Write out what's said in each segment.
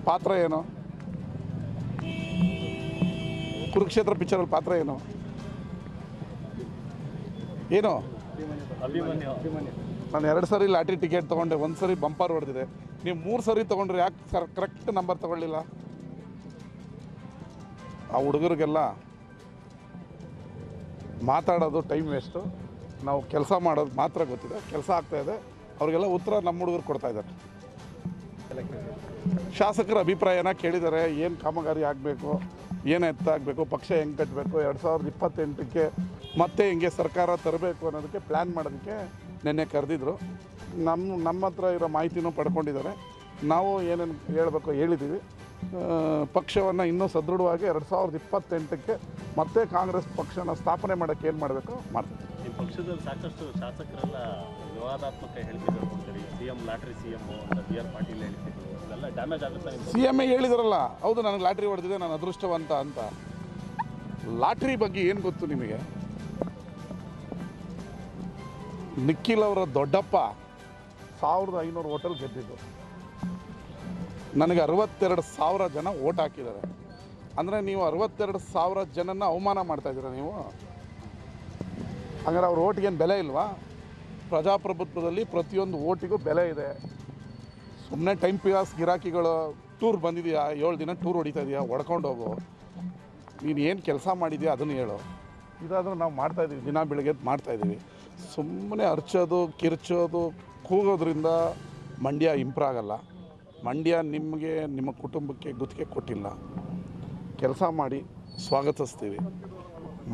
ಪಾತ್ರ ಏನು? ಕುರುಕ್ಷೇತ್ರ ಪಿಕ್ಚರಲ್ಲಿ ಪಾತ್ರ ಏನು? ಏನು? ನಾನು 2 ಸರಿ ಲಾಟ್ರಿ ಟಿಕೆಟ್ ತೊಗೊಂಡೆ, 1 ಸರಿ ಬಂಪರ್ ಹೊಡೆದಿದೆ. ನೀವು 3 ಸರಿ ತೊಗೊಂಡ್ರೆ ಯಾಕೆ ಕರೆಕ್ಟ್ ನಂಬರ್ ತೊಗೊಳ್ಳಿಲ್ಲ? ಆ ಹುಡುಗರಿಗೆಲ್ಲ ಮಾತಾಡೋದು ಟೈಮ್ ವೇಸ್ಟು. ನಾವು ಕೆಲಸ ಮಾಡೋದು ಮಾತ್ರ ಗೊತ್ತಿದೆ, ಕೆಲಸ ಆಗ್ತಾಯಿದೆ. ಅವ್ರಿಗೆಲ್ಲ ಉತ್ತರ ನಮ್ಮ ಹುಡುಗರು ಕೊಡ್ತಾಯಿದ್ದಾರೆ. ಶಾಸಕರ ಅಭಿಪ್ರಾಯನ ಕೇಳಿದ್ದಾರೆ. ಏನು ಕಾಮಗಾರಿ ಆಗಬೇಕು, ಏನು ಎತ್ತಾಗಬೇಕು, ಪಕ್ಷ ಹೆಂಗೆ ಕಟ್ಟಬೇಕು, 2028ಕ್ಕೆ ಮತ್ತೆ ಹಿಂಗೆ ಸರ್ಕಾರ ತರಬೇಕು ಅನ್ನೋದಕ್ಕೆ ಪ್ಲ್ಯಾನ್ ಮಾಡೋದಕ್ಕೆ ನಿನ್ನೆ ಕರೆದಿದ್ರು. ನಮ್ಮ ಹತ್ರ ಇರೋ ಮಾಹಿತಿನೂ ಪಡ್ಕೊಂಡಿದ್ದಾರೆ. ನಾವು ಏನೇನು ಹೇಳಬೇಕು ಹೇಳಿದ್ದೀವಿ. ಪಕ್ಷವನ್ನು ಇನ್ನೂ ಸದೃಢವಾಗಿ 2028ಕ್ಕೆ ಮತ್ತೆ ಕಾಂಗ್ರೆಸ್ ಪಕ್ಷನ ಸ್ಥಾಪನೆ ಮಾಡೋಕ್ಕೆ ಏನು ಮಾಡಬೇಕು ಮಾಡ್ತೀವಿ. ನಿಮ್ಮ ಪಕ್ಷದಲ್ಲಿ ಸಾಕಷ್ಟು ಶಾಸಕರೆಲ್ಲ ವಿವಾದಾತ್ಮಕ ಹೇಳಿಕೆಗಳು ಕೊಡ್ತಾರೆ. CM ಲಾಟ್ರಿ CM ಅಂತ BR ಪಾಟೀಲ್ ಹೇಳಿಕೆಗಳು ಇದೆಲ್ಲ ಡ್ಯಾಮೇಜ್ ಆಗುತ್ತೆ. CM ಹೇಳಿದಾರಲ್ಲ, ಹೌದು ನನಗೆ ಲಾಟ್ರಿ ಹೊಡೆದಿದೆ, ನಾನು ಅದೃಷ್ಟವಂತ ಅಂತ. ಲಾಟ್ರಿ ಬಗ್ಗೆ ಏನು ಗೊತ್ತು ನಿಮಗೆ? ನಿಖಿಲ್ ಅವರ ದೊಡ್ಡಪ್ಪ 1500 ಹೋಟೆಲ್ ಗೆದ್ದಿದ್ದು. ನನಗೆ 62,000 ಜನ ಓಟ್ ಹಾಕಿದ್ದಾರೆ. ಅಂದರೆ ನೀವು 62,000 ಜನನ ಅವಮಾನ ಮಾಡ್ತಾಯಿದ್ದೀರ ನೀವು. ಹಂಗಾರೆ ಅವ್ರ ಓಟಿಗೇನು ಬೆಲೆ ಇಲ್ವಾ? ಪ್ರಜಾಪ್ರಭುತ್ವದಲ್ಲಿ ಪ್ರತಿಯೊಂದು ಓಟಿಗೂ ಬೆಲೆ ಇದೆ. ಸುಮ್ಮನೆ ಟೈಮ್ ಪಾಸ್ ಗಿರಾಕಿಗಳು ಟೂರ್ ಬಂದಿದೆಯಾ, 7 ದಿನ ಟೂರ್ ಹೊಡಿತಾ ಇದೆಯಾ, ಹೊಡ್ಕೊಂಡು ಹೋಗು. ನೀನು ಏನು ಕೆಲಸ ಮಾಡಿದೆಯಾ ಅದನ್ನು ಹೇಳು. ಇದಾದರೂ ನಾವು ಮಾಡ್ತಾಯಿದ್ದೀವಿ, ದಿನ ಬೆಳಗ್ಗೆ ಮಾಡ್ತಾಯಿದ್ದೀವಿ. ಸುಮ್ಮನೆ ಅರ್ಚೋದು, ಕಿರ್ಚೋದು, ಕೂಗೋದ್ರಿಂದ ಮಂಡ್ಯ ಇಂಪ್ರೂವ್ ಆಗಲ್ಲ. ಮಂಡ್ಯ ನಿಮಗೆ, ನಿಮ್ಮ ಕುಟುಂಬಕ್ಕೆ ಗುತ್ತಿಗೆ ಕೊಟ್ಟಿಲ್ಲ. ಕೆಲಸ ಮಾಡಿ ಸ್ವಾಗತಿಸ್ತೀವಿ.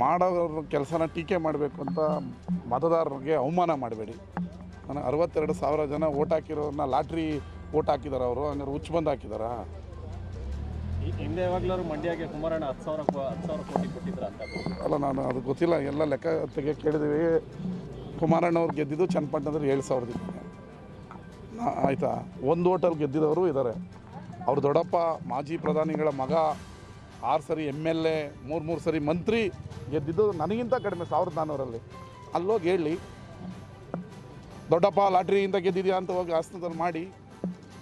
ಮಾಡೋ ಕೆಲಸನ ಟೀಕೆ ಮಾಡಬೇಕು ಅಂತ ಮತದಾರರಿಗೆ ಅವಮಾನ ಮಾಡಬೇಡಿ. ನಾನು 62,000 ಜನ ಓಟ್ ಹಾಕಿರೋರನ್ನ ಲಾಟ್ರಿ ಓಟ್ ಹಾಕಿದ್ದಾರೆ ಅವರು. ಹಂಗಾರೆ ಹುಚ್ಚು ಬಂದು ಹಾಕಿದಾರಾ? ಹಿಂದೆ ಯಾವಾಗಲೂ ಮಂಡ್ಯಗೆ ಕುಮಾರಣ್ಣ 10,000 ಕೋಟಿ ಕೊಟ್ಟಿದ್ರ ಅಂತ ಅಲ್ಲ, ನಾನು ಅದು ಗೊತ್ತಿಲ್ಲ. ಎಲ್ಲ ಲೆಕ್ಕ ತೆಗೆ ಕೇಳಿದ್ದೀವಿ. ಕುಮಾರಣ್ಣವ್ರು ಗೆದ್ದಿದ್ದು ಚನ್ನಪಟ್ಟಣದಲ್ಲಿ 7,000 ಇದ್ದಾರೆ. ಆಯಿತಾ? 1 ಹೋಟೆಲ್ ಗೆದ್ದಿದವರು ಇದ್ದಾರೆ. ಅವ್ರ ದೊಡ್ಡಪ್ಪ ಮಾಜಿ ಪ್ರಧಾನಿಗಳ ಮಗ 6 ಸರಿ MLA, 3 ಸರಿ ಮಂತ್ರಿ ಗೆದ್ದಿದ್ದು ನನಗಿಂತ ಕಡಿಮೆ 1400ರಲ್ಲಿ. ಅಲ್ಲೋಗಿ ಹೇಳಿ, ದೊಡ್ಡಪ್ಪ ಲಾಟ್ರಿಯಿಂದ ಗೆದ್ದಿದ್ಯಾ ಅಂತ ಹೋಗಿ ಆಸ್ತಿದಲ್ಲಿ ಮಾಡಿ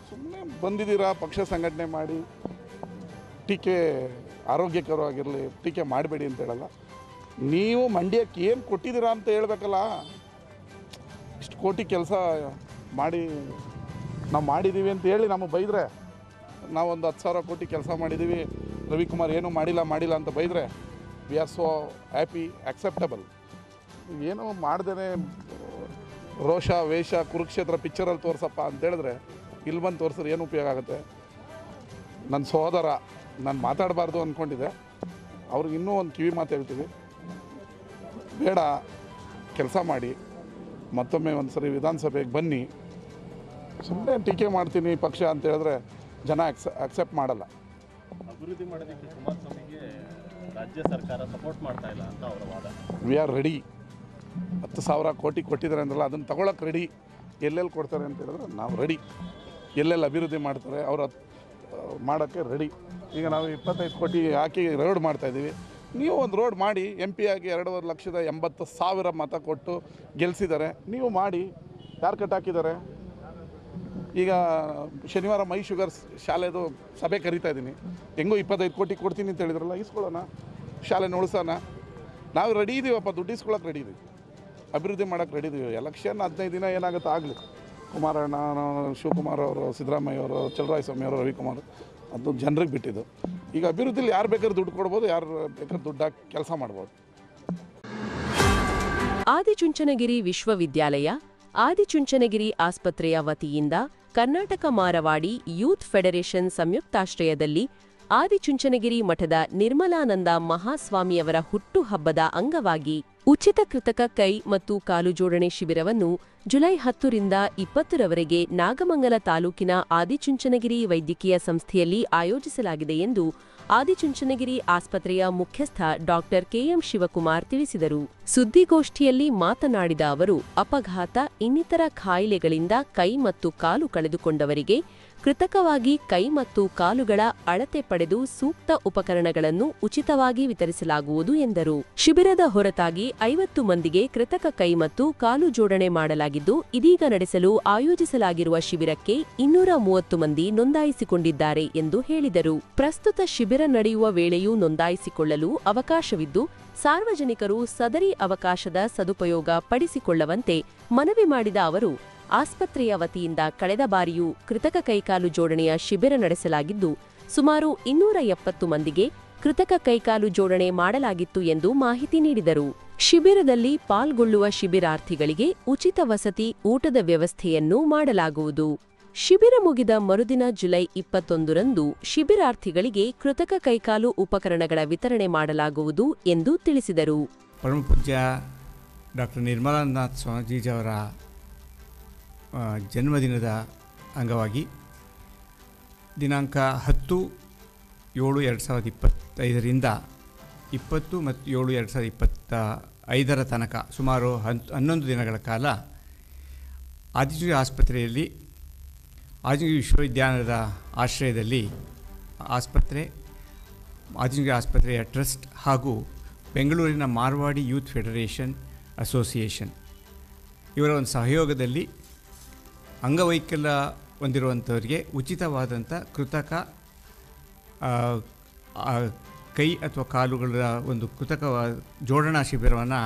ಸುಮ್ಮನೆ ಬಂದಿದ್ದೀರಾ. ಪಕ್ಷ ಸಂಘಟನೆ ಮಾಡಿ ಟೀಕೆ ಆರೋಗ್ಯಕರವಾಗಿರಲಿ, ಟೀಕೆ ಮಾಡಬೇಡಿ ಅಂತ ಹೇಳಲ್ಲ. ನೀವು ಮಂಡ್ಯಕ್ಕೆ ಏನು ಕೊಟ್ಟಿದ್ದೀರಾ ಅಂತ ಹೇಳ್ಬೇಕಲ್ಲ. ಇಷ್ಟು ಕೋಟಿ ಕೆಲಸ ಮಾಡಿ ನಾವು ಮಾಡಿದ್ದೀವಿ ಅಂತ ಹೇಳಿ ನಮಗೆ ಬೈದರೆ, ನಾವೊಂದು 10,000 ಕೋಟಿ ಕೆಲಸ ಮಾಡಿದ್ದೀವಿ, ರವಿಕುಮಾರ್ ಏನೂ ಮಾಡಿಲ್ಲ ಅಂತ ಬೈದರೆ we are so happy, acceptable. ಏನೋ ಮಾಡ್ದೇ ರೋಷ ವೇಷ ಕುರುಕ್ಷೇತ್ರ ಪಿಕ್ಚರಲ್ಲಿ ತೋರಿಸಪ್ಪ ಅಂತ ಹೇಳಿದ್ರೆ ಇಲ್ಲಿ ಬಂದು ತೋರಿಸಿದ್ರೆ ಏನು ಉಪಯೋಗ ಆಗುತ್ತೆ? ನನ್ನ ಸಹೋದರ, ನಾನು ಮಾತಾಡಬಾರ್ದು ಅಂದ್ಕೊಂಡಿದ್ದೆ. ಅವ್ರಿಗೆ ಇನ್ನೂ ಒಂದು ಕಿವಿ ಮಾತು ಹೇಳ್ತೀವಿ, ಬೇಡ, ಕೆಲಸ ಮಾಡಿ, ಮತ್ತೊಮ್ಮೆ ಒಂದು ಸರಿ ವಿಧಾನಸಭೆಗೆ ಬನ್ನಿ. ಸುಮ್ಮನೆ ಟೀಕೆ ಮಾಡ್ತೀನಿ ಪಕ್ಷ ಅಂತ ಹೇಳಿದ್ರೆ ಜನ ಅಕ್ಸೆಪ್ಟ್ ಮಾಡಲ್ಲ. ಅಭಿವೃದ್ಧಿ ಮಾಡೋದಕ್ಕೆ ಕುಮಾರಸ್ವಾಮಿಗೆ ರಾಜ್ಯ ಸರ್ಕಾರ ಸಪೋರ್ಟ್ ಮಾಡ್ತಾ ಇಲ್ಲ ಅಂತ ಅವರ ವಾದ. We are ready. 10,000 ಕೋಟಿ ಕೊಟ್ಟಿದ್ದಾರೆ ಅಂದ್ರಲ್ಲ, ಅದನ್ನು ತಗೊಳಕ್ಕೆ ರೆಡಿ. ಎಲ್ಲೆಲ್ಲಿ ಕೊಡ್ತಾರೆ ಅಂತ ಹೇಳಿದ್ರೆ ನಾವು ರೆಡಿ. ಎಲ್ಲೆಲ್ಲಿ ಅಭಿವೃದ್ಧಿ ಮಾಡ್ತಾರೆ ಅವ್ರು ಮಾಡೋಕ್ಕೆ ರೆಡಿ. ಈಗ ನಾವು 25 ಕೋಟಿ ಹಾಕಿ ರೋಡ್ ಮಾಡ್ತಾಯಿದ್ದೀವಿ. ನೀವು ಒಂದು ರೋಡ್ ಮಾಡಿ, MP ಆಗಿ 2,80,000 ಮತ ಕೊಟ್ಟು ಗೆಲ್ಲಿಸಿದ್ದಾರೆ. ನೀವು ಮಾಡಿ. ಯಾರು ಕಟ್ಟಾಕಿದ್ದಾರೆ? ಈಗ ಶನಿವಾರ ಮೈ ಶುಗರ್ಸ್ ಶಾಲೆದು ಸಭೆ ಕರಿತಾ ಇದ್ದೀನಿ. ಹೆಂಗೋ 25 ಕೋಟಿ ಕೊಡ್ತೀನಿ ಅಂತ ಹೇಳಿದ್ರಲ್ಲ, ಇಸ್ಕೊಳ್ಳೋಣ, ಶಾಲೆನ ಉಳಿಸೋಣ. ನಾವು ರೆಡಿ ಇದ್ದೀವಪ್ಪ, ದುಡ್ಡು ಇಸ್ಕೊಳ್ಳೋಕೆ ರೆಡಿ ಇದ್ದೀವಿ, ಅಭಿವೃದ್ಧಿ ಮಾಡೋಕ್ಕೆ ರೆಡಿ ಇದ್ದೀವಿ. ಎಲೆಕ್ಷನ್ 15 ದಿನ ಏನಾಗುತ್ತೆ ಆಗಲಿ. ಕುಮಾರಣ್ಣ, ಶಿವಕುಮಾರ್ ಅವರು, ಸಿದ್ದರಾಮಯ್ಯ ಅವರು, ಚಲರಾಯಸ್ವಾಮಿ ಅವರು, ರವಿಕುಮಾರ್, ಅದು ಜನರಿಗೆ ಬಿಟ್ಟಿದ್ದು. ಈಗ ಅಭಿವೃದ್ಧಿಲಿ ಯಾರು ಬೇಕಾದ್ರೂ ದುಡ್ಡು ಕೊಡ್ಬೋದು, ಯಾರು ಬೇಕಾದ್ರೂ ದುಡ್ಡು ಹಾಕಿ ಕೆಲಸ ಮಾಡ್ಬೋದು. ಆದಿಚುಂಚನಗಿರಿ ವಿಶ್ವವಿದ್ಯಾಲಯ, ಆದಿಚುಂಚನಗಿರಿ ಆಸ್ಪತ್ರೆಯ ವತಿಯಿಂದ ಕರ್ನಾಟಕ ಮಾರವಾಡಿ ಯೂತ್ ಫೆಡರೇಷನ್ ಸಂಯುಕ್ತಾಶ್ರಯದಲ್ಲಿ ಆದಿಚುಂಚನಗಿರಿ ಮಠದ ನಿರ್ಮಲಾನಂದ ಮಹಾಸ್ವಾಮಿಯವರ ಹುಟ್ಟುಹಬ್ಬದ ಅಂಗವಾಗಿ ಉಚಿತ ಕೃತಕ ಕೈ ಮತ್ತು ಕಾಲು ಜೋಡಣೆ ಶಿಬಿರವನ್ನು ಜುಲೈ 10ರಿಂದ 20ರವರೆಗೆ ನಾಗಮಂಗಲ ತಾಲೂಕಿನ ಆದಿಚುಂಚನಗಿರಿ ವೈದ್ಯಕೀಯ ಸಂಸ್ಥೆಯಲ್ಲಿ ಆಯೋಜಿಸಲಾಗಿದೆ ಎಂದು ಆದಿಚುಂಚನಗಿರಿ ಆಸ್ಪತ್ರೆಯ ಮುಖ್ಯಸ್ಥ ಡಾಕ್ಟರ್ KM ಶಿವಕುಮಾರ್ ತಿಳಿಸಿದರು. ಸುದ್ದಿಗೋಷ್ಠಿಯಲ್ಲಿ ಮಾತನಾಡಿದ ಅವರು, ಅಪಘಾತ ಇನ್ನಿತರ ಕಾಯಿಲೆಗಳಿಂದ ಕೈ ಮತ್ತು ಕಾಲು ಕಳೆದುಕೊಂಡವರಿಗೆ ಕೃತಕವಾಗಿ ಕೈ ಮತ್ತು ಕಾಲುಗಳ ಅಳತೆ ಪಡೆದು ಸೂಕ್ತ ಉಪಕರಣಗಳನ್ನು ಉಚಿತವಾಗಿ ವಿತರಿಸಲಾಗುವುದು ಎಂದರು. ಶಿಬಿರದ ಹೊರತಾಗಿ 50 ಮಂದಿಗೆ ಕೃತಕ ಕೈ ಮತ್ತು ಕಾಲು ಜೋಡಣೆ ಮಾಡಲಾಗಿದ್ದು, ಇದೀಗ ನಡೆಸಲು ಆಯೋಜಿಸಲಾಗಿರುವ ಶಿಬಿರಕ್ಕೆ 230 ಮಂದಿ ನೋಂದಾಯಿಸಿಕೊಂಡಿದ್ದಾರೆ ಎಂದು ಹೇಳಿದರು. ಪ್ರಸ್ತುತ ಶಿಬಿರ ನಡೆಯುವ ವೇಳೆಯೂ ನೋಂದಾಯಿಸಿಕೊಳ್ಳಲು ಅವಕಾಶವಿದ್ದು, ಸಾರ್ವಜನಿಕರು ಸದರಿ ಅವಕಾಶದ ಸದುಪಯೋಗ ಪಡಿಸಿಕೊಳ್ಳುವಂತೆ ಮನವಿ ಮಾಡಿದ ಅವರು, ಆಸ್ಪತ್ರೆಯ ವತಿಯಿಂದ ಕಳೆದ ಬಾರಿಯೂ ಕೃತಕ ಕೈಕಾಲು ಜೋಡಣೆಯ ಶಿಬಿರ ನಡೆಸಲಾಗಿದ್ದು, ಸುಮಾರು 270 ಮಂದಿಗೆ ಕೃತಕ ಕೈಕಾಲು ಜೋಡಣೆ ಮಾಡಲಾಗಿತ್ತು ಎಂದು ಮಾಹಿತಿ ನೀಡಿದರು. ಶಿಬಿರದಲ್ಲಿ ಪಾಲ್ಗೊಳ್ಳುವ ಶಿಬಿರಾರ್ಥಿಗಳಿಗೆ ಉಚಿತ ವಸತಿ, ಊಟದ ವ್ಯವಸ್ಥೆಯನ್ನೂ ಮಾಡಲಾಗುವುದು. ಶಿಬಿರ ಮುಗಿದ ಮರುದಿನ ಜುಲೈ 21ರಂದು ಶಿಬಿರಾರ್ಥಿಗಳಿಗೆ ಕೃತಕ ಕೈಕಾಲು ಉಪಕರಣಗಳ ವಿತರಣೆ ಮಾಡಲಾಗುವುದು ಎಂದು ತಿಳಿಸಿದರು. ಪರಮಪೂಜ್ಯ ಡಾಕ್ಟರ್ ನಿರ್ಮಲಾನಾಥ್ ಸ್ವಾಮೀಜಿಯವರ ಜನ್ಮದಿನದ ಅಂಗವಾಗಿ ದಿನಾಂಕ 10/7/2025ರಿಂದ 20/7/2025 ತನಕ ಸುಮಾರು 11 ದಿನಗಳ ಕಾಲ ಆದಿಚುಂಚನಗಿರಿ ಆಸ್ಪತ್ರೆಯಲ್ಲಿ ಆದಿಚುಂಚನಗಿರಿ ವಿಶ್ವವಿದ್ಯಾಲಯದ ಆಶ್ರಯದಲ್ಲಿ ಆದಿಚುಂಚನಗಿರಿ ಆಸ್ಪತ್ರೆಯ ಟ್ರಸ್ಟ್ ಹಾಗೂ ಬೆಂಗಳೂರಿನ ಮಾರ್ವಾಡಿ ಯೂತ್ ಫೆಡರೇಷನ್ ಅಸೋಸಿಯೇಷನ್ ಇವರ ಒಂದು ಸಹಯೋಗದಲ್ಲಿ ಅಂಗವೈಕಲ್ಯ ಹೊಂದಿರುವಂಥವರಿಗೆ ಉಚಿತವಾದಂಥ ಕೃತಕ ಕೈ ಅಥವಾ ಕಾಲುಗಳ ಒಂದು ಕೃತಕ ಜೋಡಣಾ ಶಿಬಿರವನ್ನು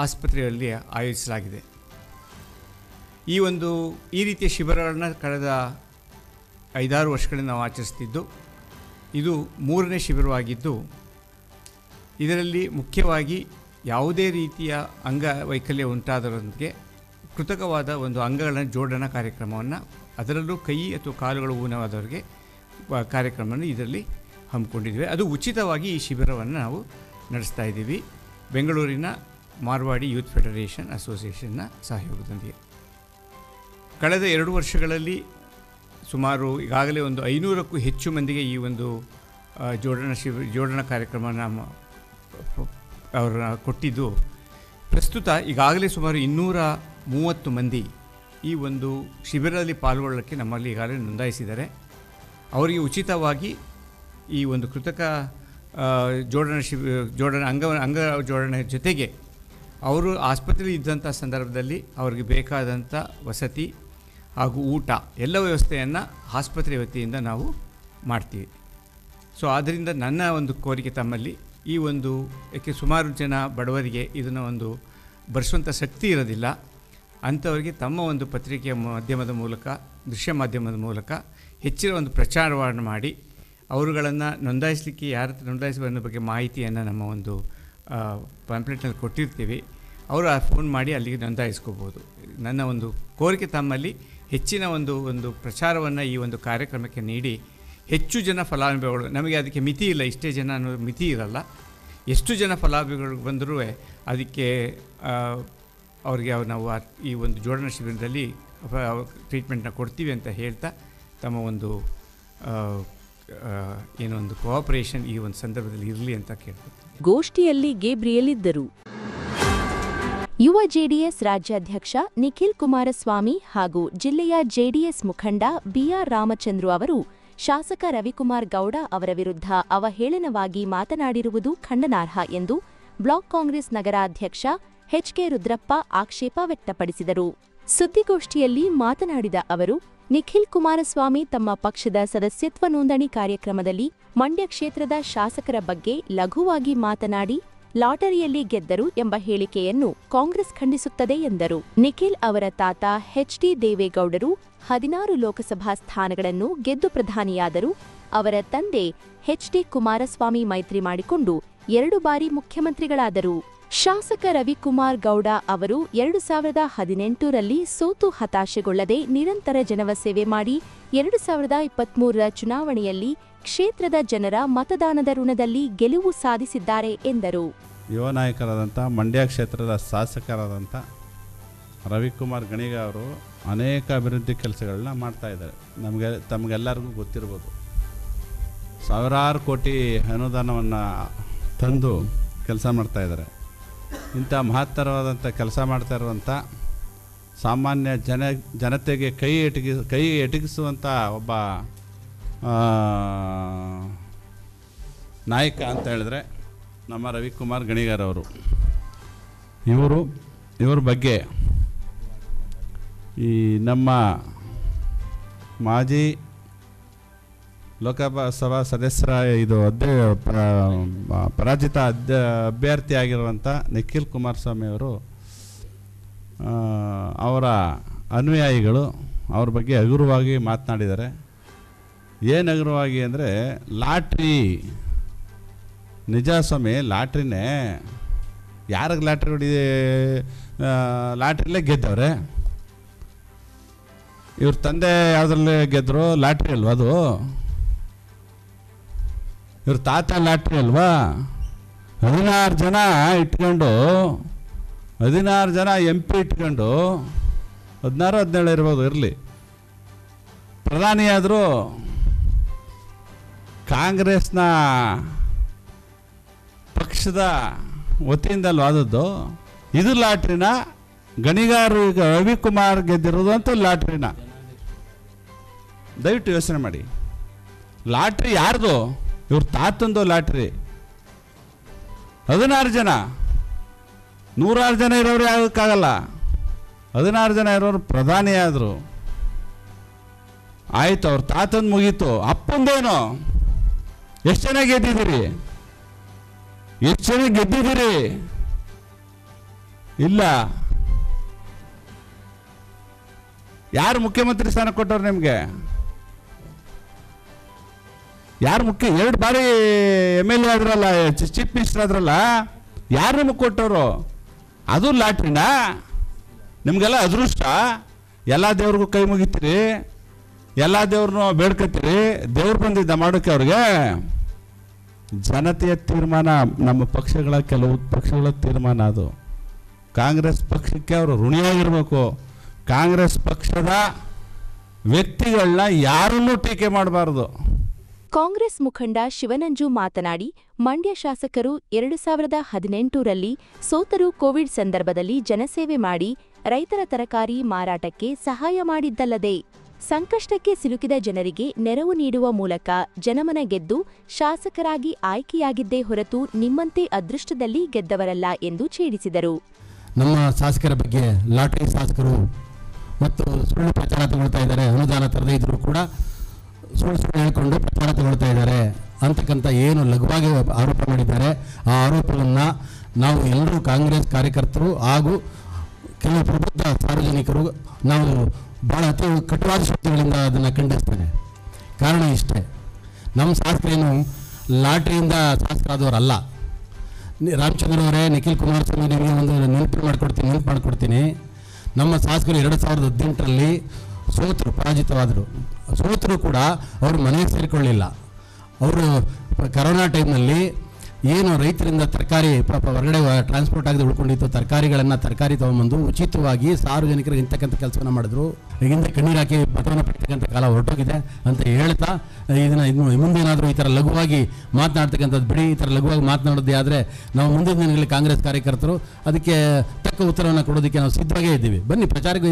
ಆಸ್ಪತ್ರೆಯಲ್ಲಿ ಆಯೋಜಿಸಲಾಗಿದೆ. ಈ ರೀತಿಯ ಶಿಬಿರಗಳನ್ನ ಕಳೆದ 5-6 ವರ್ಷಗಳಿಂದ ನಾವು ಆಚರಿಸ್ತಿದ್ದು, ಇದು 3ನೇ ಶಿಬಿರವಾಗಿದ್ದು, ಇದರಲ್ಲಿ ಮುಖ್ಯವಾಗಿ ಯಾವುದೇ ರೀತಿಯ ಅಂಗವೈಕಲ್ಯ ಉಂಟಾದವರಿಗೆ ಕೃತಕವಾದ ಒಂದು ಅಂಗಗಳ ಜೋಡಣಾ ಕಾರ್ಯಕ್ರಮವನ್ನು, ಅದರಲ್ಲೂ ಕೈ ಅಥವಾ ಕಾಲುಗಳು ಊನವಾದವರಿಗೆ ಕಾರ್ಯಕ್ರಮವನ್ನು ಇದರಲ್ಲಿ ಹಮ್ಮಿಕೊಂಡಿದ್ದೇವೆ. ಅದು ಉಚಿತವಾಗಿ ಈ ಶಿಬಿರವನ್ನು ನಾವು ನಡೆಸ್ತಾ ಇದ್ದೀವಿ ಬೆಂಗಳೂರಿನ ಮಾರ್ವಾಡಿ ಯೂತ್ ಫೆಡರೇಷನ್ ಅಸೋಸಿಯೇಷನ್ನ ಸಹಯೋಗದೊಂದಿಗೆ. ಕಳೆದ 2 ವರ್ಷಗಳಲ್ಲಿ ಸುಮಾರು ಈಗಾಗಲೇ ಒಂದು 500ಕ್ಕೂ ಹೆಚ್ಚು ಮಂದಿಗೆ ಈ ಒಂದು ಜೋಡಣಾ ಕಾರ್ಯಕ್ರಮವನ್ನು ಅವರ ಕೊಟ್ಟಿದ್ದು, ಪ್ರಸ್ತುತ ಈಗಾಗಲೇ ಸುಮಾರು 230 ಮಂದಿ ಈ ಒಂದು ಶಿಬಿರದಲ್ಲಿ ಪಾಲ್ಗೊಳ್ಳೋಕ್ಕೆ ನಮ್ಮಲ್ಲಿ ಈಗಾಗಲೇ ನೋಂದಾಯಿಸಿದ್ದಾರೆ. ಅವರಿಗೆ ಉಚಿತವಾಗಿ ಈ ಒಂದು ಕೃತಕ ಅಂಗ ಜೋಡಣೆ ಜೊತೆಗೆ ಅವರು ಆಸ್ಪತ್ರೆಯಲ್ಲಿ ಇದ್ದಂಥ ಸಂದರ್ಭದಲ್ಲಿ ಅವರಿಗೆ ಬೇಕಾದಂಥ ವಸತಿ ಹಾಗೂ ಊಟ ಎಲ್ಲ ವ್ಯವಸ್ಥೆಯನ್ನು ಆಸ್ಪತ್ರೆ ವತಿಯಿಂದ ನಾವು ಮಾಡ್ತೀವಿ. ಸೊ ಆದ್ದರಿಂದ ನನ್ನ ಒಂದು ಕೋರಿಕೆ ತಮ್ಮಲ್ಲಿ, ಈ ಒಂದು ಏಕೆ ಸುಮಾರು ಜನ ಬಡವರಿಗೆ ಇದನ್ನು ಒಂದು ಬರೆಸುವಂಥ ಶಕ್ತಿ ಇರೋದಿಲ್ಲ, ಅಂಥವರಿಗೆ ತಮ್ಮ ಒಂದು ಪತ್ರಿಕೆಯ ಮಾಧ್ಯಮದ ಮೂಲಕ, ದೃಶ್ಯ ಮಾಧ್ಯಮದ ಮೂಲಕ ಹೆಚ್ಚಿನ ಒಂದು ಪ್ರಚಾರವನ್ನು ಮಾಡಿ ಅವರುಗಳನ್ನು ನೋಂದಾಯಿಸಲಿಕ್ಕೆ ಯಾರ ನೋಂದಾಯಿಸುವ ಅನ್ನೋ ಬಗ್ಗೆ ಮಾಹಿತಿಯನ್ನು ನಮ್ಮ ಒಂದು ಪಾಂಪ್ಲೆಟ್ನಲ್ಲಿ ಕೊಟ್ಟಿರ್ತೀವಿ. ಅವರು ಫೋನ್ ಮಾಡಿ ಅಲ್ಲಿಗೆ ನೋಂದಾಯಿಸ್ಕೋಬೋದು. ನನ್ನ ಒಂದು ಕೋರಿಕೆ ತಮ್ಮಲ್ಲಿ ಹೆಚ್ಚಿನ ಒಂದು ಪ್ರಚಾರವನ್ನು ಈ ಒಂದು ಕಾರ್ಯಕ್ರಮಕ್ಕೆ ನೀಡಿ ಹೆಚ್ಚು ಜನ ಫಲಾನುಭವಿಗಳು, ನಮಗೆ ಅದಕ್ಕೆ ಮಿತಿ ಇಲ್ಲ, ಇಷ್ಟೇ ಜನ ಅನ್ನೋದು ಮಿತಿ ಇರಲ್ಲ, ಎಷ್ಟು ಜನ ಫಲಾನುಭವಿಗಳು ಬಂದರೂ ಅದಕ್ಕೆ ಅವ್ರಿಗೆ ನಾವು ಈ ಒಂದು ಜೋಡಣಾ ಶಿಬಿರದಲ್ಲಿ ಟ್ರೀಟ್ಮೆಂಟ್ನ ಕೊಡ್ತೀವಿ ಅಂತ ಹೇಳ್ತಾ ತಮ್ಮ ಒಂದು ಏನೊಂದು ಕೋಆಪರೇಷನ್ ಈ ಒಂದು ಸಂದರ್ಭದಲ್ಲಿ ಇರಲಿ ಅಂತ ಕೇಳ್ತೀನಿ. ಗೋಷ್ಠಿಯಲ್ಲಿ ಗೇಬ್ರಿಯಲ್ ಇದ್ದರು. ಯುವ ಜೆಡಿಎಸ್ ರಾಜ್ಯಾಧ್ಯಕ್ಷ ನಿಖಿಲ್ ಕುಮಾರಸ್ವಾಮಿ ಹಾಗೂ ಜಿಲ್ಲೆಯ ಜೆಡಿಎಸ್ ಮುಖಂಡ ಬಿಆರ್ ರಾಮಚಂದ್ರು ಅವರು ಶಾಸಕ ರವಿಕುಮಾರ್ ಗೌಡ ಅವರ ವಿರುದ್ಧ ಅವಹೇಳನವಾಗಿ ಮಾತನಾಡಿರುವುದು ಖಂಡನಾರ್ಹ ಎಂದು ಬ್ಲಾಕ್ ಕಾಂಗ್ರೆಸ್ ನಗರಾಧ್ಯಕ್ಷ ಎಚ್ಕೆ ರುದ್ರಪ್ಪ ಆಕ್ಷೇಪ ವ್ಯಕ್ತಪಡಿಸಿದರು. ಸುದ್ದಿಗೋಷ್ಠಿಯಲ್ಲಿ ಮಾತನಾಡಿದ ಅವರು, ನಿಖಿಲ್ ಕುಮಾರಸ್ವಾಮಿ ತಮ್ಮ ಪಕ್ಷದ ಸದಸ್ಯತ್ವ ನೋಂದಣಿ ಕಾರ್ಯಕ್ರಮದಲ್ಲಿ ಮಂಡ್ಯ ಕ್ಷೇತ್ರದ ಶಾಸಕರ ಬಗ್ಗೆ ಲಘುವಾಗಿ ಮಾತನಾಡಿ ಲಾಟರಿಯಲ್ಲಿ ಗೆದ್ದರು ಎಂಬ ಹೇಳಿಕೆಯನ್ನು ಕಾಂಗ್ರೆಸ್ ಖಂಡಿಸುತ್ತದೆ ಎಂದರು. ನಿಖಿಲ್ ಅವರ ತಾತ ಎಚ್.ಡಿ. ದೇವೇಗೌಡರು 16 ಲೋಕಸಭಾ ಸ್ಥಾನಗಳನ್ನು ಗೆದ್ದು ಪ್ರಧಾನಿಯಾದರು. ಅವರ ತಂದೆ ಎಚ್.ಡಿ. ಕುಮಾರಸ್ವಾಮಿ ಮೈತ್ರಿ ಮಾಡಿಕೊಂಡು 2 ಬಾರಿ ಮುಖ್ಯಮಂತ್ರಿಗಳಾದರು. ಶಾಸಕ ರವಿಕುಮಾರ್ ಗೌಡ ಅವರು 2018ರಲ್ಲಿ ಸೋತು ಹತಾಶೆಗೊಳ್ಳದೆ ನಿರಂತರ ಜನವ ಸೇವೆ ಮಾಡಿ 2023ರ ಚುನಾವಣೆಯಲ್ಲಿ ಕ್ಷೇತ್ರದ ಜನರ ಮತದಾನದ ಋಣದಲ್ಲಿ ಗೆಲುವು ಸಾಧಿಸಿದ್ದಾರೆ ಎಂದರು. ಯುವ ನಾಯಕರಾದಂಥ ಮಂಡ್ಯ ಕ್ಷೇತ್ರದ ಶಾಸಕರಾದಂಥ ರವಿಕುಮಾರ್ ಗಣಿಗ ಅವರು ಅನೇಕ ಅಭಿವೃದ್ಧಿ ಕೆಲಸಗಳನ್ನ ಮಾಡ್ತಾಯಿದ್ದಾರೆ. ತಮಗೆಲ್ಲರಿಗೂ ಗೊತ್ತಿರ್ಬೋದು, ಸಾವಿರಾರು ಕೋಟಿ ಅನುದಾನವನ್ನು ತಂದು ಕೆಲಸ ಮಾಡ್ತಾಯಿದ್ದಾರೆ. ಇಂಥ ಮಹತ್ತರವಾದಂಥ ಕೆಲಸ ಮಾಡ್ತಾ ಇರುವಂಥ ಸಾಮಾನ್ಯ ಜನತೆಗೆ ಕೈ ಎಟಕಿಸುವಂಥ ಒಬ್ಬ ನಾಯಕ ಅಂತ ಹೇಳಿದ್ರೆ ನಮ್ಮ ರವಿಕುಮಾರ್ ಗಣಿಗಾರವರು. ಇವ್ರ ಬಗ್ಗೆ ಈ ನಮ್ಮ ಮಾಜಿ ಲೋಕಸಭಾ ಸದಸ್ಯರ ಪರಾಜಿತ ಅಭ್ಯರ್ಥಿ ಆಗಿರುವಂಥ ನಿಖಿಲ್ ಕುಮಾರಸ್ವಾಮಿ ಅವರು ಅವರ ಅನುಯಾಯಿಗಳು ಅವ್ರ ಬಗ್ಗೆ ಹಗುರವಾಗಿ ಮಾತನಾಡಿದ್ದಾರೆ. ಏನು ಹಗುರವಾಗಿ ಅಂದರೆ ಲಾಟ್ರಿ ನಿಜ ಸ್ವಾಮಿ, ಲಾಟ್ರಿನೇ ಯಾರಿಗೆ ಲಾಟ್ರಿಲೇ ಗೆದ್ದವ್ರೆ. ಇವ್ರ ತಂದೆ ಯಾವುದ್ರಲ್ಲೇ ಗೆದ್ದರು? ಲಾಟ್ರಿ ಅಲ್ವಾ ಅದು? ಇವ್ರ ತಾತ ಲಾಟ್ರಿ ಅಲ್ವಾ? 16 ಜನ ಇಟ್ಕೊಂಡು 16 ಜನ MP ಇಟ್ಕೊಂಡು 16-17 ಇರ್ಬೋದು, ಇರಲಿ, ಪ್ರಧಾನಿಯಾದರೂ ಕಾಂಗ್ರೆಸ್ನ ಪಕ್ಷದ ವತಿಯಿಂದಲೂ ಆದದ್ದು. ಇದು ಲಾಟ್ರಿನ? ಗಣಿಗಾರರು ಈಗ ರವಿಕುಮಾರ್ ಗೆದ್ದಿರೋದು ಅಂತ ಲಾಟ್ರಿನ? ದಯವಿಟ್ಟು ಯೋಚನೆ ಮಾಡಿ. ಲಾಟ್ರಿ ಯಾರ್ದು? ಇವ್ರ ತಾತಂದು ಲಾಟ್ರಿ. 16 ಜನ, 100 ಜನ ಇರೋರು ಯಾವ್ದಕ್ಕಾಗಲ್ಲ. 16 ಜನ ಇರೋರು ಪ್ರಧಾನಿ ಆದರು. ಆಯಿತು, ಅವ್ರ ತಾತಂದು ಮುಗೀತು. ಅಪ್ಪಂದೇನು? ಎಷ್ಟು ಜನ ಗೆದ್ದಿದ್ದೀರಿ? ಎಷ್ಟು ಜನ ಗೆದ್ದಿದ್ದೀರಿ? ಇಲ್ಲ. ಯಾರು ಮುಖ್ಯಮಂತ್ರಿ ಸ್ಥಾನ ಕೊಟ್ಟವ್ರು ನಿಮಗೆ? ಯಾರು ಮುಖ್ಯ? 2 ಬಾರಿ MLA ಆದ್ರಲ್ಲ, ಚೀಫ್ ಮಿನಿಸ್ಟರ್ ಆದ್ರಲ್ಲ, ಯಾರು ನಿಮಗೆ ಕೊಟ್ಟವರು? ಅದು ಲಾಟ್ರಿನಾ? ನಿಮಗೆಲ್ಲ ಅದೃಷ್ಟ. ಎಲ್ಲ ದೇವ್ರಿಗೂ ಕೈ ಮುಗಿತೀರಿ, ಎಲ್ಲ ದೇವ್ರನ್ನೂ ಬೇಡ್ಕೊತೀರಿ. ದೇವ್ರು ಬಂದಿದ್ದ ಮಾಡೋಕ್ಕೆ ಅವ್ರಿಗೆ? ಜನತೆಯ ತೀರ್ಮಾನ, ನಮ್ಮ ಪಕ್ಷಗಳ ಕೆಲವು ಪಕ್ಷಗಳ ತೀರ್ಮಾನ ಅದು. ಕಾಂಗ್ರೆಸ್ ಪಕ್ಷಕ್ಕೆ ಅವರು ಋಣಿಯಾಗಿರಬೇಕು. ಕಾಂಗ್ರೆಸ್ ಪಕ್ಷದ ವ್ಯಕ್ತಿಗಳನ್ನ ಯಾರನ್ನೂ ಟೀಕೆ ಮಾಡಬಾರ್ದು. ಕಾಂಗ್ರೆಸ್ ಮುಖಂಡ ಶಿವನಂಜು ಮಾತನಾಡಿ, ಮಂಡ್ಯ ಶಾಸಕರು 2018ರಲ್ಲಿ ಸೋತರೂ ಕೋವಿಡ್ ಸಂದರ್ಭದಲ್ಲಿ ಜನಸೇವೆ ಮಾಡಿ ರೈತರ ತರಕಾರಿ ಮಾರಾಟಕ್ಕೆ ಸಹಾಯ ಮಾಡಿದ್ದಲ್ಲದೆ ಸಂಕಷ್ಟಕ್ಕೆ ಸಿಲುಕಿದ ಜನರಿಗೆ ನೆರವು ನೀಡುವ ಮೂಲಕ ಜನಮನ ಗೆದ್ದು ಶಾಸಕರಾಗಿ ಆಯ್ಕೆಯಾಗಿದ್ದೇ ಹೊರತು ನಿಮ್ಮಂತೆ ಅದೃಷ್ಟದಲ್ಲಿ ಗೆದ್ದವರಲ್ಲ ಎಂದು ಛೇಡಿಸಿದರು. ನಮ್ಮ ಶಾಸಕರ ಬಗ್ಗೆ ಲಾಟರಿ ಶಾಸಕರು ಮತ್ತು ಸುಳ್ಳು ಪ್ರಚಾರ ತಗೊಳ್ತಾ ಇದ್ದಾರೆ. ಅನುದಾನ ತರದೇ ಇದ್ರೂ ಕೂಡ ಸುಳ್ಳು ಹೇಳಿಕೊಂಡು ಪ್ರಚಾರ ತಗೊಳ್ತಾ ಇದ್ದಾರೆ ಅಂತಕ್ಕಂಥ ಏನು ಲಘುವಾಗಿ ಆರೋಪ ಮಾಡಿದ್ದಾರೆ. ಆ ಆರೋಪವನ್ನು ನಾವು ಎಲ್ಲರೂ ಕಾಂಗ್ರೆಸ್ ಕಾರ್ಯಕರ್ತರು ಹಾಗೂ ಕೆಲವು ಪ್ರಬುದ್ಧ ಸಾರ್ವಜನಿಕರು ನಾವು ಭಾಳ ಅತಿ ಕಟುವಾದ ಶಕ್ತಿಗಳಿಂದ ಅದನ್ನು ಖಂಡಿಸ್ತೇನೆ. ಕಾರಣ ಇಷ್ಟೇ, ನಮ್ಮ ಶಾಸಕರೇನು ಲಾಟ್ರಿಯಿಂದ ಶಾಸಕರಾದವರಲ್ಲ. ರಾಮಚಂದ್ರ ಅವರೇ, ನಿಖಿಲ್ ಕುಮಾರಸ್ವಾಮಿ ನಿಮಗೆ ಒಂದು ನೆನಪು ಮಾಡಿಕೊಡ್ತೀನಿ. ನಮ್ಮ ಶಾಸಕರು 2018ರಲ್ಲಿ ಸೋತರು, ಪರಾಜಿತವಾದರು. ಸೋತರು ಕೂಡ ಅವರು ಮನೆಗೆ ಸೇರಿಕೊಳ್ಳಿಲ್ಲ. ಅವರು ಕರೋನಾ ಟೈಮ್ನಲ್ಲಿ ಏನು ರೈತರಿಂದ ತರಕಾರಿ ಪಾಪ ಹೊರಗಡೆ ಟ್ರಾನ್ಸ್ಪೋರ್ಟ್ ಆಗದೆ ಉಳ್ಕೊಂಡಿತ್ತು, ತರಕಾರಿ ತೊಗೊಂಬಂದು ಉಚಿತವಾಗಿ ಸಾರ್ವಜನಿಕರಿಗೆ ಇಂತಕ್ಕಂಥ ಕೆಲಸವನ್ನು ಮಾಡಿದ್ರು. ಈಗಿಂದ ಕಣ್ಣೀರು ಹಾಕಿ ಮತವನ್ನು ಪಡ್ತಕ್ಕಂಥ ಕಾಲ ಹೊರಟೋಗಿದೆ ಅಂತ ಹೇಳ್ತಾ ಇದನ್ನು ಮುಂದೇನಾದರೂ ಈ ಥರ ಲಘುವಾಗಿ ಮಾತನಾಡ್ತಕ್ಕಂಥದ್ದು ಬಿಡಿ. ಈ ಥರ ಲಘುವಾಗಿ ಮಾತನಾಡೋದೇ ಆದರೆ ನಾವು ಮುಂದಿನ ದಿನಗಳಲ್ಲಿ ಕಾಂಗ್ರೆಸ್ ಕಾರ್ಯಕರ್ತರು ಅದಕ್ಕೆ ತಕ್ಕ ಉತ್ತರವನ್ನು ಕೊಡೋದಕ್ಕೆ ನಾವು ಸಿದ್ಧವಾಗೇ ಇದ್ದೀವಿ. ಬನ್ನಿ, ಪ್ರಚಾರಕ್ಕೆ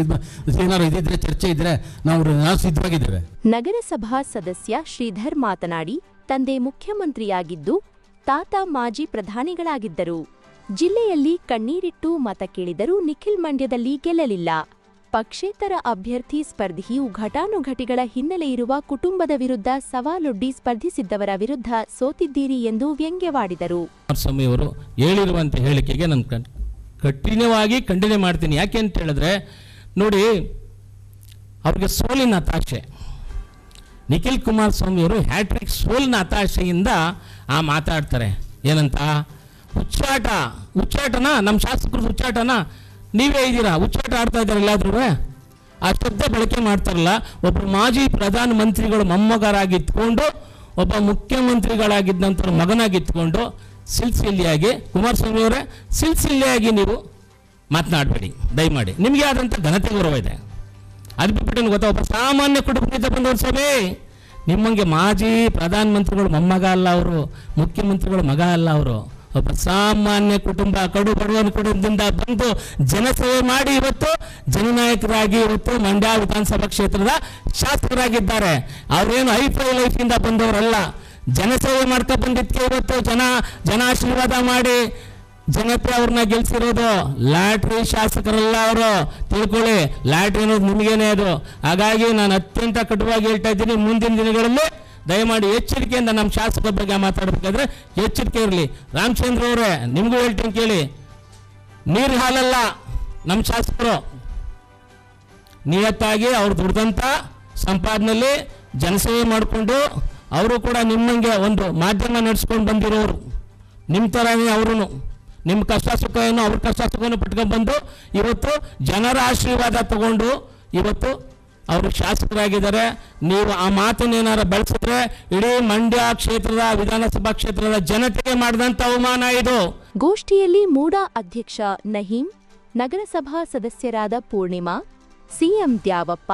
ಏನಾದ್ರು ಇದ್ದಿದ್ರೆ, ಚರ್ಚೆ ಇದ್ದರೆ ನಾವು ಸಿದ್ಧವಾಗಿದ್ದೇವೆ. ನಗರಸಭಾ ಸದಸ್ಯ ಶ್ರೀಧರ್ ಮಾತನಾಡಿ, ತಂದೆ ಮುಖ್ಯಮಂತ್ರಿಯಾಗಿದ್ದು ತಾತ ಮಾಜಿ ಪ್ರಧಾನಿಗಳಾಗಿದ್ದರು. ಜಿಲ್ಲೆಯಲ್ಲಿ ಕಣ್ಣೀರಿಟ್ಟು ಮತ ಕೇಳಿದರೂ ನಿಖಿಲ್ ಮಂಡ್ಯದಲ್ಲಿ ಗೆಲ್ಲಲಿಲ್ಲ. ಪಕ್ಷೇತರ ಅಭ್ಯರ್ಥಿ ಸ್ಪರ್ಧಿಯು ಘಟಾನುಘಟಿಗಳ ಹಿನ್ನೆಲೆ ಇರುವ ಕುಟುಂಬದ ವಿರುದ್ಧ ಸವಾಲೊಡ್ಡಿ ಸ್ಪರ್ಧಿಸಿದ್ದವರ ವಿರುದ್ಧ ಸೋತಿದ್ದೀರಿ ಎಂದು ವ್ಯಂಗ್ಯವಾಡಿದರು. ಕುಮಾರಸ್ವಾಮಿ ಅವರು ಹೇಳಿರುವಂಥ ಹೇಳಿಕೆಗೆ ನಾನು ಕಠಿಣವಾಗಿ ಖಂಡನೆ ಮಾಡ್ತೀನಿ. ಯಾಕೆ ಅಂತ ಹೇಳಿದ್ರೆ ನೋಡಿ, ಅವ್ರಿಗೆ ಸೋಲಿನ ಹತಾಶೆ. ನಿಖಿಲ್ ಕುಮಾರಸ್ವಾಮಿಯವರು ಹ್ಯಾಟ್ರಿಕ್ ಸೋಲಿನ ಹತಾಶೆಯಿಂದ ಮಾತಾಡ್ತಾರೆ. ಏನಂತ? ಹುಚ್ಚಾಟನ ನಮ್ಮ ಶಾಸಕರು ಹುಚ್ಚಾಟನ ನೀವೇ ಇದ್ದೀರಾ, ಹುಚ್ಚಾಟ ಆಡ್ತಾ ಇದ್ದಾರೆ ಎಲ್ಲಾದ್ರೂ. ಆ ಶಬ್ದ ಬಳಕೆ ಮಾಡ್ತಾರಲ್ಲ. ಒಬ್ಬ ಮಾಜಿ ಪ್ರಧಾನ ಮಂತ್ರಿಗಳು ಮೊಮ್ಮಗರಾಗಿತ್ಕೊಂಡು, ಒಬ್ಬ ಮುಖ್ಯಮಂತ್ರಿಗಳಾಗಿದ್ದಂಥ ಮಗನಾಗಿತ್ಕೊಂಡು ಸಿಲ್ಸಿಲಿಯಾಗಿ, ಕುಮಾರಸ್ವಾಮಿಯವರೇ ಸಿಲ್ಸಿಲಿಯಾಗಿ ನೀವು ಮಾತನಾಡಬೇಡಿ ದಯಮಾಡಿ. ನಿಮಗೆ ಆದಂಥ ಘನತೆ ಗೌರವ ಇದೆ. ಅದು ಬಿಟ್ಬಿಟ್ಟು ಗೊತ್ತಾ, ಒಬ್ಬ ಸಾಮಾನ್ಯ ಕುಟುಂಬದಿಂದ ಬಂದವರು ಸಭೆ. ನಿಮ್ಮಂಗೆ ಮಾಜಿ ಪ್ರಧಾನಮಂತ್ರಿಗಳು ಮೊಮ್ಮಗ ಅಲ್ಲ ಅವರು, ಮುಖ್ಯಮಂತ್ರಿಗಳು ಮಗ ಅಲ್ಲ ಅವರು, ಒಬ್ಬ ಸಾಮಾನ್ಯ ಕುಟುಂಬ, ಕಡು ಬಡವನ ಕುಟುಂಬದಿಂದ ಬಂದು ಜನಸೇವೆ ಮಾಡಿ ಇವತ್ತು ಜನನಾಯಕರಾಗಿ ಇವತ್ತು ಮಂಡ್ಯ ವಿಧಾನಸಭಾ ಕ್ಷೇತ್ರದ ಶಾಸಕರಾಗಿದ್ದಾರೆ. ಅವರೇನು ಹೈಫೈ ಲೈಫಿಂದ ಬಂದವರಲ್ಲ, ಜನಸೇವೆ ಮಾಡ್ಕೊ ಬಂದಿದ್ದಕ್ಕೆ ಇವತ್ತು ಜನ ಆಶೀರ್ವಾದ ಮಾಡಿ ಜನತೆ ಅವ್ರನ್ನ ಗೆಲ್ಸಿರೋದು. ಲಾಟ್ರಿ ಶಾಸಕರಲ್ಲ ಅವರು, ತಿಳ್ಕೊಳ್ಳಿ. ಲಾಟ್ರಿ ಅನ್ನೋದು ನಿಮಗೇನೆ ಅದು. ಹಾಗಾಗಿ ನಾನು ಅತ್ಯಂತ ಕಟುವಾಗಿ ಹೇಳ್ತಾ ಇದ್ದೀನಿ, ಮುಂದಿನ ದಿನಗಳಲ್ಲಿ ದಯಮಾಡಿ ಎಚ್ಚರಿಕೆಯಿಂದ ನಮ್ಮ ಶಾಸಕರ ಬಗ್ಗೆ ಮಾತಾಡಬೇಕಾದ್ರೆ ಎಚ್ಚರಿಕೆ ಇರಲಿ. ರಾಮಚಂದ್ರ ಅವರೇ, ನಿಮಗೂ ಹೇಳ್ತೀನಿ ಕೇಳಿ, ನೀರು ಹಾಲಲ್ಲ ನಮ್ಮ ಶಾಸಕರು. ನಿಯತ್ತಾಗಿ ಅವ್ರು ದುಡ್ದಂಥ ಸಂಪಾದನೆಯಲ್ಲಿ ಜನಸೇವೆ ಮಾಡಿಕೊಂಡು ಅವರು ಕೂಡ ನಿಮ್ಮಂಗೆ ಒಂದು ಮಾಧ್ಯಮ ನಡೆಸ್ಕೊಂಡು ಬಂದಿರೋರು. ನಿಮ್ಮ ಥರನೇ ಅವರು ನಿಮ್ಮ ಕಷ್ಟ ಸುಖ ಏನು ಅವ್ರ ಕಷ್ಟ ಸುಖನೂ ಪಟ್ಕೊಂಡ್ಬಂದು ಇವತ್ತು ಜನರ ಆಶೀರ್ವಾದ ತಗೊಂಡು ಇವತ್ತು ಅವರು ಶಾಸಕರಾಗಿದ್ದಾರೆ. ನೀವು ಆ ಮಾತನ್ನೇನಾರು ಬೆಳೆಸಿದ್ರೆ ಇಡೀ ಮಂಡ್ಯ ಕ್ಷೇತ್ರದ ವಿಧಾನಸಭಾ ಕ್ಷೇತ್ರದ ಜನತೆಗೆ ಮಾಡಿದಂಥ ಅವಮಾನ ಇದು. ಗೋಷ್ಠಿಯಲ್ಲಿ ಮೂಡಾ ಅಧ್ಯಕ್ಷ ನಹೀಂ, ನಗರಸಭಾ ಸದಸ್ಯರಾದ ಪೂರ್ಣಿಮಾ, ಸಿಎಂ ದ್ಯಾವಪ್ಪ,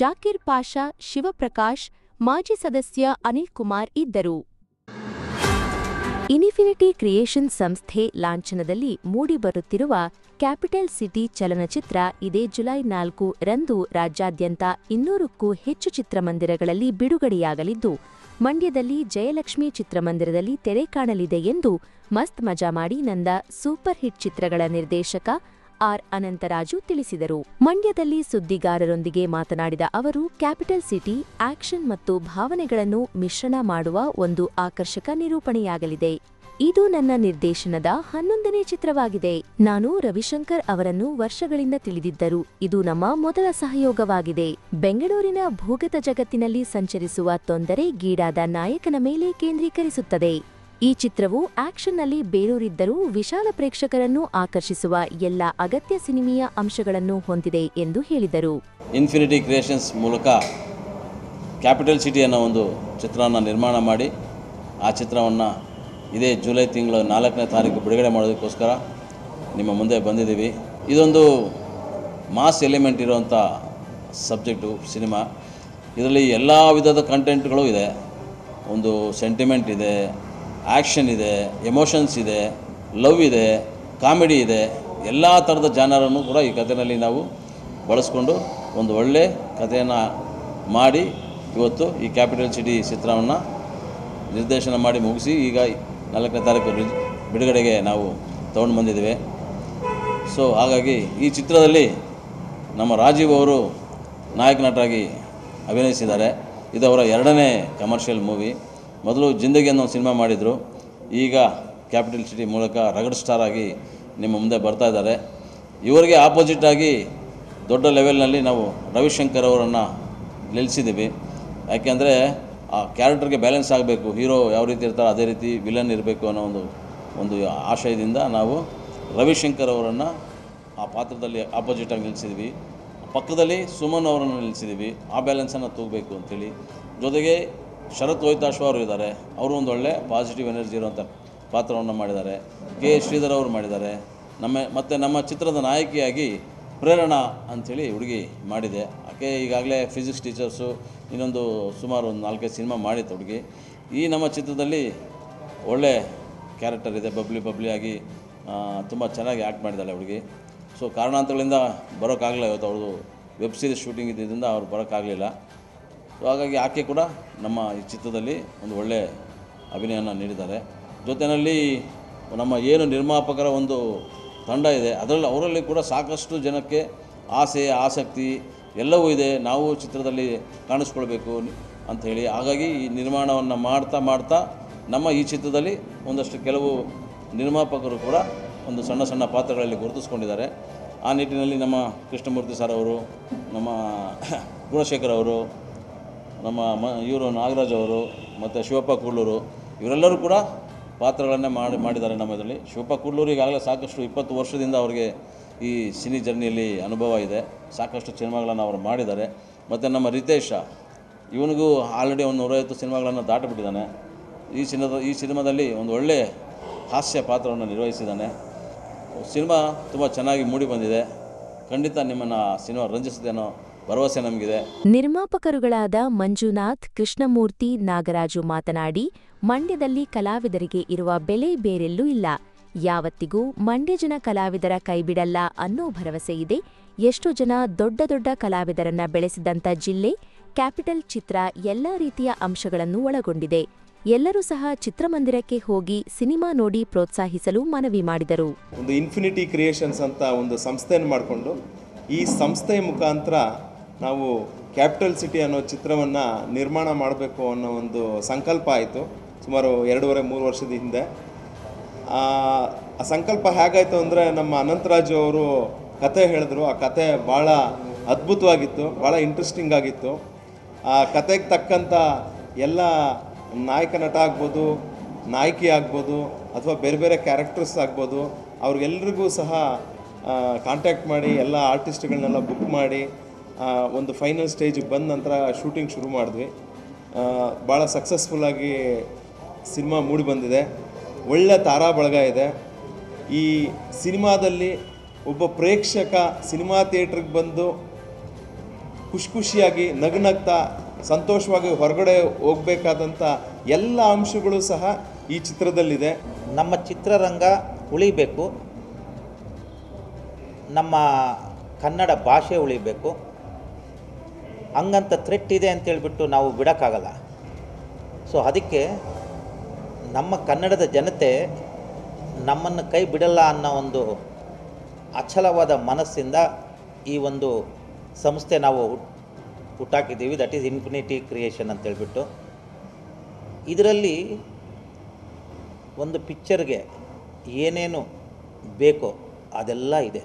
ಜಾಕಿರ್ ಪಾಷಾ, ಶಿವಪ್ರಕಾಶ್, ಮಾಜಿ ಸದಸ್ಯ ಅನಿಲ್ ಕುಮಾರ್ ಇದ್ದರು. ಇನ್ಫಿನಿಟಿ ಕ್ರಿಯೇಷನ್ ಸಂಸ್ಥೆ ಲಾಂಛನದಲ್ಲಿ ಮೂಡಿಬರುತ್ತಿರುವ ಕ್ಯಾಪಿಟಲ್ ಸಿಟಿ ಚಲನಚಿತ್ರ ಇದೇ ಜುಲೈ 4 ರಂದು ರಾಜ್ಯಾದ್ಯಂತ 200ಕ್ಕೂ ಹೆಚ್ಚು ಚಿತ್ರಮಂದಿರಗಳಲ್ಲಿ ಬಿಡುಗಡೆಯಾಗಲಿದ್ದು, ಮಂಡ್ಯದಲ್ಲಿ ಜಯಲಕ್ಷ್ಮಿ ಚಿತ್ರಮಂದಿರದಲ್ಲಿ ತೆರೆ ಕಾಣಲಿದೆ ಎಂದು ಮಸ್ತ್ ಮಜಾ ಮಾಡಿ ನಂದ ಸೂಪರ್ ಹಿಟ್ ಚಿತ್ರಗಳ ನಿರ್ದೇಶಕ ಆರ್ ಅನಂತರಾಜು ತಿಳಿಸಿದರು. ಮಂಡ್ಯದಲ್ಲಿ ಸುದ್ದಿಗಾರರೊಂದಿಗೆ ಮಾತನಾಡಿದ ಅವರು, ಕ್ಯಾಪಿಟಲ್ ಸಿಟಿ ಆಕ್ಷನ್ ಮತ್ತು ಭಾವನೆಗಳನ್ನು ಮಿಶ್ರಣ ಮಾಡುವ ಒಂದು ಆಕರ್ಷಕ ನಿರೂಪಣೆಯಾಗಲಿದೆ. ಇದು ನನ್ನ ನಿರ್ದೇಶನದ 11ನೇ ಚಿತ್ರವಾಗಿದೆ. ನಾನು ರವಿಶಂಕರ್ ಅವರನ್ನು ವರ್ಷಗಳಿಂದ ತಿಳಿದಿದ್ದರು. ಇದು ನಮ್ಮ ಮೊದಲ ಸಹಯೋಗವಾಗಿದೆ. ಬೆಂಗಳೂರಿನ ಭೂಗತ ಜಗತ್ತಿನಲ್ಲಿ ಸಂಚರಿಸುವ ತೊಂದರೆಗೀಡಾದ ನಾಯಕನ ಮೇಲೆ ಕೇಂದ್ರೀಕರಿಸುತ್ತದೆ. ಈ ಚಿತ್ರವು ಆಕ್ಷನ್ನಲ್ಲಿ ಬೇರೂರಿದ್ದರೂ ವಿಶಾಲ ಪ್ರೇಕ್ಷಕರನ್ನು ಆಕರ್ಷಿಸುವ ಎಲ್ಲ ಅಗತ್ಯ ಸಿನಿಮೀಯ ಅಂಶಗಳನ್ನು ಹೊಂದಿದೆ ಎಂದು ಹೇಳಿದರು. ಇನ್ಫಿನಿಟಿ ಕ್ರಿಯೇಷನ್ಸ್ ಮೂಲಕ ಕ್ಯಾಪಿಟಲ್ ಸಿಟಿ ಅನ್ನೋ ಒಂದು ಚಿತ್ರವನ್ನು ನಿರ್ಮಾಣ ಮಾಡಿ ಆ ಚಿತ್ರವನ್ನು ಇದೇ ಜುಲೈ ತಿಂಗಳು 4ನೇ ತಾರೀಕು ಬಿಡುಗಡೆ ಮಾಡೋದಕ್ಕೋಸ್ಕರ ನಿಮ್ಮ ಮುಂದೆ ಬಂದಿದ್ದೀವಿ. ಇದೊಂದು ಮಾಸ್ ಎಲಿಮೆಂಟ್ ಇರುವಂಥ ಸಬ್ಜೆಕ್ಟು ಸಿನಿಮಾ. ಇದರಲ್ಲಿ ಎಲ್ಲ ವಿಧದ ಕಂಟೆಂಟ್ಗಳು ಇದೆ. ಒಂದು ಸೆಂಟಿಮೆಂಟ್ ಇದೆ, ಆ್ಯಕ್ಷನ್ ಇದೆ, ಎಮೋಷನ್ಸ್ ಇದೆ, ಲವ್ ಇದೆ, ಕಾಮಿಡಿ ಇದೆ. ಎಲ್ಲ ಥರದ ಜಾನರನ್ನು ಕೂಡ ಈ ಕಥೆಯಲ್ಲಿ ನಾವು ಬಳಸ್ಕೊಂಡು ಒಂದು ಒಳ್ಳೆ ಕಥೆಯನ್ನು ಮಾಡಿ ಇವತ್ತು ಈ ಕ್ಯಾಪಿಟಲ್ ಸಿಟಿ ಚಿತ್ರವನ್ನು ನಿರ್ದೇಶನ ಮಾಡಿ ಮುಗಿಸಿ ಈಗ 4ನೇ ತಾರೀಕು ಬಿಡುಗಡೆಗೆ ನಾವು ತೊಗೊಂಡು ಬಂದಿದ್ದೇವೆ. ಸೊ ಹಾಗಾಗಿ ಈ ಚಿತ್ರದಲ್ಲಿ ನಮ್ಮ ರಾಜೀವ್ ಅವರು ನಾಯಕ ನಟರಾಗಿ ಅಭಿನಯಿಸಿದ್ದಾರೆ. ಇದು ಅವರ 2ನೇ ಕಮರ್ಷಿಯಲ್ ಮೂವಿ. ಮೊದಲು ಜಿಂದಗಿ ಅನ್ನೋ ಸಿನಿಮಾ ಮಾಡಿದರು. ಈಗ ಕ್ಯಾಪಿಟಲ್ ಸಿಟಿ ಮೂಲಕ ರಗಡ್ ಸ್ಟಾರ್ ಆಗಿ ನಿಮ್ಮ ಮುಂದೆ ಬರ್ತಾ ಇದ್ದಾರೆ. ಇವರಿಗೆ ಆಪೋಸಿಟಾಗಿ ದೊಡ್ಡ ಲೆವೆಲ್ನಲ್ಲಿ ನಾವು ರವಿಶಂಕರ್ ಅವರನ್ನು ನಿಲ್ಲಿಸಿದ್ದೀವಿ. ಯಾಕೆಂದರೆ ಆ ಕ್ಯಾರೆಕ್ಟರ್ಗೆ ಬ್ಯಾಲೆನ್ಸ್ ಆಗಬೇಕು. ಹೀರೋ ಯಾವ ರೀತಿ ಇರ್ತಾರೆ ಅದೇ ರೀತಿ ವಿಲನ್ ಇರಬೇಕು ಅನ್ನೋ ಒಂದು ಆಶಯದಿಂದ ನಾವು ರವಿಶಂಕರ್ ಅವರನ್ನು ಆ ಪಾತ್ರದಲ್ಲಿ ಆಪೋಸಿಟಾಗಿ ನಿಲ್ಲಿಸಿದ್ವಿ. ಪಕ್ಕದಲ್ಲಿ ಸುಮನ್ ಅವರನ್ನು ನಿಲ್ಲಿಸಿದ್ದೀವಿ. ಆ ಬ್ಯಾಲೆನ್ಸನ್ನು ತೂಗಬೇಕು ಅಂಥೇಳಿ. ಜೊತೆಗೆ ಶರತ್ ವೈತಾಶ್ವ ಅವರು ಇದ್ದಾರೆ. ಅವರು ಒಂದು ಒಳ್ಳೆ ಪಾಸಿಟಿವ್ ಎನರ್ಜಿ ಇರುವಂಥ ಪಾತ್ರವನ್ನು ಮಾಡಿದ್ದಾರೆ. ಕೆ ಶ್ರೀಧರ್ ಅವರು ಮಾಡಿದ್ದಾರೆ. ಮತ್ತು ನಮ್ಮ ಚಿತ್ರದ ನಾಯಕಿಯಾಗಿ ಪ್ರೇರಣಾ ಅಂಥೇಳಿ ಹುಡುಗಿ ಮಾಡಿದೆ. ಆಕೆ ಈಗಾಗಲೇ ಫಿಸಿಕ್ಸ್ ಟೀಚರ್ಸು ಇನ್ನೊಂದು ಸುಮಾರು ಒಂದು 4-5 ಸಿನಿಮಾ ಮಾಡಿತ್ತು ಹುಡುಗಿ. ಈ ನಮ್ಮ ಚಿತ್ರದಲ್ಲಿ ಒಳ್ಳೆ ಕ್ಯಾರೆಕ್ಟರ್ ಇದೆ. ಬಬ್ಲಿ ಆಗಿ ತುಂಬ ಚೆನ್ನಾಗಿ ಆ್ಯಕ್ಟ್ ಮಾಡಿದ್ದಾಳೆ ಹುಡುಗಿ. ಸೊ ಕಾರಣಾಂತರಗಳಿಂದ ಬರೋಕ್ಕಾಗಲಿಲ್ಲ. ಇವತ್ತು ಅವ್ರದ್ದು ವೆಬ್ ಸೀರೀಸ್ ಶೂಟಿಂಗ್ ಇದ್ದಿದ್ದರಿಂದ ಅವ್ರು ಬರೋಕ್ಕಾಗಲಿಲ್ಲ. ಸೊ ಹಾಗಾಗಿ ಆಕೆ ಕೂಡ ನಮ್ಮ ಈ ಚಿತ್ರದಲ್ಲಿ ಒಂದು ಒಳ್ಳೆ ಅಭಿನಯನ ನೀಡಿದ್ದಾರೆ. ಜೊತೆಯಲ್ಲಿ ನಮ್ಮ ಏನು ನಿರ್ಮಾಪಕರ ಒಂದು ತಂಡ ಇದೆ ಅವರಲ್ಲಿ ಕೂಡ ಸಾಕಷ್ಟು ಜನಕ್ಕೆ ಆಸೆ ಆಸಕ್ತಿ ಎಲ್ಲವೂ ಇದೆ. ನಾವು ಚಿತ್ರದಲ್ಲಿ ಕಾಣಿಸ್ಕೊಳ್ಬೇಕು ಅಂಥೇಳಿ. ಹಾಗಾಗಿ ಈ ನಿರ್ಮಾಣವನ್ನು ಮಾಡ್ತಾ ನಮ್ಮ ಈ ಚಿತ್ರದಲ್ಲಿ ಒಂದಷ್ಟು ಕೆಲವು ನಿರ್ಮಾಪಕರು ಕೂಡ ಒಂದು ಸಣ್ಣ ಪಾತ್ರಗಳಲ್ಲಿ ಗುರುತಿಸ್ಕೊಂಡಿದ್ದಾರೆ. ಆ ನಿಟ್ಟಿನಲ್ಲಿ ನಮ್ಮ ಕೃಷ್ಣಮೂರ್ತಿ ಸರ್ ಅವರು, ನಮ್ಮ ಗುಣಶೇಖರ್ ಅವರು, ನಮ್ಮ ಇವರು ನಾಗರಾಜ್ ಅವರು ಮತ್ತು ಶಿವಪ್ಪ ಕೂಡ್ಲೂರು ಇವರೆಲ್ಲರೂ ಕೂಡ ಪಾತ್ರಗಳನ್ನೇ ಮಾಡಿದ್ದಾರೆ ನಮ್ಮ ಇದರಲ್ಲಿ. ಶಿವಪ್ಪ ಕೂಡ್ಲೂರು ಈಗಾಗಲೇ ಸಾಕಷ್ಟು 20 ವರ್ಷದಿಂದ ಅವರಿಗೆ ಈ ಸಿನಿ ಜರ್ನಿಯಲ್ಲಿ ಅನುಭವ ಇದೆ. ಸಾಕಷ್ಟು ಸಿನಿಮಾಗಳನ್ನು ಅವರು ಮಾಡಿದ್ದಾರೆ. ಮತ್ತು ನಮ್ಮ ರಿತೇಶ ಇವನಿಗೂ ಆಲ್ರೆಡಿ ಒಂದು 150 ಸಿನಿಮಾಗಳನ್ನು ದಾಟಿಬಿಟ್ಟಿದ್ದಾನೆ. ಈ ಸಿನಿಮಾದಲ್ಲಿ ಒಂದು ಒಳ್ಳೆ ಹಾಸ್ಯ ಪಾತ್ರವನ್ನು ನಿರ್ವಹಿಸಿದ್ದಾನೆ. ಸಿನಿಮಾ ತುಂಬ ಚೆನ್ನಾಗಿ ಮೂಡಿ ಬಂದಿದೆ. ಖಂಡಿತ ನಿಮ್ಮನ್ನು ಸಿನಿಮಾ ರಂಜಿಸುತ್ತೆ ಅನ್ನೋ ಭರವಸೆ ನಮಗಿದೆ. ನಿರ್ಮಾಪಕರುಗಳಾದ ಮಂಜುನಾಥ್, ಕೃಷ್ಣಮೂರ್ತಿ, ನಾಗರಾಜು ಮಾತನಾಡಿ, ಮಂಡ್ಯದಲ್ಲಿ ಕಲಾವಿದರಿಗೆ ಇರುವ ಬೆಲೆ ಬೇರೆಲ್ಲೂ ಇಲ್ಲ. ಯಾವತ್ತಿಗೂ ಮಂಡ್ಯ ಜನ ಕಲಾವಿದರ ಕೈಬಿಡಲ್ಲ ಅನ್ನೋ ಭರವಸೆ ಇದೆ. ಎಷ್ಟೋ ಜನ ದೊಡ್ಡ ದೊಡ್ಡ ಕಲಾವಿದರನ್ನ ಬೆಳೆಸಿದಂಥ ಜಿಲ್ಲೆ. ಕ್ಯಾಪಿಟಲ್ ಚಿತ್ರ ಎಲ್ಲ ರೀತಿಯ ಅಂಶಗಳನ್ನು ಒಳಗೊಂಡಿದೆ. ಎಲ್ಲರೂ ಸಹ ಚಿತ್ರಮಂದಿರಕ್ಕೆ ಹೋಗಿ ಸಿನಿಮಾ ನೋಡಿ ಪ್ರೋತ್ಸಾಹಿಸಲು ಮನವಿ ಮಾಡಿದರು. ಒಂದು ಇನ್ಫಿನಿಟಿ ಕ್ರಿಯೇಷನ್ಸ್ ಅಂತ ಒಂದು ಸಂಸ್ಥೆಯನ್ನು ಮಾಡಿಕೊಂಡು ಈ ಸಂಸ್ಥೆಯ ಮುಖಾಂತರ ನಾವು ಕ್ಯಾಪಿಟಲ್ ಸಿಟಿ ಅನ್ನೋ ಚಿತ್ರವನ್ನು ನಿರ್ಮಾಣ ಮಾಡಬೇಕು ಅನ್ನೋ ಒಂದು ಸಂಕಲ್ಪ ಆಯಿತು ಸುಮಾರು 2.5-3 ವರ್ಷದ ಹಿಂದೆ. ಆ ಸಂಕಲ್ಪ ಹೇಗಾಯಿತು ಅಂದರೆ, ನಮ್ಮ ಅನಂತರಾಜು ಅವರು ಕತೆ ಹೇಳಿದ್ರು. ಆ ಕತೆ ಭಾಳ ಅದ್ಭುತವಾಗಿತ್ತು, ಭಾಳ ಇಂಟ್ರೆಸ್ಟಿಂಗ್ ಆಗಿತ್ತು. ಆ ಕತೆಗೆ ತಕ್ಕಂಥ ಎಲ್ಲ ನಾಯಕ ನಟ ಆಗ್ಬೋದು, ನಾಯಕಿ ಆಗ್ಬೋದು, ಅಥವಾ ಬೇರೆ ಬೇರೆ ಕ್ಯಾರೆಕ್ಟರ್ಸ್ ಆಗ್ಬೋದು, ಅವ್ರಿಗೆಲ್ರಿಗೂ ಸಹ ಕಾಂಟ್ಯಾಕ್ಟ್ ಮಾಡಿ ಎಲ್ಲ ಆರ್ಟಿಸ್ಟ್ಗಳನ್ನೆಲ್ಲ ಬುಕ್ ಮಾಡಿ ಒಂದು ಫೈನಲ್ ಸ್ಟೇಜಿಗೆ ಬಂದ ನಂತರ ಶೂಟಿಂಗ್ ಶುರು ಮಾಡಿದ್ವಿ. ಭಾಳ ಸಕ್ಸಸ್ಫುಲ್ಲಾಗಿ ಸಿನಿಮಾ ಮೂಡಿ ಬಂದಿದೆ. ಒಳ್ಳೆ ತಾರಾ ಬಳಗ ಇದೆ. ಈ ಸಿನಿಮಾದಲ್ಲಿ ಒಬ್ಬ ಪ್ರೇಕ್ಷಕ ಸಿನಿಮಾ ಥಿಯೇಟ್ರಿಗೆ ಬಂದು ಖುಷಿಯಾಗಿ ನಗ್ನಗ್ತಾ ಸಂತೋಷವಾಗಿ ಹೊರಗಡೆ ಹೋಗಬೇಕಾದಂಥ ಎಲ್ಲ ಅಂಶಗಳು ಸಹ ಈ ಚಿತ್ರದಲ್ಲಿದೆ. ನಮ್ಮ ಚಿತ್ರರಂಗ ಉಳಿಬೇಕು, ನಮ್ಮ ಕನ್ನಡ ಭಾಷೆ ಉಳಿಬೇಕು. ಹಂಗಂತ ಥ್ರೆಟ್ ಇದೆ ಅಂತೇಳ್ಬಿಟ್ಟು ನಾವು ಬಿಡೋಕ್ಕಾಗಲ್ಲ. ಸೊ ಅದಕ್ಕೆ ನಮ್ಮ ಕನ್ನಡದ ಜನತೆ ನಮ್ಮನ್ನು ಕೈ ಬಿಡಲ್ಲ ಅನ್ನೋ ಒಂದು ಅಚಲವಾದ ಮನಸ್ಸಿಂದ ಈ ಒಂದು ಸಂಸ್ಥೆ ನಾವು ಹುಟ್ಟಾಕಿದ್ದೀವಿ. ದಟ್ ಈಸ್ ಇನ್ಫಿನಿಟಿ ಕ್ರಿಯೇಷನ್ ಅಂತೇಳ್ಬಿಟ್ಟು. ಇದರಲ್ಲಿ ಒಂದು ಪಿಕ್ಚರ್ಗೆ ಏನೇನು ಬೇಕೋ ಅದೆಲ್ಲ ಇದೆ.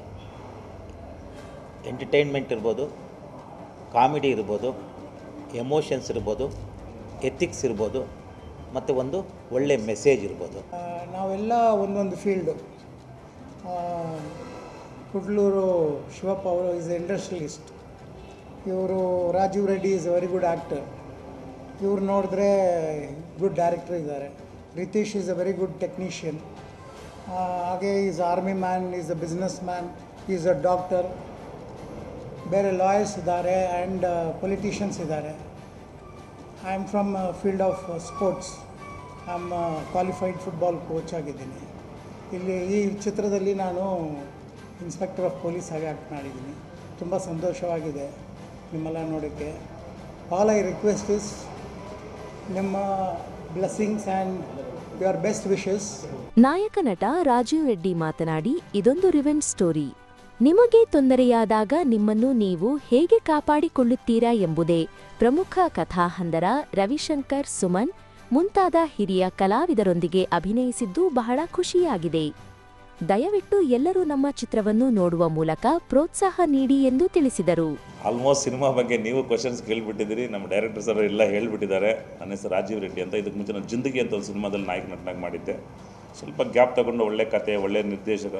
ಎಂಟರ್ಟೈನ್ಮೆಂಟ್ ಇರ್ಬೋದು, ಕಾಮಿಡಿ ಇರ್ಬೋದು, ಎಮೋಷನ್ಸ್ ಇರ್ಬೋದು, ಎಥಿಕ್ಸ್ ಇರ್ಬೋದು, ಮತ್ತು ಒಂದು ಒಳ್ಳೆ ಮೆಸೇಜ್ ಇರ್ಬೋದು. ನಾವೆಲ್ಲ ಒಂದೊಂದು ಫೀಲ್ಡು. ಕುಡ್ಲೂರು ಶಿವಪ್ಪ ಅವರು ಈಸ್ ಎ ಇಂಡಸ್ಟ್ರಿಯಲಿಸ್ಟ್. ಇವರು Rajeev Reddy is a very good actor. ಇವ್ರು ನೋಡಿದ್ರೆ ಗುಡ್ ಡೈರೆಕ್ಟರ್ ಇದ್ದಾರೆ. Ritesh is a very good technician. ಹಾಗೆ is army man, is a business man, is a doctor. ಬೇರೆ ಲಾಯರ್ಸ್ ಇದ್ದಾರೆ ಆ್ಯಂಡ್ ಪೊಲಿಟಿಷಿಯನ್ಸ್ ಇದ್ದಾರೆ. I am from field of sports. I am qualified football coach ಆಗಿದ್ದೀನಿ. ಇಲ್ಲಿ ಈ ಚಿತ್ರದಲ್ಲಿ ನಾನು ಇನ್ಸ್ಪೆಕ್ಟರ್ ಆಫ್ ಪೊಲೀಸ್ ಆಗಿ ಆ್ಯಕ್ಟ್ ಮಾಡಿದ್ದೀನಿ. ತುಂಬ ಸಂತೋಷವಾಗಿದೆ ನಿಮ್ಮೆಲ್ಲ ನೋಡೋಕ್ಕೆ. ಆಲ್ ಐ ರಿಕ್ವೆಸ್ಟ್ ಇಸ್ ನಿಮ್ಮ blessings and your best wishes. ನಾಯಕ ನಟ ರಾಜೀವ್ ರೆಡ್ಡಿ ಮಾತನಾಡಿ, ಇದೊಂದು ರಿವೆಂಜ್ ಸ್ಟೋರಿ. ನಿಮಗೆ ತೊಂದರೆಯಾದಾಗ ನಿಮ್ಮನ್ನು ನೀವು ಹೇಗೆ ಕಾಪಾಡಿಕೊಳ್ಳುತ್ತೀರಾ ಎಂಬುದೇ ಪ್ರಮುಖ ಕಥಾಹಂದರ. ರವಿಶಂಕರ್, ಸುಮನ್ ಮುಂತಾದ ಹಿರಿಯ ಕಲಾವಿದರೊಂದಿಗೆ ಅಭಿನಯಿಸಿದ್ದು ಬಹಳ ಖುಷಿಯಾಗಿದೆ. ದಯವಿಟ್ಟು ಎಲ್ಲರೂ ನಮ್ಮ ಚಿತ್ರವನ್ನು ನೋಡುವ ಮೂಲಕ ಪ್ರೋತ್ಸಾಹ ನೀಡಿ ಎಂದು ತಿಳಿಸಿದರು. ಆಲ್ಮೋಸ್ಟ್ ಸಿನಿಮಾ ಬಗ್ಗೆ ನೀವು ಕ್ವಶನ್ಸ್ ಕೇಳಿಬಿಟ್ಟಿದ್ದೀರಿ. ನಮ್ಮ ಡೈರೆಕ್ಟರ್ ಸರ್ ಎಲ್ಲ ಹೇಳಿಬಿಟ್ಟಿದ್ದಾರೆ. ನನ್ನ ಹೆಸರು ರಾಜೀವ್ ರೆಡ್ಡಿ ಅಂತ. ಇದಕ್ಕೆ ಮುಂಚೆ ನಾನು ಜಿಂದಗಿ ಅಂತ ಒಂದು ಸಿನಿಮಾದಲ್ಲಿ ನಾಯಕ ನಟನಾಗಿ ಮಾಡಿದ್ದೆ. ಸ್ವಲ್ಪ ಗ್ಯಾಪ್ ತಗೊಂಡು ಒಳ್ಳೆ ಕತೆ, ಒಳ್ಳೆ ನಿರ್ದೇಶಕ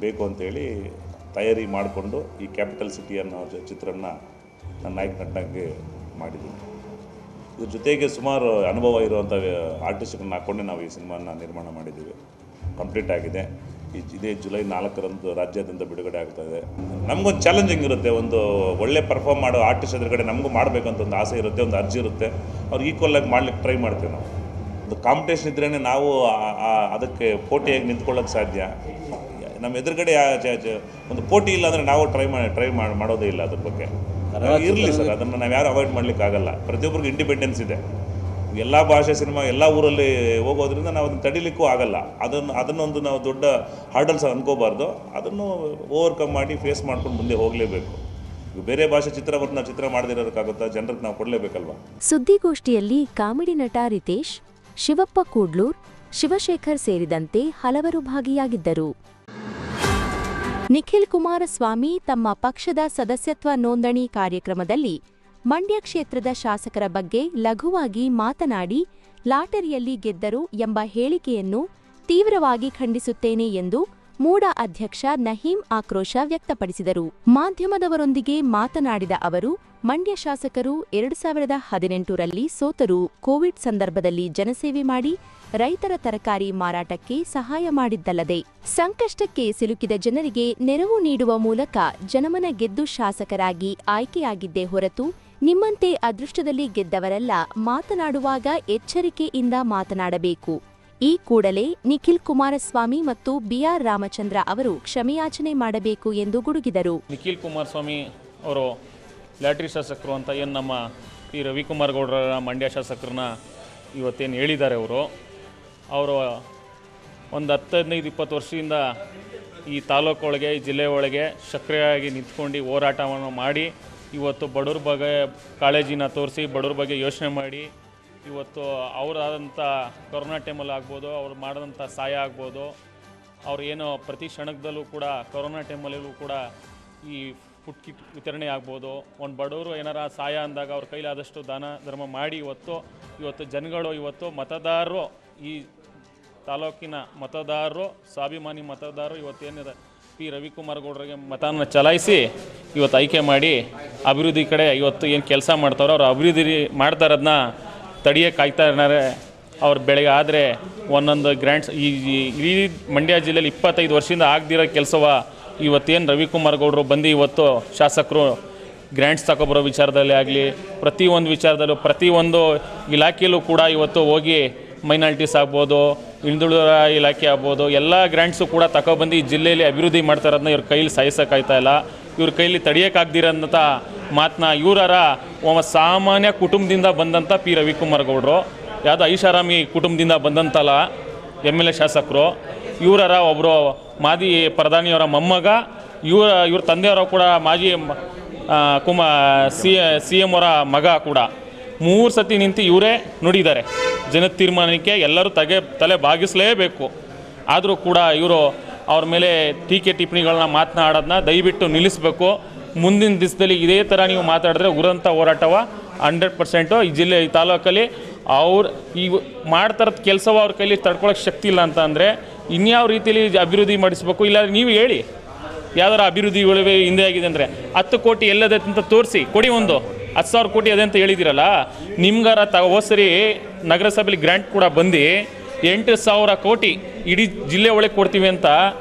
ಬೇಕು ಅಂತೇಳಿ ತಯಾರಿ ಮಾಡಿಕೊಂಡು ಈ ಕ್ಯಾಪಿಟಲ್ ಸಿಟಿ ಅನ್ನೋ ಚಿತ್ರನ ನಾನು ನಾಯಕ ನಟನಾಗಿ ಮಾಡಿದ್ದೀನಿ. ಇದ್ರ ಜೊತೆಗೆ ಸುಮಾರು ಅನುಭವ ಇರುವಂಥ ಆರ್ಟಿಸ್ಟ್ಗಳನ್ನ ಹಾಕ್ಕೊಂಡೆ ನಾವು ಈ ಸಿನಿಮಾನ ನಿರ್ಮಾಣ ಮಾಡಿದ್ದೀವಿ. ಕಂಪ್ಲೀಟ್ ಆಗಿದೆ. ಇದೇ ಜುಲೈ 4ರಂದು ರಾಜ್ಯಾದ್ಯಂತ ಬಿಡುಗಡೆ ಆಗ್ತಾಯಿದೆ. ನಮಗೊಂದು ಚಾಲೆಂಜಿಂಗ್ ಇರುತ್ತೆ. ಒಂದು ಒಳ್ಳೆ ಪರ್ಫಾರ್ಮ್ ಮಾಡೋ ಆರ್ಟಿಸ್ಟ್ ಎದುರುಗಡೆ ನಮಗೂ ಮಾಡಬೇಕಂತ ಒಂದು ಆಸೆ ಇರುತ್ತೆ, ಒಂದು ಅರ್ಜಿ ಇರುತ್ತೆ. ಅವ್ರಿಗೆ ಈಕ್ವಲಾಗಿ ಮಾಡ್ಲಿಕ್ಕೆ ಟ್ರೈ ಮಾಡ್ತೀವಿ ನಾವು. ಒಂದು ಕಾಂಪಿಟೇಷನ್ ಇದ್ರೇ ನಾವು ಅದಕ್ಕೆ ಪೋಟಿಯಾಗಿ ನಿಂತ್ಕೊಳ್ಳೋಕ್ಕೆ ಸಾಧ್ಯ. ನಮ್ಮ ಎದುರುಗಡೆ ಒಂದು ಪೋಟಿ ಇಲ್ಲ ಅಂದರೆ ನಾವು ಟ್ರೈ ಮಾಡೋದೇ ಇಲ್ಲ. ಅದ್ರ ಬಗ್ಗೆ ಇರಲಿ ಸರ್, ಅದನ್ನು ನಾವು ಯಾರು ಅವಾಯ್ಡ್ ಮಾಡಲಿಕ್ಕಾಗಲ್ಲ. ಪ್ರತಿಯೊಬ್ಬರಿಗೂ ಇಂಡಿಪೆಂಡೆನ್ಸ್ ಇದೆ. ಎಲ್ಲ ಭಾಷೆ ಸಿನಿಮಾ ಎಲ್ಲ ಊರಲ್ಲಿ ಹೋಗೋದ್ರಿಂದ ನಾವು ಅದನ್ನು ತಡಿಲಿಕ್ಕೂ ಆಗಲ್ಲ. ಅದನ್ನೊಂದು ನಾವು ದೊಡ್ಡ ಹಾರ್ಡಲ್ಸ್ ಅನ್ಕೋಬಾರ್ದು. ಅದನ್ನು ಓವರ್ಕಮ್ ಮಾಡಿ ಫೇಸ್ ಮಾಡ್ಕೊಂಡು ಮುಂದೆ ಹೋಗಲೇಬೇಕು. ಬೇರೆ ಭಾಷೆ ಚಿತ್ರವನ್ನು ನಾವು ಚಿತ್ರ ಮಾಡದಿರೋದಕ್ಕಾಗುತ್ತಾ? ಜನರಿಗೆ ನಾವು ಕೊಡಲೇಬೇಕಲ್ವಾ. ಸುದ್ದಿಗೋಷ್ಠಿಯಲ್ಲಿ ಕಾಮಿಡಿ ನಟ ರಿತೇಶ್, ಶಿವಪ್ಪ ಕೂಡ್ಲೂರ್, ಶಿವಶೇಖರ್ ಸೇರಿದಂತೆ ಹಲವರು ಭಾಗಿಯಾಗಿದ್ದರು. ನಿಖಿಲ್ ಕುಮಾರಸ್ವಾಮಿ ತಮ್ಮ ಪಕ್ಷದ ಸದಸ್ಯತ್ವ ನೋಂದಣಿ ಕಾರ್ಯಕ್ರಮದಲ್ಲಿ ಮಂಡ್ಯ ಕ್ಷೇತ್ರದ ಶಾಸಕರ ಬಗ್ಗೆ ಲಘುವಾಗಿ ಮಾತನಾಡಿ ಲಾಟರಿಯಲ್ಲಿ ಗೆದ್ದರು ಎಂಬ ಹೇಳಿಕೆಯನ್ನು ತೀವ್ರವಾಗಿ ಖಂಡಿಸುತ್ತೇನೆ ಎಂದು ಮೂಡ ಅಧ್ಯಕ್ಷ ನಹೀಂ ಆಕ್ರೋಶ ವ್ಯಕ್ತಪಡಿಸಿದರು. ಮಾಧ್ಯಮದವರೊಂದಿಗೆ ಮಾತನಾಡಿದ ಅವರು, ಮಂಡ್ಯ ಶಾಸಕರು 2018ರಲ್ಲಿ ಸೋತರೂ ಕೋವಿಡ್ ಸಂದರ್ಭದಲ್ಲಿ ಜನಸೇವೆ ಮಾಡಿ ರೈತರ ತರಕಾರಿ ಮಾರಾಟಕ್ಕೆ ಸಹಾಯ ಮಾಡಿದ್ದಲ್ಲದೆ ಸಂಕಷ್ಟಕ್ಕೆ ಸಿಲುಕಿದ ಜನರಿಗೆ ನೆರವು ನೀಡುವ ಮೂಲಕ ಜನಮನ ಗೆದ್ದು ಶಾಸಕರಾಗಿ ಆಯ್ಕೆಯಾಗಿದ್ದೇ ಹೊರತು ನಿಮ್ಮಂತೆ ಅದೃಷ್ಟದಲ್ಲಿ ಗೆದ್ದವರೆಲ್ಲ ಮಾತನಾಡುವಾಗ ಎಚ್ಚರಿಕೆಯಿಂದ ಮಾತನಾಡಬೇಕು. ಈ ಕೂಡಲೇ ನಿಖಿಲ್ ಕುಮಾರಸ್ವಾಮಿ ಮತ್ತು ಬಿಆರ್ ರಾಮಚಂದ್ರ ಅವರು ಕ್ಷಮೆಯಾಚನೆ ಮಾಡಬೇಕು ಎಂದು ಗುಡುಗಿದರು. ನಿಖಿಲ್ ಕುಮಾರಸ್ವಾಮಿ ಅವರು ಲ್ಯಾಟ್ರಿ ಶಾಸಕರು ಅಂತ ಏನು ನಮ್ಮ ಪಿ ರವಿಕುಮಾರ್ ಗೌಡರ ಮಂಡ್ಯ ಶಾಸಕರನ್ನ ಇವತ್ತೇನು ಹೇಳಿದ್ದಾರೆ ಅವರು ಒಂದು 10-15-20 ವರ್ಷದಿಂದ ಈ ತಾಲೂಕೊಳಗೆ ಈ ಜಿಲ್ಲೆ ಒಳಗೆ ಸಕ್ರಿಯವಾಗಿ ನಿಂತ್ಕೊಂಡು ಹೋರಾಟವನ್ನು ಮಾಡಿ ಇವತ್ತು ಬಡವ್ರ ಬಗ್ಗೆ ಕಾಳಜಿನ ತೋರಿಸಿ ಬಡವ್ರ ಬಗ್ಗೆ ಯೋಚನೆ ಮಾಡಿ ಇವತ್ತು ಅವರಾದಂಥ ಕೊರೋನಾ ಟೈಮಲ್ಲಿ ಆಗ್ಬೋದು, ಅವ್ರು ಮಾಡಿದಂಥ ಸಹಾಯ ಆಗ್ಬೋದು, ಅವ್ರು ಏನೋ ಪ್ರತಿ ಕ್ಷಣದಲ್ಲೂ ಕೂಡ ಕೊರೋನಾ ಟೈಮಲ್ಲೂ ಕೂಡ ಈ ಫುಡ್ ಕಿಟ್ ವಿತರಣೆ ಆಗ್ಬೋದು, ಒಂದು ಬಡವರು ಏನಾರ ಸಹಾಯ ಅಂದಾಗ ಅವ್ರ ಕೈಲಾದಷ್ಟು ದಾನ ಧರ್ಮ ಮಾಡಿ ಇವತ್ತು ಜನಗಳು ಇವತ್ತು ಮತದಾರರು ಈ ತಾಲೂಕಿನ ಮತದಾರರು ಸ್ವಾಭಿಮಾನಿ ಮತದಾರರು ಇವತ್ತೇನಿದೆ ಪಿ ರವಿಕುಮಾರ್ ಗೌಡರಿಗೆ ಮತನ ಚಲಾಯಿಸಿ ಇವತ್ತು ಆಯ್ಕೆ ಮಾಡಿ ಅಭಿವೃದ್ಧಿ ಕಡೆ ಇವತ್ತು ಏನು ಕೆಲಸ ಮಾಡ್ತಾರೋ ಅವ್ರು ಅಭಿವೃದ್ಧಿ ಮಾಡ್ತಾ ಇರೋದನ್ನ ತಡಿಯೋಕೆ ಕಾಯ್ತಾ ಇದ್ದಾರೆ. ಅವ್ರು ಬೆಳಗ್ಗೆ ಆದರೆ ಒಂದೊಂದು ಗ್ರ್ಯಾಂಡ್ಸ್ ಈ ಮಂಡ್ಯ ಜಿಲ್ಲೆಯಲ್ಲಿ 25 ವರ್ಷದಿಂದ ಆಗದಿರೋ ಕೆಲಸವ ಇವತ್ತೇನು ರವಿಕುಮಾರ್ ಗೌಡರು ಬಂದು ಇವತ್ತು ಶಾಸಕರು ಗ್ರ್ಯಾಂಟ್ಸ್ ತಗೊಬರೋ ವಿಚಾರದಲ್ಲಿ ಆಗಲಿ ಪ್ರತಿಯೊಂದು ವಿಚಾರದಲ್ಲೂ ಪ್ರತಿಯೊಂದು ಇಲಾಖೆಯಲ್ಲೂ ಕೂಡ ಇವತ್ತು ಹೋಗಿ ಮೈನಾರಿಟೀಸ್ ಆಗ್ಬೋದು, ಹಿಂದುಳಿದ ಇಲಾಖೆ ಆಗ್ಬೋದು, ಎಲ್ಲ ಗ್ರ್ಯಾಂಟ್ಸು ಕೂಡ ತಗೊಬಂದು ಈ ಜಿಲ್ಲೆಯಲ್ಲಿ ಅಭಿವೃದ್ಧಿ ಮಾಡ್ತಾ ಇರೋದನ್ನ ಇವ್ರ ಕೈಲಿ ಸಾಯಿಸೋಕ್ಕಾಯ್ತಾ ಇಲ್ಲ. ಇವ್ರ ಕೈಲಿ ತಡೆಯೋಕ್ಕಾಗ್ದಿರೋಂಥ ಮಾತನ್ನ ಇವರ ಒಬ್ಬ ಸಾಮಾನ್ಯ ಕುಟುಂಬದಿಂದ ಬಂದಂಥ ಪಿ ರವಿಕುಮಾರ್ ಗೌಡರು, ಯಾವುದೋ ಐಷಾರಾಮಿ ಕುಟುಂಬದಿಂದ ಬಂದಂತಲ್ಲ MLA ಶಾಸಕರು, ಇವರ ಒಬ್ಬರು ಮಾಜಿ ಪ್ರಧಾನಿಯವರ ಮೊಮ್ಮಗ, ಇವ್ರ ತಂದೆಯವರ ಕೂಡ ಮಾಜಿ CM ಅವರ ಮಗ ಕೂಡ 3 ಸತಿ ನಿಂತು ಇವರೇ ನುಡಿದ್ದಾರೆ. ಜನದ ತೀರ್ಮಾನಕ್ಕೆ ಎಲ್ಲರೂ ತಲೆ ಬಾಗಿಸಲೇಬೇಕು. ಆದರೂ ಕೂಡ ಇವರು ಅವ್ರ ಮೇಲೆ ಟೀಕೆ ಟಿಪ್ಪಣಿಗಳನ್ನ ಮಾತನಾಡೋದನ್ನ ದಯವಿಟ್ಟು ನಿಲ್ಲಿಸಬೇಕು. ಮುಂದಿನ ದಿವಸದಲ್ಲಿ ಇದೇ ಥರ ನೀವು ಮಾತಾಡಿದ್ರೆ ಉರಂಥ ಹೋರಾಟವ 100% ಈ ಜಿಲ್ಲೆ ಈ ತಾಲೂಕಲ್ಲಿ ಅವ್ರು ಈ ಮಾಡ್ತಾರದ ಕೆಲಸವ ಅವ್ರ ಕೈಲಿ ತಡ್ಕೊಳ್ಳೋಕೆ ಶಕ್ತಿ ಇಲ್ಲ ಅಂತ ಅಂದರೆ ಇನ್ಯಾವ ರೀತಿಯಲ್ಲಿ ಅಭಿವೃದ್ಧಿ ಮಾಡಿಸ್ಬೇಕು. ಇಲ್ಲ ನೀವು ಹೇಳಿ ಯಾವ್ದಾರ ಅಭಿವೃದ್ಧಿ ಹಿಂದೆ ಆಗಿದೆ ಅಂದರೆ 10 ಕೋಟಿ ಎಲ್ಲದೆ ಅಂತ ತೋರಿಸಿ ಕೊಡಿ. 10,000 ಕೋಟಿ ಅದೇ ಅಂತ ಹೇಳಿದಿರಲ್ಲ, ನಿಮ್ಗಾರ ಹೋದ್ಸರಿ ನಗರಸಭೆಯಲ್ಲಿ ಗ್ರ್ಯಾಂಟ್ ಕೂಡ ಬಂದು 8,000 ಕೋಟಿ ಇಡೀ ಜಿಲ್ಲೆ ಒಳಗೆ ಕೊಡ್ತೀವಿ ಅಂತ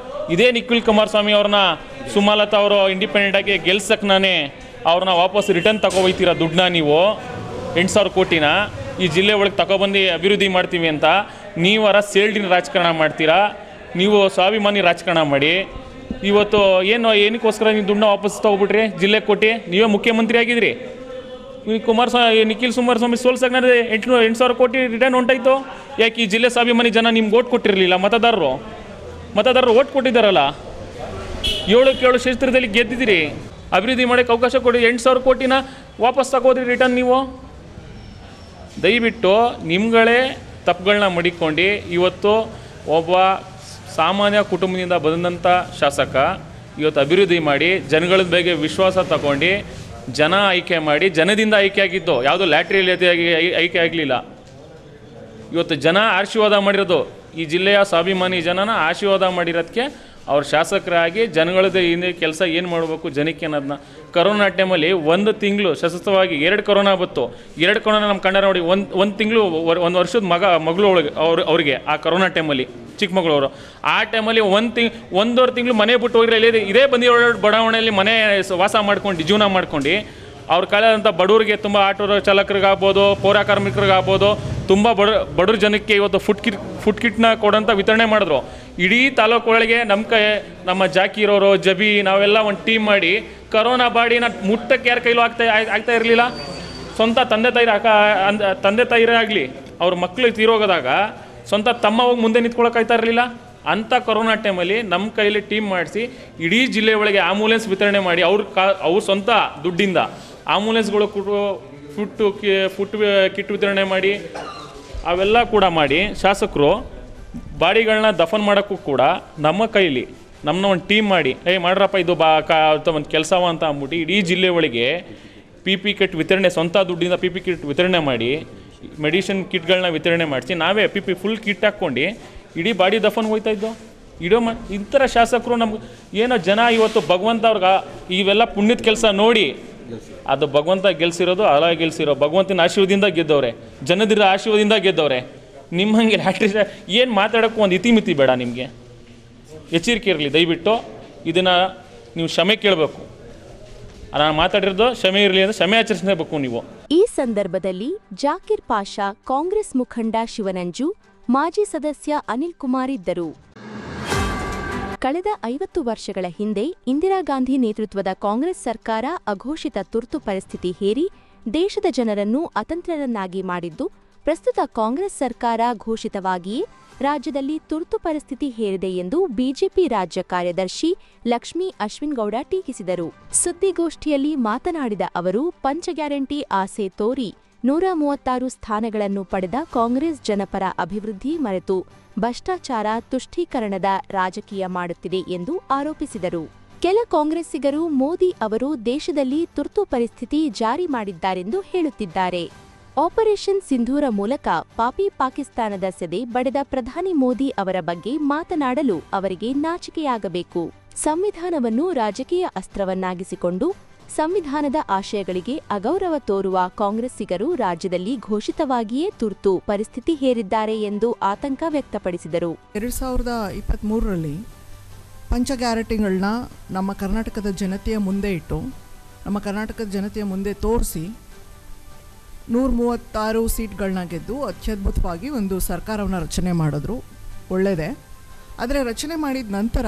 ಇದೇ ನಿಖಿಲ್ ಕುಮಾರಸ್ವಾಮಿ ಅವ್ರನ್ನ ಸುಮಲತಾ ಅವರು ಇಂಡಿಪೆಂಡೆಂಟಾಗಿ ಗೆಲ್ಸಕ್ಕೆ ನಾನೇ ಅವ್ರನ್ನ ವಾಪಸ್ ರಿಟರ್ನ್ ತಗೊಬೈತೀರ ದುಡ್ಡನ್ನ ನೀವು 8,000 ಕೋಟಿನ ಈ ಜಿಲ್ಲೆ ಒಳಗೆ ತಗೊಬಂದು ಅಭಿವೃದ್ಧಿ ಮಾಡ್ತೀವಿ ಅಂತ ನೀವರ ಸೇಲ್ಡಿನ ರಾಜಕಾರಣ ಮಾಡ್ತೀರಾ. ನೀವು ಸ್ವಾಭಿಮಾನಿ ರಾಜಕಾರಣ ಮಾಡಿ ಇವತ್ತು ಏನಕ್ಕೋಸ್ಕರ ನೀವು ದುಡ್ಡನ್ನ ವಾಪಸ್ ತಗೊಬಿಟ್ರಿ ಜಿಲ್ಲೆ ಕೊಟ್ಟು ನೀವೇ ಮುಖ್ಯಮಂತ್ರಿ ಆಗಿದ್ರಿ. ನಿಖಿಲ್ ಕುಮಾರಸ್ವಾಮಿ ಸೋಲ್ಸಕ್ಕೆ 8,000 ಕೋಟಿ ರಿಟರ್ನ್ ಹೊಂಟಾಯ್ತು. ಯಾಕೆ ಈ ಜಿಲ್ಲೆ ಸ್ವಾಭಿಮಾನಿ ಜನ ನಿಮ್ಗೆ ಓಟ್ ಕೊಟ್ಟಿರಲಿಲ್ಲ? ಮತದಾರರು ಓಟ್ ಕೊಟ್ಟಿದ್ದಾರಲ್ಲ, 7 ಕ್ಷೇತ್ರದಲ್ಲಿ ಗೆದ್ದಿದ್ದೀರಿ, ಅಭಿವೃದ್ಧಿ ಮಾಡೋಕ್ಕೆ ಅವಕಾಶ ಕೊಡಿ. 8,000 ಕೋಟಿನ ವಾಪಸ್ ತಗೋದ್ರಿ ರಿಟರ್ನ್. ನೀವು ದಯವಿಟ್ಟು ನಿಮ್ಗಳೇ ತಪ್ಪುಗಳನ್ನ ಮಡಿಕೊಂಡು ಇವತ್ತು ಒಬ್ಬ ಸಾಮಾನ್ಯ ಕುಟುಂಬದಿಂದ ಬಂದಂಥ ಶಾಸಕ ಇವತ್ತು ಅಭಿವೃದ್ಧಿ ಮಾಡಿ ಜನಗಳ ಬಗ್ಗೆ ವಿಶ್ವಾಸ ತಗೊಂಡು ಜನ ಆಯ್ಕೆ ಮಾಡಿ ಜನದಿಂದ ಆಯ್ಕೆ ಆಗಿದ್ದು, ಯಾವುದೋ ಲ್ಯಾಟ್ರಿಯಲ್ಲಿ ಆಯ್ಕೆ ಆಗಲಿಲ್ಲ. ಇವತ್ತು ಜನ ಆಶೀರ್ವಾದ ಮಾಡಿರೋದು, ಈ ಜಿಲ್ಲೆಯ ಸ್ವಾಭಿಮಾನಿ ಜನನ ಆಶೀರ್ವಾದ ಮಾಡಿರೋದಕ್ಕೆ ಅವ್ರ ಶಾಸಕರಾಗಿ ಜನಗಳದ್ದು ಹಿಂದೆ ಕೆಲಸ ಏನು ಮಾಡಬೇಕು ಜನಕ್ಕೆ ಅನ್ನೋದನ್ನ. ಕರೋನಾ ಟೈಮಲ್ಲಿ 1 ತಿಂಗಳು ಸತತವಾಗಿ 2 ಕೊರೋನಾ ಬಂತು. 2 ಕೊರೋನಾ ನಮ್ಮ ಕಣ್ಣ ನೋಡಿ, ಒಂದು ತಿಂಗಳು 1 ವರ್ಷದ ಮಗಳು ಒಳಗೆ ಅವ್ರಿಗೆ ಆ ಕೊರೋನಾ ಟೈಮಲ್ಲಿ ಚಿಕ್ಕಮಗಳೂರು ಆ ಟೈಮಲ್ಲಿ 1.5 ತಿಂಗಳು ಮನೆ ಬಿಟ್ಟು ಹೋಗಿರಲಿ ಇದೇ ಬಡಾವಣೆಯಲ್ಲಿ ಮನೆ ವಾಸ ಮಾಡ್ಕೊಂಡು ಜೀವನ ಮಾಡ್ಕೊಂಡು ಅವ್ರ ಕಾಲದಂಥ ಬಡವರಿಗೆ ತುಂಬ ಆಟೋ ಚಾಲಕರಿಗಾಗ್ಬೋದು, ಪೌರ ಕಾರ್ಮಿಕರಿಗಾಗ್ಬೋದು, ತುಂಬ ಬಡವ್ರ ಜನಕ್ಕೆ ಇವತ್ತು ಫುಡ್ ಕಿಟ್ನ ಕೊಡೋಂಥ ವಿತರಣೆ ಮಾಡಿದ್ರು. ಇಡೀ ತಾಲೂಕೊಳಗೆ ನಮ್ಮ ಜಾಕೀರವರು ಜಬಿ ನಾವೆಲ್ಲ ಒಂದು ಟೀಮ್ ಮಾಡಿ ಕರೋನಾ ಬಾಡಿನ ಮುಟ್ಟಕ್ಕೆ ಯಾರ ಕೈಲೂ ಆಗ್ತಾ ಇರಲಿಲ್ಲ. ಸ್ವಂತ ತಂದೆ ತಾಯಿರೇ ಆಗಲಿ ಅವ್ರ ಮಕ್ಕಳು ತೀರೋಗೋದಾಗ ಸ್ವಂತ ತಮ್ಮ ಹೋಗಿ ಮುಂದೆ ನಿಂತ್ಕೊಳ್ಳೋಕ್ಕಾಗ್ತಾ ಇರಲಿಲ್ಲ. ಅಂಥ ಕೊರೋನಾ ಟೈಮಲ್ಲಿ ನಮ್ಮ ಕೈಯಲ್ಲಿ ಟೀಮ್ ಮಾಡಿಸಿ ಇಡೀ ಜಿಲ್ಲೆ ಒಳಗೆ ಆಂಬುಲೆನ್ಸ್ ವಿತರಣೆ ಮಾಡಿ ಅವ್ರ ಸ್ವಂತ ದುಡ್ಡಿಂದ ಆಂಬುಲೆನ್ಸ್ಗಳು ಫುಡ್ ಕಿಟ್ ವಿತರಣೆ ಮಾಡಿ ಅವೆಲ್ಲ ಕೂಡ ಮಾಡಿ ಶಾಸಕರು ಬಾಡಿಗಳನ್ನ ದಫನ್ ಮಾಡೋಕ್ಕೂ ಕೂಡ ನಮ್ಮ ಕೈಲಿ ನಮ್ಮನ್ನ ಒಂದು ಟೀಮ್ ಮಾಡಿ ಮಾಡ್ರಪ್ಪ ಇದು ಒಂದು ಕೆಲಸವ ಅಂತ ಅಂದ್ಬಿಟ್ಟು ಇಡೀ ಜಿಲ್ಲೆ ಒಳಗೆ PP ಕಿಟ್ ವಿತರಣೆ ಸ್ವಂತ ದುಡ್ಡಿಂದ PP ಕಿಟ್ ವಿತರಣೆ ಮಾಡಿ ಮೆಡಿಸಿನ್ ಕಿಟ್ಗಳನ್ನ ವಿತರಣೆ ಮಾಡಿಸಿ ನಾವೇ PP ಫುಲ್ ಕಿಟ್ ಹಾಕ್ಕೊಂಡು ಇಡೀ ಬಾಡಿ ದಫನ್ ಹೋಗ್ತಾಯಿದ್ದು. ಈ ಥರ ಶಾಸಕರು ನಮ್ಗೆ ಏನೋ ಜನ ಇವತ್ತು ಭಗವಂತ ಅವ್ರಿಗೆ ಇವೆಲ್ಲ ಪುಣ್ಯದ ಕೆಲಸ ನೋಡಿ ಅದು ಭಗವಂತ ಗೆಲ್ಸಿರೋದು ಅಲ ಗೆಲ್ಸಿರೋ ಭಗವಂತನ ಆಶೀರ್ವಾದದಿಂದ ಗೆದ್ದವ್ರೆ, ಜನದಿರ ಆಶೀರ್ವಾದದಿಂದ ಗೆದ್ದವ್ರೆ. ನಿಮ್ಮ ಹಂಗೆ ಲ್ಯಾಟ್ರಿ ಏನು ಮಾತಾಡೋಕ್ಕೂ ಒಂದು ಇತಿಮಿತಿ ಬೇಡ. ನಿಮಗೆ ಎಚ್ಚರಿಕೆ ಇರಲಿ, ದಯವಿಟ್ಟು ಇದನ್ನು ನೀವು ಕ್ಷಮೆ ಕೇಳಬೇಕು. ನಾನು ಮಾತಾಡಿರೋದು ಕ್ಷಮೆ ಇರಲಿ ಅಂದರೆ ಕ್ಷಮೆ ಆಚರಿಸಲೇಬೇಕು ನೀವು. ಈ ಸಂದರ್ಭದಲ್ಲಿ ಜಾಕಿರ್ ಪಾಷಾ, ಕಾಂಗ್ರೆಸ್ ಮುಖಂಡ ಶಿವನಂಜು, ಮಾಜಿ ಸದಸ್ಯ ಅನಿಲ್ ಕುಮಾರ್ ಇದ್ದರು. ಕಳೆದ 50 ವರ್ಷಗಳ ಹಿಂದೆ ಇಂದಿರಾ ಗಾಂಧಿ ನೇತೃತ್ವದ ಕಾಂಗ್ರೆಸ್ ಸರ್ಕಾರ ಅಘೋಷಿತ ತುರ್ತು ಪರಿಸ್ಥಿತಿ ಹೇರಿ ದೇಶದ ಜನರನ್ನು ಅತಂತ್ರರನ್ನಾಗಿ ಮಾಡಿದ್ದು, ಪ್ರಸ್ತುತ ಕಾಂಗ್ರೆಸ್ ಸರ್ಕಾರ ಘೋಷಿತವಾಗಿಯೇ ರಾಜ್ಯದಲ್ಲಿ ತುರ್ತು ಪರಿಸ್ಥಿತಿ ಹೇರಿದೆ ಎಂದು ಬಿಜೆಪಿ ರಾಜ್ಯ ಕಾರ್ಯದರ್ಶಿ ಲಕ್ಷ್ಮೀ ಅಶ್ವಿನ್ಗೌಡ ಟೀಕಿಸಿದರು. ಸುದ್ದಿಗೋಷ್ಠಿಯಲ್ಲಿ ಮಾತನಾಡಿದ ಅವರು, ಪಂಚ ಗ್ಯಾರಂಟಿ ಆಸೆ ತೋರಿ 136 ಸ್ಥಾನಗಳನ್ನು ಪಡೆದ ಕಾಂಗ್ರೆಸ್ ಜನಪರ ಅಭಿವೃದ್ಧಿ ಮರೆತು ಭ್ರಷ್ಟಾಚಾರ, ತುಷ್ಟೀಕರಣದ ರಾಜಕೀಯ ಮಾಡುತ್ತಿದೆ ಎಂದು ಆರೋಪಿಸಿದರು. ಕೆಲ ಕಾಂಗ್ರೆಸ್ಸಿಗರು ಮೋದಿ ಅವರು ದೇಶದಲ್ಲಿ ತುರ್ತು ಪರಿಸ್ಥಿತಿ ಜಾರಿ ಮಾಡಿದ್ದಾರೆಂದು ಹೇಳುತ್ತಿದ್ದಾರೆ. ಆಪರೇಷನ್ ಸಿಂಧೂರ ಮೂಲಕ ಪಾಪಿ ಪಾಕಿಸ್ತಾನದ ಸೆದೆ ಬಡೆದ ಪ್ರಧಾನಿ ಮೋದಿ ಅವರ ಬಗ್ಗೆ ಮಾತನಾಡಲು ಅವರಿಗೆ ನಾಚಿಕೆಯಾಗಬೇಕು. ಸಂವಿಧಾನವನ್ನು ರಾಜಕೀಯ ಅಸ್ತ್ರವನ್ನಾಗಿಸಿಕೊಂಡು ಸಂವಿಧಾನದ ಆಶಯಗಳಿಗೆ ಅಗೌರವ ತೋರುವ ಕಾಂಗ್ರೆಸ್ಸಿಗರು ರಾಜ್ಯದಲ್ಲಿ ಘೋಷಿತವಾಗಿಯೇ ತುರ್ತು ಪರಿಸ್ಥಿತಿ ಹೇರಿದ್ದಾರೆ ಎಂದು ಆತಂಕ ವ್ಯಕ್ತಪಡಿಸಿದರು. 2023ರಲ್ಲಿ ಪಂಚ ಗ್ಯಾರಂಟಿಗಳನ್ನ ನಮ್ಮ ಕರ್ನಾಟಕದ ಜನತೆಯ ಮುಂದೆ ಇಟ್ಟು, ನಮ್ಮ ಕರ್ನಾಟಕದ ಜನತೆಯ ಮುಂದೆ ತೋರಿಸಿ 136 ಸೀಟ್ಗಳನ್ನ ಗೆದ್ದು ಅತ್ಯದ್ಭುತವಾಗಿ ಒಂದು ಸರ್ಕಾರವನ್ನು ರಚನೆ ಮಾಡಿದ್ರು. ಒಳ್ಳೆಯದೇ. ಆದರೆ ರಚನೆ ಮಾಡಿದ ನಂತರ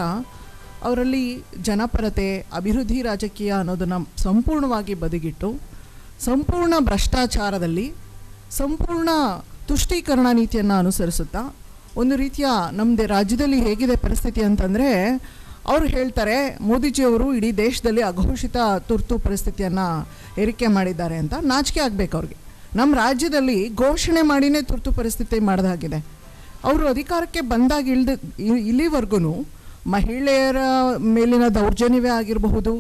ಅವರಲ್ಲಿ ಜನಪರತೆ, ಅಭಿವೃದ್ಧಿ ರಾಜಕೀಯ ಅನ್ನೋದನ್ನು ಸಂಪೂರ್ಣವಾಗಿ ಬದಿಗಿಟ್ಟು ಸಂಪೂರ್ಣ ಭ್ರಷ್ಟಾಚಾರದಲ್ಲಿ ಸಂಪೂರ್ಣ ತುಷ್ಟೀಕರಣ ನೀತಿಯನ್ನು ಅನುಸರಿಸುತ್ತಾ ಒಂದು ರೀತಿಯ ನಮ್ಮದೇ ರಾಜ್ಯದಲ್ಲಿ ಹೇಗಿದೆ ಪರಿಸ್ಥಿತಿ ಅಂತಂದರೆ, ಅವರು ಹೇಳ್ತಾರೆ ಮೋದಿಜಿಯವರು ಇಡೀ ದೇಶದಲ್ಲಿ ಅಘೋಷಿತ ತುರ್ತು ಪರಿಸ್ಥಿತಿಯನ್ನು ಏರಿಕೆ ಮಾಡಿದ್ದಾರೆ ಅಂತ. ನಾಚಿಕೆ ಆಗಬೇಕು ಅವ್ರಿಗೆ. ನಮ್ಮ ರಾಜ್ಯದಲ್ಲಿ ಘೋಷಣೆ ಮಾಡಿನೇ ತುರ್ತು ಪರಿಸ್ಥಿತಿ ಮಾಡಿದಾಗಿದೆ. ಅವರು ಅಧಿಕಾರಕ್ಕೆ ಬಂದಾಗ ಇಲ್ಲಿವರೆಗೂ ಮಹಿಳೆಯರ ಮೇಲಿನ ದೌರ್ಜನ್ಯವೇ ಆಗಿರಬಹುದು,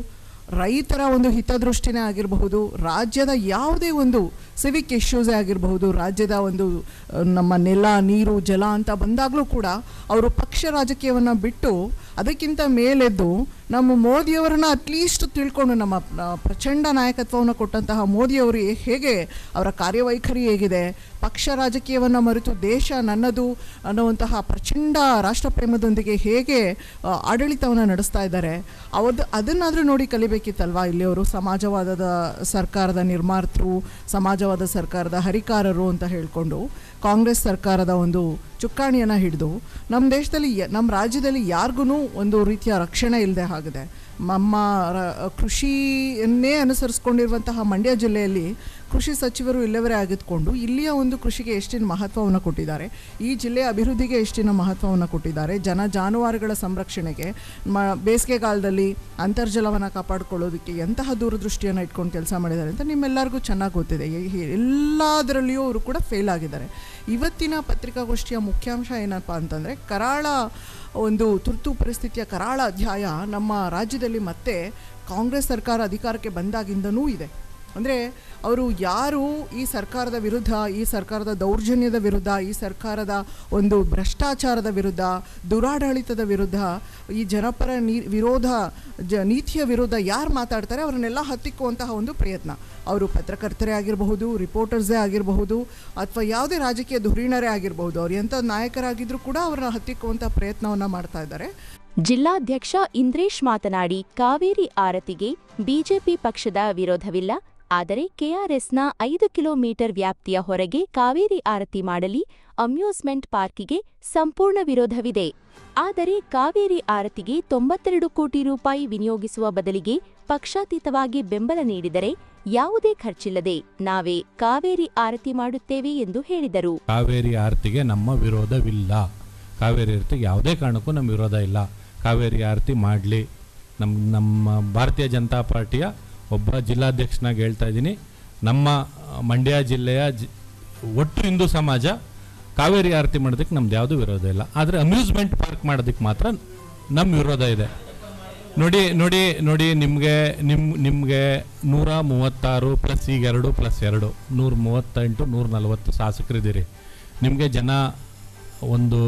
ರೈತರ ಒಂದು ಹಿತದೃಷ್ಟಿನೇ ಆಗಿರಬಹುದು, ರಾಜ್ಯದ ಯಾವುದೇ ಒಂದು ಸಿವಿಕ್ ಇಶ್ಯೂಸೇ ಆಗಿರಬಹುದು, ರಾಜ್ಯದ ಒಂದು ನಮ್ಮ ನೆಲ, ನೀರು, ಜಲ ಅಂತ ಬಂದಾಗಲೂ ಕೂಡ ಅವರು ಪಕ್ಷ ರಾಜಕೀಯವನ್ನು ಬಿಟ್ಟು ಅದಕ್ಕಿಂತ ಮೇಲೆದ್ದು ನಮ್ಮ ಮೋದಿಯವರನ್ನ ಅಟ್ಲೀಸ್ಟ್ ತಿಳ್ಕೊಂಡು, ನಮ್ಮ ಪ್ರಚಂಡ ನಾಯಕತ್ವವನ್ನು ಕೊಟ್ಟಂತಹ ಮೋದಿಯವರು ಹೇಗೆ ಅವರ ಕಾರ್ಯವೈಖರಿ ಹೇಗಿದೆ, ಪಕ್ಷ ರಾಜಕೀಯವನ್ನು ಮರೆತು ದೇಶ ನನ್ನದು ಅನ್ನುವಂತಹ ಪ್ರಚಂಡ ರಾಷ್ಟ್ರಪ್ರೇಮದೊಂದಿಗೆ ಹೇಗೆ ಆಡಳಿತವನ್ನು ನಡೆಸ್ತಾ ಇದ್ದಾರೆ, ಅದನ್ನಾದರೂ ನೋಡಿ ಕಲಿಬೇಕಿತ್ತಲ್ವಾ ಇಲ್ಲಿಯವರು. ಸಮಾಜವಾದದ ಸರ್ಕಾರದ ನಿರ್ಮಾತೃ, ಸಮಾಜವಾದ ಸರ್ಕಾರದ ಹರಿಕಾರರು ಅಂತ ಹೇಳಿಕೊಂಡು ಕಾಂಗ್ರೆಸ್ ಸರ್ಕಾರದ ಒಂದು ಚುಕ್ಕಾಣಿಯನ್ನು ಹಿಡಿದು ನಮ್ಮ ದೇಶದಲ್ಲಿ, ನಮ್ಮ ರಾಜ್ಯದಲ್ಲಿ ಯಾರಿಗೂ ಒಂದು ರೀತಿಯ ರಕ್ಷಣೆ ಇಲ್ಲದೆ ಆಗಿದೆ. ನಮ್ಮ ಕೃಷಿಯನ್ನೇ ಅನುಸರಿಸ್ಕೊಂಡಿರುವಂತಹ ಮಂಡ್ಯ ಜಿಲ್ಲೆಯಲ್ಲಿ ಕೃಷಿ ಸಚಿವರು ಇಲ್ಲವರೇ ಆಗಿದ್ಕೊಂಡು ಇಲ್ಲಿಯ ಒಂದು ಕೃಷಿಗೆ ಎಷ್ಟಿನ ಮಹತ್ವವನ್ನು ಕೊಟ್ಟಿದ್ದಾರೆ, ಈ ಜಿಲ್ಲೆಯ ಅಭಿವೃದ್ಧಿಗೆ ಎಷ್ಟಿನ ಮಹತ್ವವನ್ನು ಕೊಟ್ಟಿದ್ದಾರೆ, ಜಾನುವಾರುಗಳ ಸಂರಕ್ಷಣೆಗೆ, ಬೇಸಿಗೆಗಾಲದಲ್ಲಿ ಅಂತರ್ಜಲವನ್ನು ಕಾಪಾಡಿಕೊಳ್ಳೋದಕ್ಕೆ ಎಂತಹ ದೂರದೃಷ್ಟಿಯನ್ನು ಇಟ್ಕೊಂಡು ಕೆಲಸ ಮಾಡಿದ್ದಾರೆ ಅಂತ ನಿಮ್ಮೆಲ್ಲರಿಗೂ ಚೆನ್ನಾಗಿ ಗೊತ್ತಿದೆ. ಎಲ್ಲದರಲ್ಲಿಯೂ ಅವರು ಕೂಡ ಫೇಲ್ ಆಗಿದ್ದಾರೆ. ಇವತ್ತಿನ ಪತ್ರಿಕಾಗೋಷ್ಠಿಯ ಮುಖ್ಯಾಂಶ ಏನಪ್ಪ ಅಂತಂದರೆ, ಕರಾಳ ಒಂದು ತುರ್ತು ಪರಿಸ್ಥಿತಿಯ ಕರಾಳ ಅಧ್ಯಾಯ ನಮ್ಮ ರಾಜ್ಯದಲ್ಲಿ ಮತ್ತೆ ಕಾಂಗ್ರೆಸ್ ಸರ್ಕಾರ ಅಧಿಕಾರಕ್ಕೆ ಬಂದಾಗಿಂದನೂ ಇದೆ. ಅಂದರೆ ಅವರು ಯಾರು ಈ ಸರ್ಕಾರದ ವಿರುದ್ಧ, ಈ ಸರ್ಕಾರದ ದೌರ್ಜನ್ಯದ ವಿರುದ್ಧ, ಈ ಸರ್ಕಾರದ ಒಂದು ಭ್ರಷ್ಟಾಚಾರದ ವಿರುದ್ಧ, ದುರಾಡಳಿತದ ವಿರುದ್ಧ, ಈ ಜನಪರ ನೀತಿಯ ವಿರುದ್ಧ ಯಾರು ಮಾತಾಡ್ತಾರೆ ಅವರನ್ನೆಲ್ಲ ಹತ್ತಿಕ್ಕುವಂತಹ ಒಂದು ಪ್ರಯತ್ನ. ಅವರು ಪತ್ರಕರ್ತರೇ ಆಗಿರಬಹುದು, ರಿಪೋರ್ಟರ್ಸೇ ಆಗಿರಬಹುದು, ಅಥವಾ ಯಾವುದೇ ರಾಜಕೀಯ ಧುರೀಣರೇ ಆಗಿರಬಹುದು, ಅವ್ರು ಎಂಥ ನಾಯಕರಾಗಿದ್ದರೂ ಕೂಡ ಅವರನ್ನ ಹತ್ತಿಕ್ಕುವಂಥ ಪ್ರಯತ್ನವನ್ನು ಮಾಡ್ತಾ ಇದ್ದಾರೆ. ಜಿಲ್ಲಾಧ್ಯಕ್ಷ ಇಂದ್ರೇಶ್ ಮಾತನಾಡಿ, ಕಾವೇರಿ ಆರತಿಗೆ ಬಿಜೆಪಿ ಪಕ್ಷದ ವಿರೋಧವಿಲ್ಲ, ಆದರೆ ಕೆಆರ್ಎಸ್ನ 5 ಕಿಲೋಮೀಟರ್ ವ್ಯಾಪ್ತಿಯ ಹೊರಗೆ ಕಾವೇರಿ ಆರತಿ ಮಾಡಲಿ ಅಮ್ಯೂಸ್ಮೆಂಟ್ ಪಾರ್ಕಿಗೆ ಸಂಪೂರ್ಣ ವಿರೋಧವಿದೆ. ಆದರೆ ಕಾವೇರಿ ಆರತಿಗೆ 92 ಕೋಟಿ ರೂಪಾಯಿ ವಿನಿಯೋಗಿಸುವ ಬದಲಿಗೆ ಪಕ್ಷಾತೀತವಾಗಿ ಬೆಂಬಲ ನೀಡಿದರೆ ಯಾವುದೇ ಖರ್ಚಿಲ್ಲದೆ ನಾವೇ ಕಾವೇರಿ ಆರತಿ ಮಾಡುತ್ತೇವೆ ಎಂದು ಹೇಳಿದರು. ಕಾವೇರಿ ಆರತಿಗೆ ನಮ್ಮ ವಿರೋಧವಿಲ್ಲ. ಕಾವೇರಿ ಆರತಿಗೆ ಯಾವುದೇ ಕಾರಣಕ್ಕೂ ನಮ್ಮ ವಿರೋಧ ಇಲ್ಲ. ಕಾವೇರಿ ಆರತಿ ಮಾಡಲಿ. ನಮ್ಮ ಭಾರತೀಯ ಜನತಾ ಪಾರ್ಟಿಯ ಒಬ್ಬ ಜಿಲ್ಲಾಧ್ಯಕ್ಷನಾಗಿ ಹೇಳ್ತಾ ಇದ್ದೀನಿ, ನಮ್ಮ ಮಂಡ್ಯ ಜಿಲ್ಲೆಯ ಒಟ್ಟು ಹಿಂದೂ ಸಮಾಜ ಕಾವೇರಿ ಆರತಿ ಮಾಡೋದಕ್ಕೆ ನಮ್ದು ಯಾವುದೂ ವಿರೋಧ ಇಲ್ಲ. ಆದರೆ ಅಮ್ಯೂಸ್ಮೆಂಟ್ ಪಾರ್ಕ್ ಮಾಡೋದಕ್ಕೆ ಮಾತ್ರ ನಮ್ಮ ವಿರೋಧ ಇದೆ. ನೋಡಿ ನಿಮಗೆ 136 ಪ್ಲಸ್ ಈಗ 2 ಪ್ಲಸ್ 2 138 140 ಶಾಸಕರಿದ್ದೀರಿ. ನಿಮಗೆ ಜನ ಒಂದು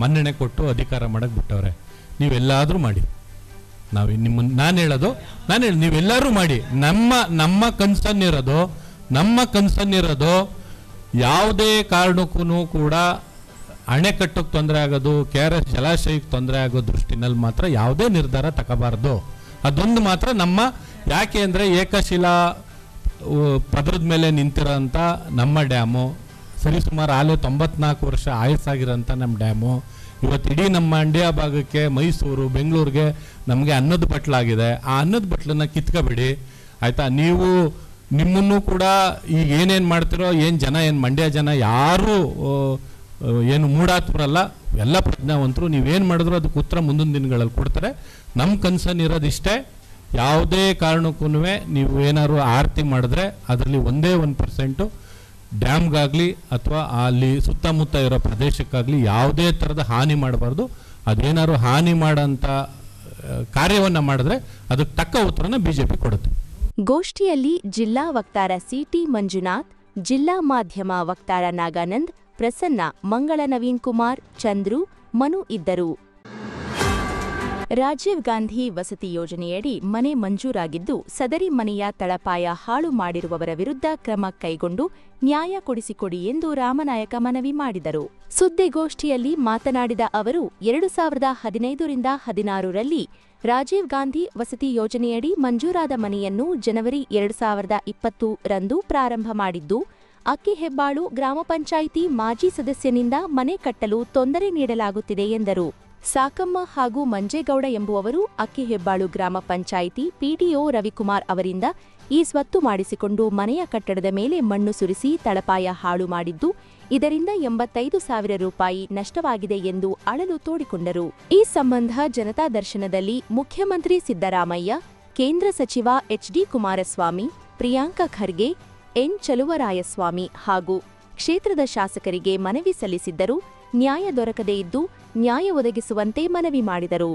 ಮನ್ನಣೆ ಕೊಟ್ಟು ಅಧಿಕಾರ ಮಾಡೋಕ್ಕೆ ಬಿಟ್ಟವ್ರೆ. ನೀವೆಲ್ಲಾದರೂ ಮಾಡಿ. ನಾನು ಹೇಳೋದು ನೀವೆಲ್ಲರೂ ಮಾಡಿ. ನಮ್ಮ ಕನ್ಸರ್ನ್ ಇರೋದು ಯಾವುದೇ ಕಾರಣಕ್ಕೂ ಕೂಡ ಅಣೆಕಟ್ಟಕ್ಕೆ ತೊಂದರೆ ಆಗೋದು, KRS ಜಲಾಶಯಕ್ಕೆ ತೊಂದರೆ ಆಗೋ ದೃಷ್ಟಿನಲ್ಲಿ ಮಾತ್ರ ಯಾವುದೇ ನಿರ್ಧಾರ ತಗೋಬಾರ್ದು. ಅದೊಂದು ಮಾತ್ರ ನಮ್ಮ ಯಾಕೆ ಅಂದರೆ ಏಕಶಿಲಾ ಪದರದ ಮೇಲೆ ನಿಂತಿರೋಂಥ ನಮ್ಮ ಡ್ಯಾಮು, ಸರಿಸುಮಾರು ಆಲೆ 94 ವರ್ಷ ಆಯಸ್ಸಾಗಿರೋಂಥ ನಮ್ಮ ಡ್ಯಾಮು ಇವತ್ತು ಇಡೀ ನಮ್ಮ ಮಂಡ್ಯ ಭಾಗಕ್ಕೆ, ಮೈಸೂರು, ಬೆಂಗಳೂರಿಗೆ ನಮಗೆ ಅನ್ನದ ಬಟ್ಲಾಗಿದೆ. ಆ ಅನ್ನದ ಬಟ್ಲನ್ನು ಕಿತ್ಕೋಬೇಡಿ ಆಯಿತಾ. ನೀವು ನಿಮ್ಮನ್ನು ಕೂಡ ಈಗ ಏನೇನು ಮಾಡ್ತಿರೋ, ಏನು ಜನ, ಏನು ಮಂಡ್ಯ ಜನ ಯಾರೂ ಏನು ಮೂಢಾತ್ಮರಲ್ಲ, ಎಲ್ಲ ಪ್ರಜ್ಞಾವಂತರು. ನೀವೇನು ಮಾಡಿದ್ರು ಅದಕ್ಕೆ ಉತ್ತರ ಮುಂದಿನ ದಿನಗಳಲ್ಲಿ ಕೊಡ್ತಾರೆ. ನಮ್ಮ ಕನ್ಸರ್ನ್ ಇರೋದಿಷ್ಟೇ, ಯಾವುದೇ ಕಾರಣಕ್ಕೂ ನೀವು ಏನಾದ್ರು ಆರತಿ ಮಾಡಿದ್ರೆ ಅದರಲ್ಲಿ 1% ಡ್ಯಾಮ್ಗಾಗಲಿ ಅಥವಾ ಅಲ್ಲಿ ಸುತ್ತಮುತ್ತ ಇರೋ ಪ್ರದೇಶಕ್ಕಾಗಲಿ ಯಾವುದೇ ಥರದ ಹಾನಿ ಮಾಡಬಾರ್ದು. ಅದೇನಾದ್ರು ಹಾನಿ ಮಾಡೋಂಥ ಕಾರ್ಯವನ್ನು ಮಾಡಿದ್ರೆ ಅದಕ್ಕೆ ತಕ್ಕ ಉತ್ತರನ BJP ಕೊಡುತ್ತೆ. ಗೋಷ್ಠಿಯಲ್ಲಿ ಜಿಲ್ಲಾ ವಕ್ತಾರ ಸಿಟಿ ಮಂಜುನಾಥ್, ಜಿಲ್ಲಾ ಮಾಧ್ಯಮ ವಕ್ತಾರ ನಾಗಾನಂದ್, ಪ್ರಸನ್ನ, ಮಂಗಳ ನವೀನ್ ಕುಮಾರ್, ಚಂದ್ರು, ಮನು ಇದ್ದರು. ರಾಜೀವ್ ಗಾಂಧಿ ವಸತಿ ಯೋಜನೆಯಡಿ ಮನೆ ಮಂಜೂರಾಗಿದ್ದು, ಸದರಿ ಮನೆಯ ತಳಪಾಯ ಹಾಳು ಮಾಡಿರುವವರ ವಿರುದ್ಧ ಕ್ರಮ ಕೈಗೊಂಡು ನ್ಯಾಯ ಕೊಡಿಸಿಕೊಡಿ ಎಂದು ರಾಮನಾಯಕ ಮನವಿ ಮಾಡಿದರು. ಸುದ್ದಿಗೋಷ್ಠಿಯಲ್ಲಿ ಮಾತನಾಡಿದ ಅವರು, 2015-16ರಲ್ಲಿ ರಾಜೀವ್ ಗಾಂಧಿ ವಸತಿ ಯೋಜನೆಯಡಿ ಮಂಜೂರಾದ ಮನೆಯನ್ನು ಜನವರಿ 2020ರಂದು ಪ್ರಾರಂಭ ಮಾಡಿದ್ದು, ಅಕ್ಕಿಹೆಬ್ಬಾಳು ಗ್ರಾಮ ಪಂಚಾಯಿತಿ ಮಾಜಿ ಸದಸ್ಯನಿಂದ ಮನೆ ಕಟ್ಟಲು ತೊಂದರೆ ನೀಡಲಾಗುತ್ತಿದೆ ಎಂದರು. ಸಾಕಮ್ಮ ಹಾಗೂ ಮಂಜೇಗೌಡ ಎಂಬುವವರು ಅಕ್ಕಿಹೆಬ್ಬಾಳು ಗ್ರಾಮ ಪಂಚಾಯಿತಿ ಪಿಡಿಒ ರವಿಕುಮಾರ್ ಅವರಿಂದ ಈ ಸ್ವತ್ತು ಮಾಡಿಸಿಕೊಂಡು ಮನೆಯ ಕಟ್ಟಡದ ಮೇಲೆ ಮಣ್ಣು ಸುರಿಸಿ ತಳಪಾಯ ಹಾಳು ಮಾಡಿದ್ದು, ಇದರಿಂದ 85,000 ರೂಪಾಯಿ ನಷ್ಟವಾಗಿದೆ ಎಂದು ಅಳಲು ತೋಡಿಕೊಂಡರು. ಈ ಸಂಬಂಧ ಜನತಾ ದರ್ಶನದಲ್ಲಿ ಮುಖ್ಯಮಂತ್ರಿ ಸಿದ್ದರಾಮಯ್ಯ, ಕೇಂದ್ರ ಸಚಿವ HD ಕುಮಾರಸ್ವಾಮಿ, ಪ್ರಿಯಾಂಕ ಖರ್ಗೆ, ಎನ್ ಚಲುವರಾಯಸ್ವಾಮಿ ಹಾಗೂ ಕ್ಷೇತ್ರದ ಶಾಸಕರಿಗೆ ಮನವಿ ಸಲ್ಲಿಸಿದ್ದರೂ ನ್ಯಾಯ ದೊರಕದೇ ಇದ್ದು ನ್ಯಾಯ ಒದಗಿಸುವಂತೆ ಮನವಿ ಮಾಡಿದರು.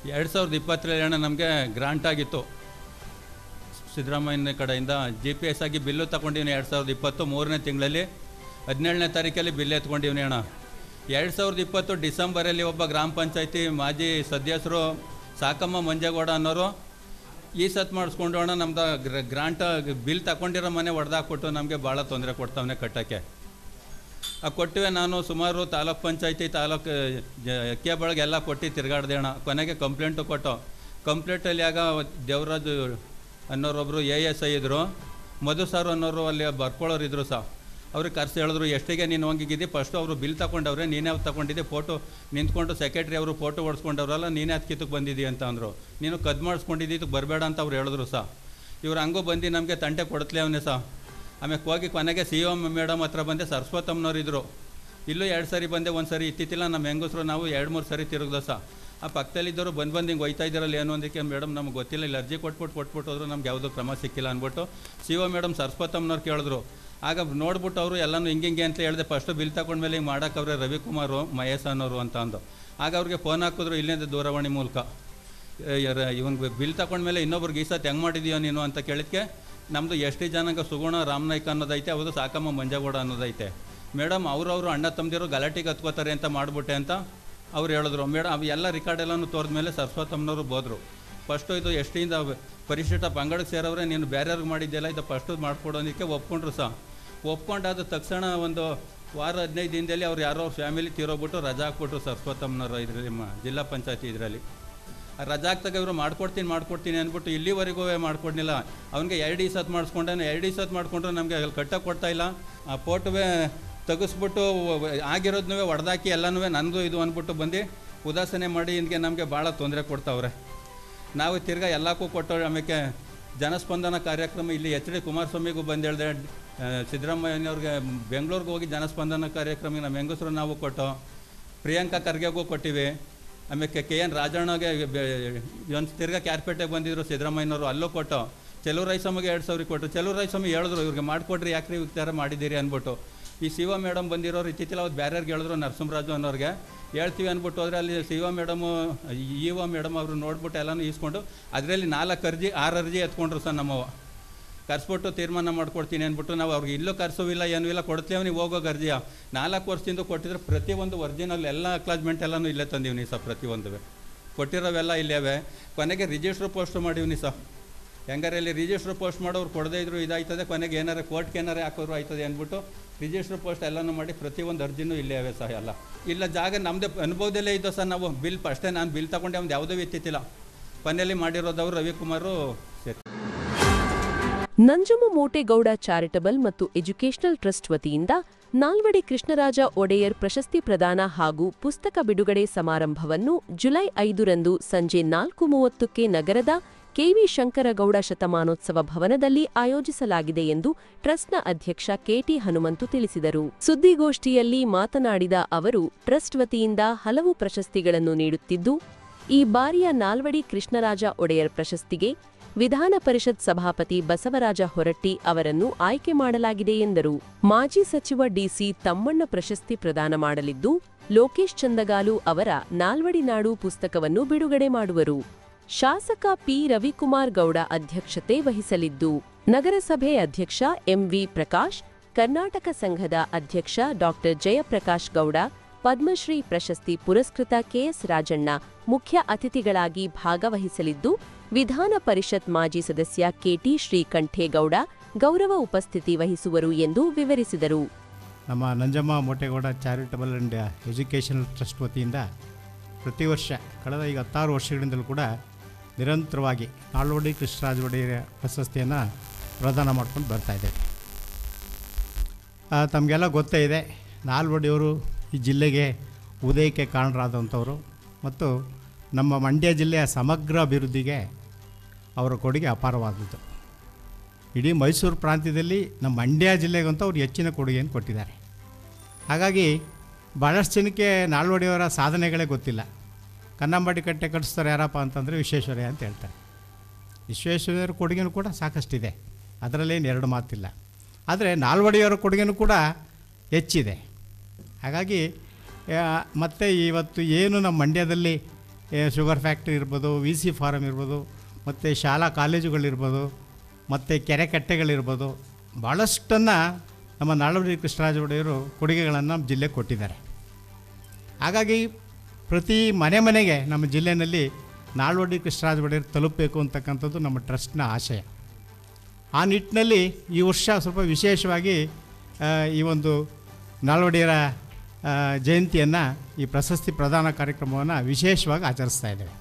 2020ರಲ್ಲಿ ನಮಗೆ ಗ್ರಾಂಟ್ ಆಗಿತ್ತು ಸಿದ್ದರಾಮಯ್ಯನ ಕಡೆಯಿಂದ. GPS ಆಗಿ ಬಿಲ್ಲು ತಗೊಂಡಿವ್ನಿ 2020 3ನೇ ತಿಂಗಳಲ್ಲಿ 17ನೇ ತಾರೀಕಲ್ಲಿ ಬಿಲ್ ಎತ್ಕೊಂಡಿವ್ನಿ ಅಣ್ಣ. 2020 ಡಿಸೆಂಬರಲ್ಲಿ ಒಬ್ಬ ಗ್ರಾಮ ಪಂಚಾಯತಿ ಮಾಜಿ ಸದಸ್ಯರು ಸಾಕಮ್ಮ ಮಂಜೇಗೌಡ ಅನ್ನೋರು ಈ ಸತ್ ಮಾಡಿಸ್ಕೊಂಡು ಅಣ್ಣ ನಮ್ದು ಗ್ರಾಂಟ್ ಬಿಲ್ ತಗೊಂಡಿರೋ ಮನೆ ಹೊಡೆದಾಕ್ಬಿಟ್ಟು ನಮಗೆ ಭಾಳ ತೊಂದರೆ ಕೊಡ್ತಾವನೆ ಕಟ್ಟೋಕ್ಕೆ. ಕೊಟ್ಟಿವೆ. ನಾನು ಸುಮಾರು ತಾಲೂಕ್ ಪಂಚಾಯತಿ, ತಾಲೂಕು ಅಕ್ಕಿಹೆಬ್ಬಾಳಿಗೆಲ್ಲ ಕೊಟ್ಟು ತಿರುಗಾಡ್ದೆ ಅಣ್ಣ. ಕೊನೆಗೆ ಕಂಪ್ಲೇಂಟು ಕೊಟ್ಟು, ಕಂಪ್ಲೇಂಟಲ್ಲಿ ಆಗ ದೇವರಾಜು ಅನ್ನೋರೊಬ್ಬರು ASI ಇದ್ದರು, ಮಧು ಸಾರು ಅನ್ನೋರು ಅಲ್ಲಿ ಬರ್ಕೊಳ್ಳೋರು ಇದ್ರು ಸಹ. ಅವ್ರಿಗೆ ಕರ್ಸಿ ಹೇಳಿದ್ರು, ಎಷ್ಟಿಗೆ ನೀನು ಹೋಗಿದ್ದಿ, ಫಸ್ಟು ಅವರು ಬಿಲ್ ತಗೊಂಡವ್ರೆ, ನೀನೇ ಅವ್ರು ತಗೊಂಡಿದ್ದೆ, ಫೋಟೋ ನಿಂತ್ಕೊಂಡು ಸೆಕ್ರೆಟ್ರಿ ಅವರು ಫೋಟೋ ಹೊಡ್ಸ್ಕೊಂಡವ್ರಲ್ಲ, ನೀನೇ ಅದಕ್ಕಿತ್ತಕ್ಕೆ ಬಂದಿದ್ದೀ ಅಂತ ಅಂದರು. ನೀನು ಕದ್ದು ಮಾಡಿಸ್ಕೊಂಡಿದ್ದು ಬರಬೇಡ ಅಂತ ಅವ್ರು ಹೇಳಿದ್ರು ಸಹ. ಇವ್ರು ಹಂಗೂ ಬಂದು ನಮಗೆ ತಂಟೆ ಕೊಡ್ತಲೇ ಅವನೇ ಸಹ. ಆಮೇಲೆ ಹೋಗಿ ಕೊನೆಗೆ CO ಮೇಡಮ್ ಹತ್ರ ಬಂದೆ, ಸರಸ್ವತಮ್ಮನವ್ರು ಇದ್ದರು. ಇಲ್ಲೂ 2 ಸರಿ ಬಂದೆ, ಒಂದು ಸರಿ ಇತ್ತಿತ್ತಿಲ್ಲ. ನಮ್ಮ ಹೆಂಗಸರು ನಾವು 2-3 ಸರಿ ತಿರುಗ್ದ ಸಹ. ಆ ಪಕ್ಕದಲ್ಲಿದ್ದವರು ಬಂದು ಹಿಂಗೆ ಒಯ್ತಾ ಇದ್ದಾರಲ್ಲ ಏನು ಅಂದಕ್ಕೆ, ಮೇಡಮ್ ನಮ್ಗೆ ಗೊತ್ತಿಲ್ಲ, ಇಲ್ಲಿ ಅರ್ಜಿ ಕೊಟ್ಬಿಟ್ಟು ಹೋದ್ರು, ನಮ್ಗೆ ಯಾವುದೂ ಕ್ರಮ ಸಿಕ್ಕಿಲ್ಲ ಅಂದ್ಬಿಟ್ಟು CO ಮೇಡಮ್ ಸರಸ್ವತಮ್ಮನವ್ರು ಕೇಳಿದ್ರು. ಆಗ ನೋಡ್ಬಿಟ್ಟು ಅವರು ಎಲ್ಲನೂ ಹಿಂಗೆ ಅಂತ ಹೇಳಿದೆ. ಫಸ್ಟು ಬಿಲ್ ತಗೊಂಡ್ಮೇಲೆ ಹಿಂಗೆ ಮಾಡೋಕ್ಕವ್ರೆ ರವಿಕುಮಾರು, ಮಹೇಶ್ ಅನ್ನೋರು ಅಂತ ಅಂದು. ಆಗ ಅವ್ರಿಗೆ ಫೋನ್ ಹಾಕಿದ್ರು ಇಲ್ಲಿಂದ ದೂರವಾಣಿ ಮೂಲಕ, ಇವನ್ಗೆ ಬಿಲ್ ತಗೊಂಡ್ಮೇಲೆ ಇನ್ನೊಬ್ರಿಗೆ ಈ ಸತ್ ಹೆಂಗೆ ಮಾಡಿದೀಯೋ ನೀನು ಅಂತ ಕೇಳಿದ್ಕೆ, ನಮ್ಮದು ST ಜನಾಂಗ ಸುಗುಣ ರಾಮನಾಯ್ಕ ಅನ್ನೋದೈತೆ, ಅವ್ರದ್ದು ಸಾಕಮ್ಮ ಮಂಜೇಗೌಡ ಅನ್ನೋದೈತೆ. ಮೇಡಮ್ ಅವರು ಅಣ್ಣ ತಮ್ಮದಿರು ಗಲಾಟೆಗೆ ಹತ್ಕೋತಾರೆ ಅಂತ ಮಾಡಿಬಿಟ್ಟೆ ಅಂತ ಅವ್ರು ಹೇಳಿದ್ರು. ಮೇಡಮ್ ಅವು ಎಲ್ಲ ರೆಕಾರ್ಡ್ ಎಲ್ಲನೂ ತೋರಿದ್ಮೇಲೆ ಸರಸ್ವತಮ್ಮನವರು ಬೋದ್ರು. ಫಸ್ಟು ಇದು STಯಿಂದ ಪರಿಶಿಷ್ಟ ಪಂಗಡಕ್ಕೆ ಸೇರವ್ರೆ, ನೀನು ಬೇರೆಯವ್ರಿಗೆ ಮಾಡಿದ್ದೆಲ್ಲ ಇದು ಫಸ್ಟು ಮಾಡಿಕೊಡೋದಕ್ಕೆ ಒಪ್ಕೊಂಡ್ರು ಸಹ. ಒಪ್ಕೊಂಡಾದ ತಕ್ಷಣ ಒಂದು ವಾರ 15 ದಿನದಲ್ಲಿ ಅವ್ರು ಯಾರೋ ಅವ್ರ ಫ್ಯಾಮಿಲಿ ತೀರೋಗ್ಬಿಟ್ಟು ರಜಾ ಹಾಕ್ಬಿಟ್ರು ಸರಸ್ವತಮ್ಮನವರು ಇದರಲ್ಲಿ ಜಿಲ್ಲಾ ಪಂಚಾಯತಿ ಇದರಲ್ಲಿ. ರಜಾ ಹಾಕ್ದಾಗ ಇವರು ಮಾಡ್ಕೊಡ್ತೀನಿ ಅಂದ್ಬಿಟ್ಟು ಇಲ್ಲಿವರೆಗೂ ಮಾಡ್ಕೊಡ್ಲಿಲ್ಲ. ಅವನಿಗೆ 2 ದಿವಸ ಮಾಡಿಸ್ಕೊಂಡಾನೆ. 2 ದಿವಸ ಮಾಡಿಕೊಂಡ್ರು ನಮಗೆ ಅಲ್ಲಿ ಕಟ್ಟಕ್ಕೆ ಕೊಡ್ತಾಯಿಲ್ಲ. ಆ ಫೋಟೋವೇ ತೆಗೆಸ್ಬಿಟ್ಟು ಆಗಿರೋದನ್ನೂ ಹೊಡೆದಾಕಿ ಎಲ್ಲನೂ ನನಗೂ ಇದು ಅಂದ್ಬಿಟ್ಟು ಬಂದು ಉದಾಸನೆ ಮಾಡಿ ಇದಕ್ಕೆ ನಮಗೆ ಭಾಳ ತೊಂದರೆ ಕೊಡ್ತಾವ್ರೆ. ನಾವು ತಿರ್ಗಾ ಎಲ್ಲಕ್ಕೂ ಕೊಟ್ಟು ಆಮೇಲೆ ಜನಸ್ಪಂದನ ಕಾರ್ಯಕ್ರಮ ಇಲ್ಲಿ HD ಕುಮಾರಸ್ವಾಮಿಗೂ ಬಂದು ಹೇಳಿದೆ, ಸಿದ್ದರಾಮಯ್ಯನವ್ರಿಗೆ ಬೆಂಗಳೂರಿಗೆ ಹೋಗಿ ಜನಸ್ಪಂದನ ಕಾರ್ಯಕ್ರಮ ನಮ್ಮ ಹೆಂಗಸರು ನಾವು ಕೊಟ್ಟು, ಪ್ರಿಯಾಂಕಾ ಖರ್ಗೆಗೂ ಕೊಟ್ಟಿವಿ. ಆಮೇಲೆ KN ರಾಜಣ್ಣಗೆ ಒಂದು ತಿರ್ಗಾ ಕ್ಯಾರ್ಪೇಟೆಗೆ ಬಂದಿದ್ರು ಸಿದ್ದರಾಮಯ್ಯನವರು, ಅಲ್ಲೂ ಕೊಟ್ಟು. ಚಲುವರಾಯಸ್ವಾಮಿಗೆ 2,000 ಕೊಟ್ಟರು. ಚಲುವರಾಯಸ್ವಾಮಿ ಹೇಳಿದ್ರು ಇವ್ರಿಗೆ ಮಾಡಿಕೊಡ್ರಿ, ಯಾಕ್ರಿ ಈ ಥರ ಮಾಡಿದ್ದೀರಿ ಅಂದ್ಬಿಟ್ಟು. ಈ CO ಮೇಡಮ್ ಬಂದಿರೋರು ಇತ್ತೀಚಿಲ್ಲ ಅವ್ರು ಬೇರೆಯವ್ರಿಗೆ ಹೇಳಿದ್ರು, ನರಸಿಂಹರಾಜು ಅನ್ನೋರಿಗೆ ಹೇಳ್ತೀವಿ ಅಂದ್ಬಿಟ್ಟು ಹೋದರೆ ಅಲ್ಲಿ CO ಮೇಡಮು EO ಮೇಡಮ್ ಅವರು ನೋಡ್ಬಿಟ್ಟು ಎಲ್ಲನೂ ಈಸ್ಕೊಂಡು ಅದರಲ್ಲಿ 4 ಅರ್ಜಿ 6 ಅರ್ಜಿ ಎತ್ಕೊಂಡ್ರು ಸರ್ ನಮ್ಮವ. ಕರ್ಸ್ಬಿಟ್ಟು ತೀರ್ಮಾನ ಮಾಡ್ಕೊಡ್ತೀನಿ ಅಂದ್ಬಿಟ್ಟು ನಾವು ಅವ್ರಿಗೆ ಇಲ್ಲೂ ಕರ್ಸೋವಿಲ್ಲ ಏನೂ ಇಲ್ಲ, ಕೊಡ್ತೀವಿ ನೀವು ಹೋಗೋ ಅರ್ಜಿಯ 4 ವರ್ಷದಿಂದ ಕೊಟ್ಟಿದ್ರೆ ಪ್ರತಿಯೊಂದು ಒರಿಜಿನಲ್ ಎಲ್ಲ ಅಕ್ಲಾಜ್ಮೆಂಟ್ ಎಲ್ಲನೂ ಇಲ್ಲೇ ತಂದೀವಿ ಸರ್. ಪ್ರತಿಯೊಂದು ಕೊಟ್ಟಿರೋವೆಲ್ಲ ಇಲ್ಲೇವೆ. ಕೊನೆಗೆ ರಿಜಿಸ್ಟ್ರ್ ಪೋಸ್ಟ್ ಮಾಡೀವಿ ಸರ್. ಹೆಂಗಾರೆ ಇಲ್ಲಿ ರಿಜಿಸ್ಟ್ರ್ ಪೋಸ್ಟ್ ಮಾಡೋರು ಕೊಡದೇ ಇದ್ರು ಇದಾಯ್ತದೆ, ಕೊನೆಗೆ ಏನಾರು ಕೋರ್ಟ್ಗೆ ಏನಾರು ಹಾಕೋರು ಆಯ್ತದೆ ಅಂದ್ಬಿಟ್ಟು ರಿಜಿಸ್ಟ್ರ್ ಪೋಸ್ಟ್ ಎಲ್ಲನೂ ಮಾಡಿ ಪ್ರತಿಯೊಂದು ಅರ್ಜಿನೂ ಇಲ್ಲೇ ಅವೆ ಸಹ. ಎಲ್ಲ ಇಲ್ಲ ಜಾಗ ನಮ್ಮದೇ ಅನುಭವದಲ್ಲೇ ಇದ್ದೋ ಸರ್. ನಾವು ಬಿಲ್ ಫಸ್ಟೇ ನಾನು ಬಿಲ್ ತಗೊಂಡೆ ಅವ್ನು ಯಾವುದೂ ಎತ್ತಿತ್ತಿಲ್ಲ. ಕೊನೆಯಲ್ಲಿ ಮಾಡಿರೋದವರು ರವಿಕುಮಾರು ಸೇರಿ. ನಂಜಮ್ಮಮೋಟೇಗೌಡ ಚಾರಿಟಬಲ್ ಮತ್ತು ಎಜುಕೇಷನಲ್ ಟ್ರಸ್ಟ್ ವತಿಯಿಂದ ನಾಲ್ವಡಿ ಕೃಷ್ಣರಾಜ ಒಡೆಯರ್ ಪ್ರಶಸ್ತಿ ಪ್ರದಾನ ಹಾಗೂ ಪುಸ್ತಕ ಬಿಡುಗಡೆ ಸಮಾರಂಭವನ್ನು ಜುಲೈ 5ರಂದು ಸಂಜೆ 4:30ಕ್ಕೆ ನಗರದ ಕೆವಿ ಶಂಕರಗೌಡ ಶತಮಾನೋತ್ಸವ ಭವನದಲ್ಲಿ ಆಯೋಜಿಸಲಾಗಿದೆ ಎಂದು ಟ್ರಸ್ಟ್ನ ಅಧ್ಯಕ್ಷ ಕೆಟಿ ಹನುಮಂತು ತಿಳಿಸಿದರು. ಸುದ್ದಿಗೋಷ್ಠಿಯಲ್ಲಿ ಮಾತನಾಡಿದ ಅವರು, ಟ್ರಸ್ಟ್ ವತಿಯಿಂದ ಹಲವು ಪ್ರಶಸ್ತಿಗಳನ್ನು ನೀಡುತ್ತಿದ್ದು, ಈ ಬಾರಿಯ ನಾಲ್ವಡಿ ಕೃಷ್ಣರಾಜ ಒಡೆಯರ್ ಪ್ರಶಸ್ತಿಗೆ ವಿಧಾನ ಪರಿಷತ್ ಸಭಾಪತಿ ಬಸವರಾಜ ಹೊರಟ್ಟಿ ಅವರನ್ನು ಆಯ್ಕೆ ಮಾಡಲಾಗಿದೆ ಎಂದರು. ಮಾಜಿ ಸಚಿವ ಡಿಸಿ ತಮ್ಮಣ್ಣ ಪ್ರಶಸ್ತಿ ಪ್ರದಾನ ಮಾಡಲಿದ್ದು, ಲೋಕೇಶ್ ಚಂದಗಾಲು ಅವರ ನಾಲ್ವಡಿ ನಾಡು ಪುಸ್ತಕವನ್ನು ಬಿಡುಗಡೆ ಮಾಡುವರು. ಶಾಸಕ ಪಿ ರವಿಕುಮಾರ್ ಗೌಡ ಅಧ್ಯಕ್ಷತೆ ವಹಿಸಲಿದ್ದು, ನಗರಸಭೆ ಅಧ್ಯಕ್ಷ ಎಂವಿ ಪ್ರಕಾಶ್, ಕರ್ನಾಟಕ ಸಂಘದ ಅಧ್ಯಕ್ಷ ಡಾ ಜಯಪ್ರಕಾಶ್ ಗೌಡ, ಪದ್ಮಶ್ರೀ ಪ್ರಶಸ್ತಿ ಪುರಸ್ಕೃತ ಕೆಎಸ್ ರಾಜಣ್ಣ ಮುಖ್ಯ ಅತಿಥಿಗಳಾಗಿ ಭಾಗವಹಿಸಲಿದ್ದು, ವಿಧಾನ ಪರಿಷತ್ ಮಾಜಿ ಸದಸ್ಯ ಕೆಟಿ ಶ್ರೀಕಂಠೇಗೌಡ ಗೌರವ ಉಪಸ್ಥಿತಿ ವಹಿಸುವರು ಎಂದು ವಿವರಿಸಿದರು. ನಮ್ಮ ನಂಜಮ್ಮಮೋಟೇಗೌಡ ಚಾರಿಟಬಲ್ ಆ್ಯಂಡ್ ಎಜುಕೇಷನಲ್ ಟ್ರಸ್ಟ್ ವತಿಯಿಂದ ಪ್ರತಿ ವರ್ಷ ಕಳೆದ ಈಗ 16 ವರ್ಷಗಳಿಂದಲೂ ಕೂಡ ನಿರಂತರವಾಗಿ ನಾಲ್ವಡಿ ಕೃಷ್ಣರಾಜ ಒಡೆಯರ ಪ್ರಶಸ್ತಿಯನ್ನು ಪ್ರದಾನ ಮಾಡ್ಕೊಂಡು ಬರ್ತಾಯಿದ್ದೇವೆ. ತಮಗೆಲ್ಲ ಗೊತ್ತೇ ಇದೆ, ನಾಲ್ವಡಿಯವರು ಈ ಜಿಲ್ಲೆಗೆ ಉದಯಕ್ಕೆ ಕಾರಣರಾದಂಥವರು ಮತ್ತು ನಮ್ಮ ಮಂಡ್ಯ ಜಿಲ್ಲೆಯ ಸಮಗ್ರ ಅಭಿವೃದ್ಧಿಗೆ ಅವರ ಕೊಡುಗೆ ಅಪಾರವಾದದ್ದು. ಇಡೀ ಮೈಸೂರು ಪ್ರಾಂತ್ಯದಲ್ಲಿ ನಮ್ಮ ಮಂಡ್ಯ ಜಿಲ್ಲೆಗಂತೂ ಅವರು ಹೆಚ್ಚಿನ ಕೊಡುಗೆಯನ್ನು ಕೊಟ್ಟಿದ್ದಾರೆ. ಹಾಗಾಗಿ ಭಾಳಷ್ಟು ಜನಕ್ಕೆ ನಾಲ್ವಡಿಯವರ ಸಾಧನೆಗಳೇ ಗೊತ್ತಿಲ್ಲ. ಕನ್ನಂಬಾಡಿ ಕಟ್ಟೆ ಕಟ್ಟಿಸ್ತಾರೆ ಯಾರಪ್ಪ ಅಂತಂದರೆ ವಿಶ್ವೇಶ್ವರಯ್ಯ ಅಂತ ಹೇಳ್ತಾರೆ. ವಿಶ್ವೇಶ್ವರಯ್ಯರ ಕೊಡುಗೆನೂ ಕೂಡ ಸಾಕಷ್ಟಿದೆ, ಅದರಲ್ಲೇನು ಎರಡು ಮಾತಿಲ್ಲ. ಆದರೆ ನಾಲ್ವಡಿಯವರ ಕೊಡುಗೆನೂ ಕೂಡ ಹೆಚ್ಚಿದೆ. ಹಾಗಾಗಿ ಮತ್ತು ಇವತ್ತು ಏನು ನಮ್ಮ ಮಂಡ್ಯದಲ್ಲಿ ಶುಗರ್ ಫ್ಯಾಕ್ಟ್ರಿ ಇರ್ಬೋದು, VC ಫಾರಮ್ ಇರ್ಬೋದು, ಮತ್ತು ಶಾಲಾ ಕಾಲೇಜುಗಳಿರ್ಬೋದು, ಮತ್ತು ಕೆರೆ ಕಟ್ಟೆಗಳಿರ್ಬೋದು, ಭಾಳಷ್ಟನ್ನು ನಮ್ಮ ನಾಲ್ವಡಿ ಕೃಷ್ಣರಾಜ ಒಡೆಯರು ಕೊಡುಗೆಗಳನ್ನು ನಮ್ಮ ಜಿಲ್ಲೆಗೆ ಕೊಟ್ಟಿದ್ದಾರೆ. ಹಾಗಾಗಿ ಪ್ರತಿ ಮನೆಗೆ ನಮ್ಮ ಜಿಲ್ಲೆಯಲ್ಲಿ ನಾಲ್ವಡಿ ಕೃಷ್ಣರಾಜ ಒಡೆಯರು ತಲುಪಬೇಕು ಅಂತಕ್ಕಂಥದ್ದು ನಮ್ಮ ಟ್ರಸ್ಟ್ನ ಆಶಯ. ಆ ನಿಟ್ಟಿನಲ್ಲಿ ಈ ವರ್ಷ ಸ್ವಲ್ಪ ವಿಶೇಷವಾಗಿ ಈ ಒಂದು ನಾಲ್ವಡಿಯರ ಜಯಂತಿಯನ್ನು, ಈ ಪ್ರಶಸ್ತಿ ಪ್ರದಾನ ಕಾರ್ಯಕ್ರಮವನ್ನು ವಿಶೇಷವಾಗಿ ಆಚರಿಸ್ತಾ ಇದ್ದೇವೆ.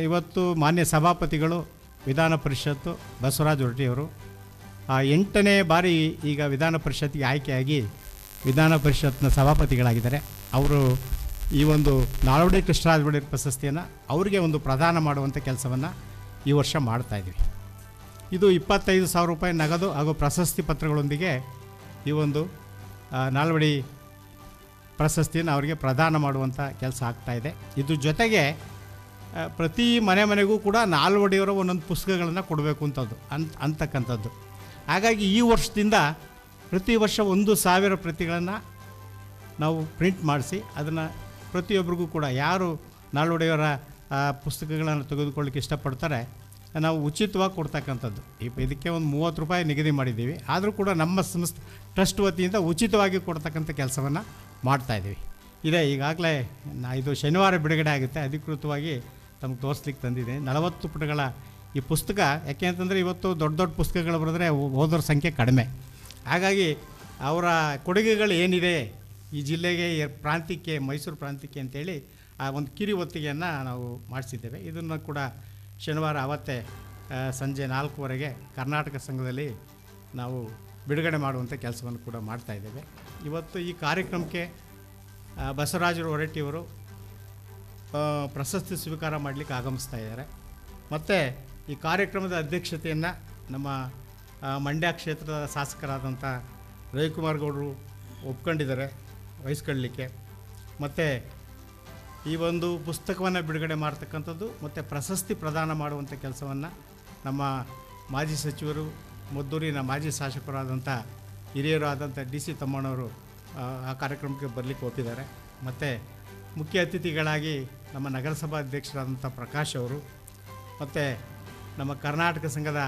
ಇವತ್ತು ಮಾನ್ಯ ಸಭಾಪತಿಗಳು ವಿಧಾನ ಪರಿಷತ್ತು ಬಸವರಾಜ ಹೊರಟ್ಟಿಯವರು 8ನೇ ಬಾರಿ ಈಗ ವಿಧಾನ ಪರಿಷತ್ಗೆ ಆಯ್ಕೆಯಾಗಿ ವಿಧಾನ ಪರಿಷತ್ನ ಸಭಾಪತಿಗಳಾಗಿದ್ದಾರೆ. ಅವರು ಈ ಒಂದು ನಾಲ್ವಡಿ ಕೃಷ್ಣರಾಜ ಒಡೆಯರ್ ಪ್ರಶಸ್ತಿಯನ್ನು ಅವರಿಗೆ ಒಂದು ಪ್ರದಾನ ಮಾಡುವಂಥ ಕೆಲಸವನ್ನು ಈ ವರ್ಷ ಮಾಡ್ತಾಯಿದ್ವಿ. ಇದು 25,000 ರೂಪಾಯಿ ನಗದು ಹಾಗೂ ಪ್ರಶಸ್ತಿ ಪತ್ರಗಳೊಂದಿಗೆ ಈ ಒಂದು ನಾಲ್ವಡಿ ಪ್ರಶಸ್ತಿಯನ್ನು ಅವರಿಗೆ ಪ್ರದಾನ ಮಾಡುವಂಥ ಕೆಲಸ ಆಗ್ತಾಯಿದೆ. ಇದ್ರ ಜೊತೆಗೆ ಪ್ರತಿ ಮನೆಗೂ ಕೂಡ ನಾಲ್ವಡಿಯವರ ಒಂದೊಂದು ಪುಸ್ತಕಗಳನ್ನು ಕೊಡಬೇಕು ಅಂತಕ್ಕಂಥದ್ದು. ಹಾಗಾಗಿ ಈ ವರ್ಷದಿಂದ ಪ್ರತಿ ವರ್ಷ 1,000 ಪ್ರತಿಗಳನ್ನು ನಾವು ಪ್ರಿಂಟ್ ಮಾಡಿಸಿ ಅದನ್ನು ಪ್ರತಿಯೊಬ್ಬರಿಗೂ ಕೂಡ ಯಾರು ನಾಲ್ವಡಿಯವರ ಪುಸ್ತಕಗಳನ್ನು ತೆಗೆದುಕೊಳ್ಳಿಕ್ಕೆ ಇಷ್ಟಪಡ್ತಾರೆ ನಾವು ಉಚಿತವಾಗಿ ಕೊಡ್ತಕ್ಕಂಥದ್ದು. ಇದಕ್ಕೆ ಒಂದು 30 ರೂಪಾಯಿ ನಿಗದಿ ಮಾಡಿದ್ದೀವಿ. ಆದರೂ ಕೂಡ ನಮ್ಮ ಸಂಸ್ಥೆ ಟ್ರಸ್ಟ್ ವತಿಯಿಂದ ಉಚಿತವಾಗಿ ಕೊಡ್ತಕ್ಕಂಥ ಕೆಲಸವನ್ನು ಮಾಡ್ತಾಯಿದ್ದೀವಿ. ಇದೆ ಈಗಾಗಲೇ ಇದು ಶನಿವಾರ ಬಿಡುಗಡೆ ಆಗುತ್ತೆ. ಅಧಿಕೃತವಾಗಿ ತಮಗೆ ತೋರಿಸ್ಲಿಕ್ಕೆ ತಂದಿದೆ 40 ಪುಟಗಳ ಈ ಪುಸ್ತಕ. ಯಾಕೆ ಅಂತಂದರೆ ಇವತ್ತು ದೊಡ್ಡ ದೊಡ್ಡ ಪುಸ್ತಕಗಳು ಬರೆದ್ರೆ ಓದೋರ ಸಂಖ್ಯೆ ಕಡಿಮೆ. ಹಾಗಾಗಿ ಅವರ ಕೊಡುಗೆಗಳು ಏನಿದೆ ಈ ಜಿಲ್ಲೆಗೆ, ಪ್ರಾಂತ್ಯಕ್ಕೆ, ಮೈಸೂರು ಪ್ರಾಂತ್ಯಕ್ಕೆ ಅಂತೇಳಿ ಆ ಒಂದು ಕಿರಿ ಒತ್ತಿಗೆಯನ್ನು ನಾವು ಮಾಡಿಸಿದ್ದೇವೆ. ಇದನ್ನು ಕೂಡ ಶನಿವಾರ ಅವತ್ತೇ ಸಂಜೆ 4:00ವರೆಗೆ ಕರ್ನಾಟಕ ಸಂಘದಲ್ಲಿ ನಾವು ಬಿಡುಗಡೆ ಮಾಡುವಂಥ ಕೆಲಸವನ್ನು ಕೂಡ ಮಾಡ್ತಾಯಿದ್ದೇವೆ. ಇವತ್ತು ಈ ಕಾರ್ಯಕ್ರಮಕ್ಕೆ ಬಸವರಾಜ ಹೊರಟ್ಟಿಯವರು ಪ್ರಶಸ್ತಿ ಸ್ವೀಕಾರ ಮಾಡಲಿಕ್ಕೆ ಆಗಮಿಸ್ತಾ ಇದ್ದಾರೆ. ಮತ್ತು ಈ ಕಾರ್ಯಕ್ರಮದ ಅಧ್ಯಕ್ಷತೆಯನ್ನು ನಮ್ಮ ಮಂಡ್ಯ ಕ್ಷೇತ್ರದ ಶಾಸಕರಾದಂಥ ರವಿಕುಮಾರ್ ಗೌಡರು ಒಪ್ಕೊಂಡಿದ್ದಾರೆ ವಹಿಸ್ಕೊಳ್ಳಲಿಕ್ಕೆ. ಮತ್ತು ಈ ಒಂದು ಪುಸ್ತಕವನ್ನು ಬಿಡುಗಡೆ ಮಾಡ್ತಕ್ಕಂಥದ್ದು ಮತ್ತು ಪ್ರಶಸ್ತಿ ಪ್ರದಾನ ಮಾಡುವಂಥ ಕೆಲಸವನ್ನು ನಮ್ಮ ಮಾಜಿ ಸಚಿವರು, ಮದ್ದೂರಿನ ಮಾಜಿ ಶಾಸಕರಾದಂಥ ಹಿರಿಯರು ಆದಂಥ DC ತಮ್ಮಣ್ಣವರು ಆ ಕಾರ್ಯಕ್ರಮಕ್ಕೆ ಬರಲಿಕ್ಕೆ ಒಪ್ಪಿದ್ದಾರೆ. ಮತ್ತು ಮುಖ್ಯ ಅತಿಥಿಗಳಾಗಿ ನಮ್ಮ ನಗರಸಭಾ ಅಧ್ಯಕ್ಷರಾದಂಥ ಪ್ರಕಾಶ್ ಅವರು, ಮತ್ತು ನಮ್ಮ ಕರ್ನಾಟಕ ಸಂಘದ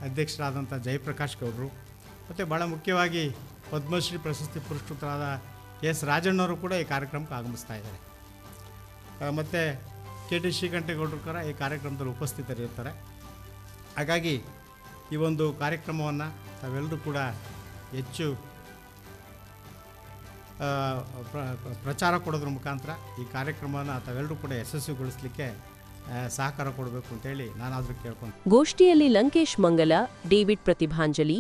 ಅಧ್ಯಕ್ಷರಾದಂಥ ಜಯಪ್ರಕಾಶ್ ಗೌಡರು, ಮತ್ತು ಭಾಳ ಮುಖ್ಯವಾಗಿ ಪದ್ಮಶ್ರೀ ಪ್ರಶಸ್ತಿ ಪುರಸ್ಕೃತರಾದ KS ರಾಜಣ್ಣವರು ಕೂಡ ಈ ಕಾರ್ಯಕ್ರಮಕ್ಕೆ ಆಗಮಿಸ್ತಾ ಇದ್ದಾರೆ. ಮತ್ತು KT ಶ್ರೀಕಂಠೇಗೌಡರು ಕೂಡ ಈ ಕಾರ್ಯಕ್ರಮದಲ್ಲಿ ಉಪಸ್ಥಿತರಿರ್ತಾರೆ. ಹಾಗಾಗಿ ಈ ಒಂದು ಕಾರ್ಯಕ್ರಮವನ್ನು ತಾವೆಲ್ಲರೂ ಕೂಡ ಹೆಚ್ಚು ಪ್ರಚಾರ ಕೊಡೋದ್ರ ಮುಖಾಂತರ ಈ ಕಾರ್ಯಕ್ರಮವನ್ನು ತಾವೆಲ್ಲರೂ ಕೂಡ ಯಶಸ್ವಿಗೊಳಿಸಲಿಕ್ಕೆ ಸಹಕಾರ ಕೊಡಬೇಕು ಅಂತೇಳಿ ನಾನಾದರೂ ಕೇಳ್ಕೊಂಡು. ಗೋಷ್ಠಿಯಲ್ಲಿ Lankesh Mangala, David Prathibhanjali,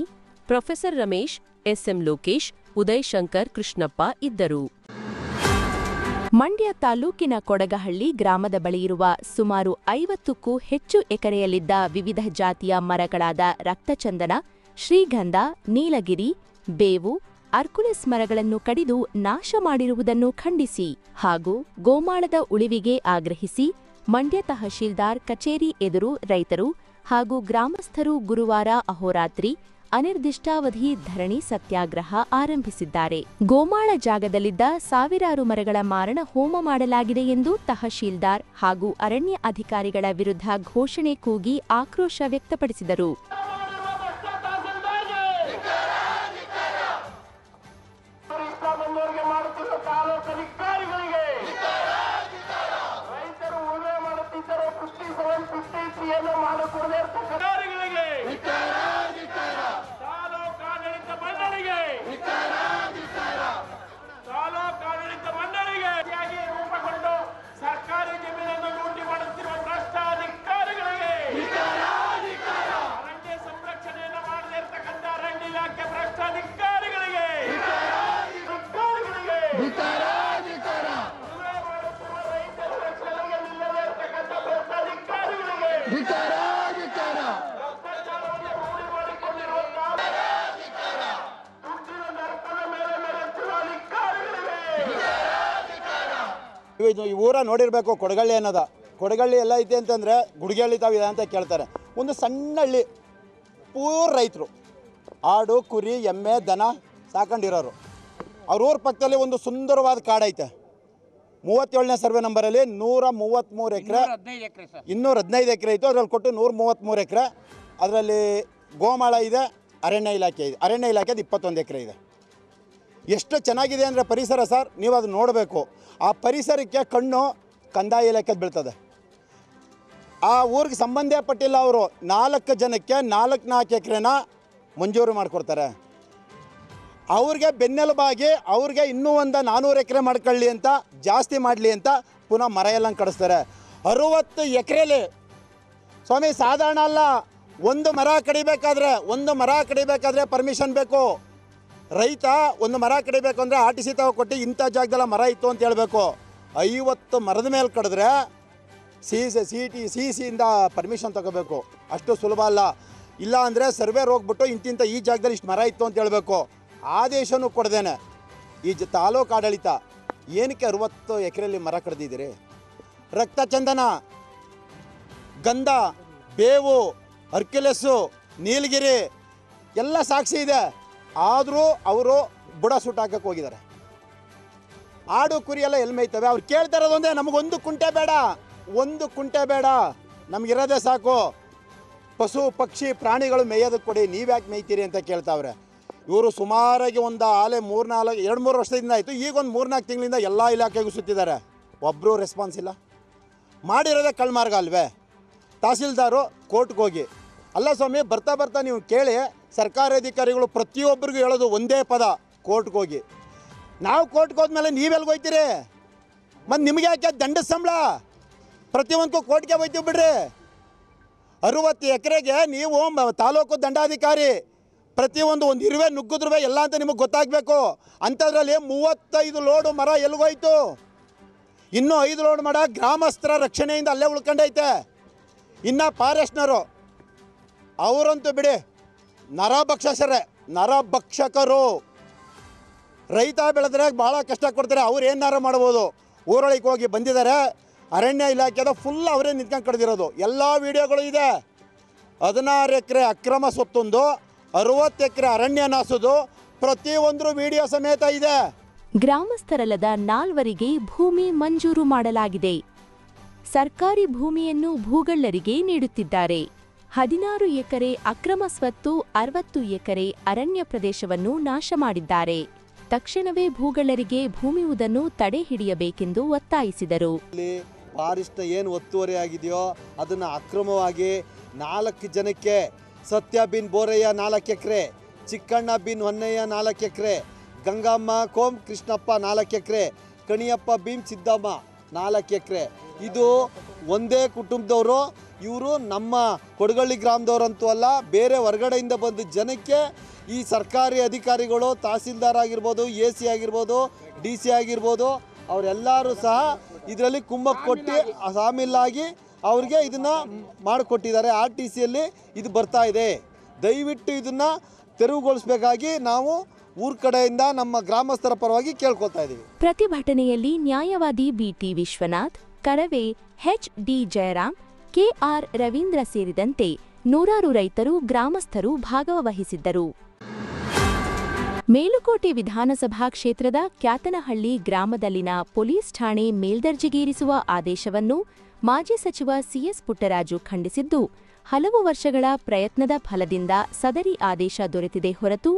professor Ramesh, SM Lokesh, Uday Shankar Krishnappa ಇದ್ದರು. ಮಂಡ್ಯ ತಾಲೂಕಿನ ಕೊಡಗಹಳ್ಳಿ ಗ್ರಾಮದ ಬಳಿಯಿರುವ ಸುಮಾರು 50ಕ್ಕೂ ಹೆಚ್ಚು ಎಕರೆಯಲ್ಲಿದ್ದ ವಿವಿಧ ಜಾತಿಯ ಮರಗಳಾದ ರಕ್ತಚಂದನ, ಶ್ರೀಗಂಧ, ನೀಲಗಿರಿ, ಬೇವು, ಅರ್ಕುಲಸ್ ಮರಗಳನ್ನು ಕಡಿದು ನಾಶ ಮಾಡಿರುವುದನ್ನು ಖಂಡಿಸಿ ಹಾಗೂ ಗೋಮಾಳದ ಉಳಿವಿಗೆ ಆಗ್ರಹಿಸಿ ಮಂಡ್ಯ ತಹಶೀಲ್ದಾರ್ ಕಚೇರಿ ಎದುರು ರೈತರು ಹಾಗೂ ಗ್ರಾಮಸ್ಥರು ಗುರುವಾರ ಅಹೋರಾತ್ರಿ ಅನಿರ್ದಿಷ್ಟಾವಧಿ ಧರಣಿ ಸತ್ಯಾಗ್ರಹ ಆರಂಭಿಸಿದ್ದಾರೆ. ಗೋಮಾಳ ಜಾಗದಲ್ಲಿದ್ದ ಸಾವಿರಾರು ಮರಗಳ ಮಾರಣ ಹೋಮ ಮಾಡಲಾಗಿದೆ ಎಂದು ತಹಶೀಲ್ದಾರ್ ಹಾಗೂ ಅರಣ್ಯ ಅಧಿಕಾರಿಗಳ ವಿರುದ್ಧ ಘೋಷಣೆ ಕೂಗಿ ಆಕ್ರೋಶ ವ್ಯಕ್ತಪಡಿಸಿದರು. ಸರ್ಕಾರಿ ಜಮೀನನ್ನು ಲೂಟಿ ಮಾಡುತ್ತಿರುವ ಭ್ರಷ್ಟಾಧಿಕಾರಿಗಳಿಗೆ, ಅರಣ್ಯ ಸಂರಕ್ಷಣೆಯನ್ನು ಮಾಡದೇ ಇರತಕ್ಕಂಥ ಅರಣ್ಯ ಇಲಾಖೆ ಭ್ರಷ್ಟಾಧಿಕಾರಿಗಳಿಗೆ, ರೈತರ ರಕ್ಷಣೆಗೆ ನಿಲ್ಲದೇ ಇರತಕ್ಕಂಥ ಭ್ರಷ್ಟಾಧಿಕಾರಿಗಳಿಗೆ, ಭ್ರಷ್ಟಾಚಾರವನ್ನು ರೂಢಿ ಮಾಡಿಕೊಂಡಿರುವಂತಹ ದುಡ್ಡಿನ ನರಕದ ಮೇಲೆ ಮೆರೆಯುತ್ತಿರುವ ಅಧಿಕಾರಿಗಳಿಗೆ. ಇದು ಈ ಊರ ನೋಡಿರಬೇಕು ಕೊಡಗಳ್ಳಿ ಅನ್ನೋದ. ಕೊಡಗಳ್ಳಿ ಎಲ್ಲ ಐತೆ ಅಂತಂದರೆ ಗುಡಿಗಳ್ಳಿ ತಾವಿದೆ ಅಂತ ಕೇಳ್ತಾರೆ. ಒಂದು ಸಣ್ಣ ಹಳ್ಳಿ, ಪೂರ್ ರೈತರು, ಆಡು ಕುರಿ ಎಮ್ಮೆ ದನ ಸಾಕೊಂಡಿರೋರು. ಅವ್ರ ಊರ ಪಕ್ಕದಲ್ಲಿ ಒಂದು ಸುಂದರವಾದ ಕಾಡೈತೆ. 37ನೇ ಸರ್ವೆ ನಂಬರಲ್ಲಿ 133 ಎಕರೆ, 215 ಎಕರೆ ಇತ್ತು. ಅದರಲ್ಲಿ ಕೊಟ್ಟು 133 ಎಕರೆ. ಅದರಲ್ಲಿ ಗೋಮಾಳ ಇದೆ, ಅರಣ್ಯ ಇಲಾಖೆ ಇದೆ. ಅರಣ್ಯ ಇಲಾಖೆದು 21 ಎಕರೆ ಇದೆ. ಎಷ್ಟು ಚೆನ್ನಾಗಿದೆ ಅಂದರೆ ಪರಿಸರ ಸರ್, ನೀವು ಅದು ನೋಡಬೇಕು. ಆ ಪರಿಸರಕ್ಕೆ ಕಣ್ಣು ಕಂದಾಯ ಇಲಾಖೆದು ಬೀಳ್ತದೆ. ಆ ಊರಿಗೆ ಸಂಬಂಧಪಟ್ಟಿಲ್ಲ ಅವರು 4 ಜನಕ್ಕೆ 4 ಎಕರೆನ ಮಂಜೂರು ಮಾಡಿಕೊಡ್ತಾರೆ. ಅವ್ರಿಗೆ ಬೆನ್ನೆಲುಬಾಗಿ ಅವ್ರಿಗೆ ಇನ್ನೂ ಒಂದು 400 ಎಕರೆ ಮಾಡ್ಕೊಳ್ಳಿ ಅಂತ, ಜಾಸ್ತಿ ಮಾಡಲಿ ಅಂತ ಪುನಃ ಮರ ಎಲ್ಲ ಕಡಿಸ್ತಾರೆ. 60 ಎಕರೆಲಿ ಸ್ವಾಮಿ ಸಾಧಾರಣ ಅಲ್ಲ. ಒಂದು ಮರ ಕಡಿಬೇಕಾದ್ರೆ ಪರ್ಮಿಷನ್ ಬೇಕು. ರೈತ ಒಂದು ಮರ ಕಡಿಬೇಕು ಅಂದರೆ RTC ಕೊಟ್ಟು ಇಂಥ ಜಾಗದಲ್ಲ ಮರ ಇತ್ತು ಅಂತ ಹೇಳಬೇಕು. 50 ಮರದ ಮೇಲೆ ಕಡಿದ್ರೆ CCಯಿಂದ ಪರ್ಮಿಷನ್ ತಗೋಬೇಕು. ಅಷ್ಟು ಸುಲಭ ಅಲ್ಲ. ಇಲ್ಲ ಅಂದರೆ ಸರ್ವೇರ್ ಹೋಗ್ಬಿಟ್ಟು ಇಂತಿಂಥ ಈ ಜಾಗದಲ್ಲಿ ಇಷ್ಟು ಮರ ಇತ್ತು ಅಂತ ಹೇಳಬೇಕು. ಆದೇಶನೂ ಕೊಡ್ದೇನೆ ಈ ತಾಲೂಕು ಆಡಳಿತ ಏನಕ್ಕೆ 60 ಎಕರೆಯಲ್ಲಿ ಮರ ಕಡ್ದಿದ್ದೀರಿ? ರಕ್ತಚಂದನ, ಗಂಧ, ಬೇವು, ಅರ್ಕ್ಯುಲಸ್ಸು, ನೀಲಗಿರಿ ಎಲ್ಲ ಸಾಕ್ಷಿ ಇದೆ. ಆದರೂ ಅವರು ಬುಡ ಸುಟ್ಟಾಕಕ್ಕೆ ಹೋಗಿದ್ದಾರೆ. ಆಡು ಕುರಿ ಎಲ್ಲ ಎಲ್ಲಿ ಮೇಯ್ತವೆ? ಅವ್ರು ಕೇಳ್ತಾ ಇರೋದೊಂದೇ, ನಮಗೊಂದು ಕುಂಟೆ ಬೇಡ, ನಮಗಿರೋದೇ ಸಾಕು. ಪಶು ಪಕ್ಷಿ ಪ್ರಾಣಿಗಳು ಮೇಯೋದಕ್ಕೆ ಕೊಡಿ, ನೀವ್ಯಾಕೆ ಮೇಯ್ತೀರಿ ಅಂತ ಕೇಳ್ತಾವ್ರೆ. ಇವರು ಸುಮಾರಾಗಿ ಒಂದು ಆಲೆ 2-3 ವರ್ಷದಿಂದ ಆಯಿತು. ಈಗ ಒಂದು 3-4 ತಿಂಗಳಿಂದ ಎಲ್ಲ ಇಲಾಖೆಗೂ ಸುತ್ತಿದ್ದಾರೆ. ಒಬ್ಬರು ರೆಸ್ಪಾನ್ಸ್ ಇಲ್ಲ. ಮಾಡಿರೋದೇ ಕಳ್ಮಾರ್ಗ ಅಲ್ವೇ? ತಹಸೀಲ್ದಾರು ಕೋರ್ಟ್ಗೆ ಹೋಗಿ, ಅಲ್ಲ ಸ್ವಾಮಿ ಬರ್ತಾ ನೀವು ಕೇಳಿ, ಸರ್ಕಾರಿ ಅಧಿಕಾರಿಗಳು ಪ್ರತಿಯೊಬ್ಬರಿಗೂ ಹೇಳೋದು ಒಂದೇ ಪದ, ಕೋರ್ಟ್ಗೆ ಹೋಗಿ. ನಾವು ಕೋರ್ಟ್ಗೆ ಹೋದ್ಮೇಲೆ ನೀವೆಲ್ಗೆ ಹೋಗ್ತೀರಿ? ಮತ್ತು ನಿಮಗೆ ಯಾಕೆ ದಂಡದ ಸಂಬಳ? ಪ್ರತಿಯೊಂದಕ್ಕೂ ಕೋರ್ಟ್ಗೆ ಹೋಗ್ತೀವಿ ಬಿಡ್ರಿ. 60 ಎಕರೆಗೆ ನೀವು ತಾಲೂಕು ದಂಡಾಧಿಕಾರಿ, ಪ್ರತಿಯೊಂದು ಇರುವೆ ನುಗ್ಗಿದ್ರುವೆ ಎಲ್ಲ ಅಂತ ನಿಮಗೆ ಗೊತ್ತಾಗಬೇಕು. ಅಂಥದ್ರಲ್ಲಿ 35 ಲೋಡು ಮರ ಎಲ್ಲಿಗೋಯ್ತು? ಇನ್ನೂ 5 ಲೋಡ್ ಮರ ಗ್ರಾಮಸ್ಥರ ರಕ್ಷಣೆಯಿಂದ ಅಲ್ಲೇ ಉಳ್ಕೊಂಡೈತೆ. ಇನ್ನು ಫಾರೆಸ್ಟ್ನರು ಅವರಂತೂ ಬಿಡಿ, ನರಭಕ್ಷಕರು. ರೈತ ಬೆಳೆದ್ರೆ ಭಾಳ ಕಷ್ಟ ಕೊಡ್ತಾರೆ. ಅವ್ರು ಏನಾರು ಮಾಡ್ಬೋದು. ಊರೊಳಗೆ ಹೋಗಿ ಬಂದಿದ್ದಾರೆ. ಅರಣ್ಯ ಇಲಾಖೆದ ಫುಲ್ ಅವರೇ ನಿಂತ್ಕೊಂಡು ಕಡ್ದಿರೋದು ಎಲ್ಲ ವಿಡಿಯೋಗಳು ಇದೆ. 16 ಎಕರೆ ಅಕ್ರಮ ಸೊತ್ತೊಂದು, 60 ಎಕರೆ ಅರಣ್ಯ ನಾಸೋದು, ಪ್ರತಿಯೊಂದು ವಿಡಿಯೋ ಸಮೇತ ಇದೆ. ಗ್ರಾಮಸ್ಥರಲ್ಲದ 4 ಭೂಮಿ ಮಂಜೂರು ಮಾಡಲಾಗಿದೆ. ಸರ್ಕಾರಿ ಭೂಮಿಯನ್ನು ಭೂಗಳ್ಳರಿಗೆ ನೀಡುತ್ತಿದ್ದಾರೆ. 16 ಎಕರೆ ಅಕ್ರಮ ಸ್ವತ್ತು, 60 ಎಕರೆ ಅರಣ್ಯ ಪ್ರದೇಶವನ್ನು ನಾಶ ಮಾಡಿದ್ದಾರೆ. ತಕ್ಷಣವೇ ಭೂಗಳ್ಳರಿಗೆ ಭೂಮಿಯುವುದನ್ನು ತಡೆ ಹಿಡಿಯಬೇಕೆಂದು ಒತ್ತಾಯಿಸಿದರು. ಫಾರೆಸ್ಟ್ ಏನು ಒತ್ತುವರಿ ಆಗಿದೆಯೋ ಅದನ್ನು ಅಕ್ರಮವಾಗಿ 4 ಜನಕ್ಕೆ, ಸತ್ಯ ಬಿನ್ ಬೋರಯ್ಯ 4 ಎಕರೆ, ಚಿಕ್ಕಣ್ಣ ಬಿನ್ ಹೊನ್ನಯ್ಯ 4 ಎಕರೆ, ಗಂಗಮ್ಮ ಕೋಮ್ ಕೃಷ್ಣಪ್ಪ 4 ಎಕರೆ, ಕಣಿಯಪ್ಪ ಭೀಮ್ ಸಿದ್ದಮ್ಮ 4 ಎಕರೆ. ಇದು ಒಂದೇ ಕುಟುಂಬದವರು. ಇವರು ನಮ್ಮ ಕೊಡಗಳ್ಳಿ ಗ್ರಾಮದವರಂತೂ ಅಲ್ಲ, ಬೇರೆ ಹೊರಗಡೆಯಿಂದ ಬಂದ ಜನಕ್ಕೆ ಈ ಸರ್ಕಾರಿ ಅಧಿಕಾರಿಗಳು, ತಹಸೀಲ್ದಾರ್ ಆಗಿರ್ಬೋದು, AC ಆಗಿರ್ಬೋದು, DC ಆಗಿರ್ಬೋದು, ಅವರೆಲ್ಲರೂ ಸಹ ಇದರಲ್ಲಿ ಕುಮ್ಮಕ್ಕು ಕೊಟ್ಟು ಶಾಮೀಲಾಗಿ ಅವ್ರಿಗೆ ಇದನ್ನು ಮಾಡಿಕೊಟ್ಟಿದ್ದಾರೆ. RTCಯಲ್ಲಿ ಇದು ಬರ್ತಾ ಇದೆ. ದಯವಿಟ್ಟು ಇದನ್ನು ತೆರವುಗೊಳಿಸಬೇಕಾಗಿ ನಾವು ಊರ ಕಡೆಯಿಂದ ನಮ್ಮ ಗ್ರಾಮಸ್ಥರ ಪರವಾಗಿ ಕೇಳ್ಕೊಳ್ತಾ ಇದ್ದೀವಿ. ಪ್ರತಿಭಟನೆಯಲ್ಲಿ ನ್ಯಾಯವಾದಿ BT Vishwanath, Karave HD Jayaram, KR Ravindra ಸೇರಿದಂತೆ ನೂರಾರು ರೈತರು, ಗ್ರಾಮಸ್ಥರು ಭಾಗವಹಿಸಿದ್ದರು. ಮೇಲುಕೋಟೆ ವಿಧಾನಸಭಾ ಕ್ಷೇತ್ರದ ಕ್ಯಾತನಹಳ್ಳಿ ಗ್ರಾಮದಲ್ಲಿನ ಪೊಲೀಸ್ ಠಾಣೆ ಮೇಲ್ದರ್ಜೆಗೇರಿಸುವ ಆದೇಶವನ್ನು ಮಾಜಿ ಸಚಿವ CS ಪುಟ್ಟರಾಜು ಖಂಡಿಸಿದ್ದು, ಹಲವು ವರ್ಷಗಳ ಪ್ರಯತ್ನದ ಫಲದಿಂದ ಸದರಿ ಆದೇಶ ದೊರೆತಿದೆ ಹೊರತು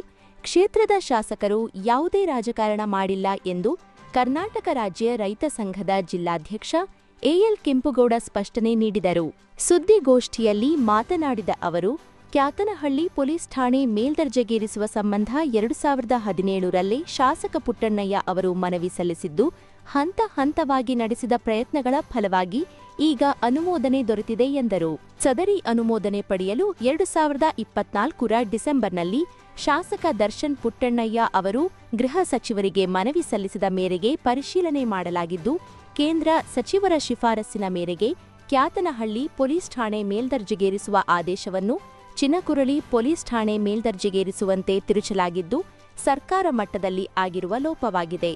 ಕ್ಷೇತ್ರದ ಶಾಸಕರು ಯಾವುದೇ ರಾಜಕಾರಣ ಮಾಡಿಲ್ಲ ಎಂದು ಕರ್ನಾಟಕ ರಾಜ್ಯ ರೈತ ಸಂಘದ ಜಿಲ್ಲಾಧ್ಯಕ್ಷ AL ಕೆಂಪುಗೌಡ ಸ್ಪಷ್ಟನೆ ನೀಡಿದರು. ಸುದ್ದಿಗೋಷ್ಠಿಯಲ್ಲಿ ಮಾತನಾಡಿದ ಅವರು, ಕ್ಯಾತನಹಳ್ಳಿ ಪೊಲೀಸ್ ಠಾಣೆ ಮೇಲ್ದರ್ಜೆಗೇರಿಸುವ ಸಂಬಂಧ 2017ರಲ್ಲೇ ಶಾಸಕ ಪುಟ್ಟಣ್ಣಯ್ಯ ಅವರು ಮನವಿ ಸಲ್ಲಿಸಿದ್ದು, ಹಂತ ಹಂತವಾಗಿ ನಡೆಸಿದ ಪ್ರಯತ್ನಗಳ ಫಲವಾಗಿ ಈಗ ಅನುಮೋದನೆ ದೊರೆತಿದೆ ಎಂದರು. ಸದರಿ ಅನುಮೋದನೆ ಪಡೆಯಲು 2024ರ ಡಿಸೆಂಬರ್ನಲ್ಲಿ ಶಾಸಕ ದರ್ಶನ್ ಪುಟ್ಟಣ್ಣಯ್ಯ ಅವರು ಗೃಹ ಸಚಿವರಿಗೆ ಮನವಿ ಸಲ್ಲಿಸಿದ ಮೇರೆಗೆ ಪರಿಶೀಲನೆ ಮಾಡಲಾಗಿದ್ದು, ಕೇಂದ್ರ ಸಚಿವರ ಶಿಫಾರಸ್ಸಿನ ಮೇರೆಗೆ ಕ್ಯಾತನಹಳ್ಳಿ ಪೊಲೀಸ್ ಠಾಣೆ ಮೇಲ್ದರ್ಜೆಗೇರಿಸುವ ಆದೇಶವನ್ನು ಚಿನಕುರಳಿ ಪೊಲೀಸ್ ಠಾಣೆ ಮೇಲ್ದರ್ಜೆಗೇರಿಸುವಂತೆ ತಿರುಚಲಾಗಿದ್ದು, ಸರ್ಕಾರ ಮಟ್ಟದಲ್ಲಿ ಆಗಿರುವ ಲೋಪವಾಗಿದೆ.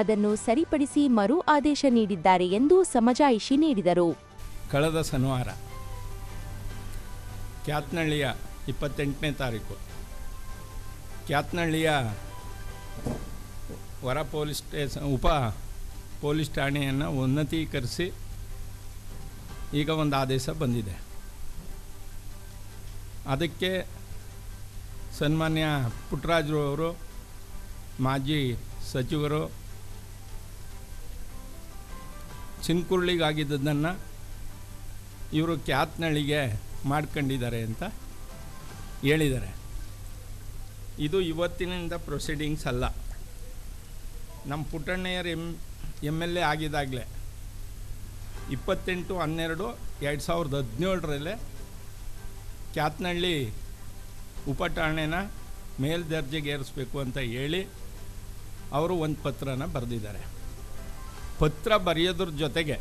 ಅದನ್ನು ಸರಿಪಡಿಸಿ ಮರು ಆದೇಶ ನೀಡಿದ್ದಾರೆ ಎಂದು ಸಮಜಾಯಿಷಿ ನೀಡಿದರು. ಕಳೆದ ಶನಿವಾರ ಕ್ಯಾತನಹಳ್ಳಿಯ 28ನೇ ತಾರೀಕು ಕ್ಯಾತನಹಳ್ಳಿಯ ಹೊರ ಪೊಲೀಸ್ ಸ್ಟೇಷನ್ ಉಪ ಪೊಲೀಸ್ ಠಾಣೆಯನ್ನು ಉನ್ನತೀಕರಿಸಿ ಈಗ ಒಂದು ಆದೇಶ ಬಂದಿದೆ. ಅದಕ್ಕೆ ಸನ್ಮಾನ್ಯ ಪುಟ್ಟರಾಜು ಅವರು, ಮಾಜಿ ಸಚಿವರು, ಚಿನ್ಕುರ್ಳಿಗಾಗಿದ್ದನ್ನು ಇವರು ಕ್ಯಾತನಹಳ್ಳಿಗೆ ಮಾಡ್ಕೊಂಡಿದ್ದಾರೆ ಅಂತ ಹೇಳಿದ್ದಾರೆ. ಇದು ಇವತ್ತಿನಿಂದ ಪ್ರೊಸೀಡಿಂಗ್ಸ್ ಅಲ್ಲ. ನಮ್ಮ ಪುಟ್ಟಣ್ಣಯ್ಯರು MLA ಆಗಿದ್ದಾಗಲೇ 28/12/2017 ಕ್ಯಾತನಹಳ್ಳಿ ಉಪಠಾಣೆನ ಮೇಲ್ದರ್ಜೆಗೇರಿಸಬೇಕು ಅಂತ ಹೇಳಿ ಅವರು ಒಂದು ಪತ್ರನ ಬರೆದಿದ್ದಾರೆ. ಪತ್ರ ಬರೆಯೋದ್ರ ಜೊತೆಗೆ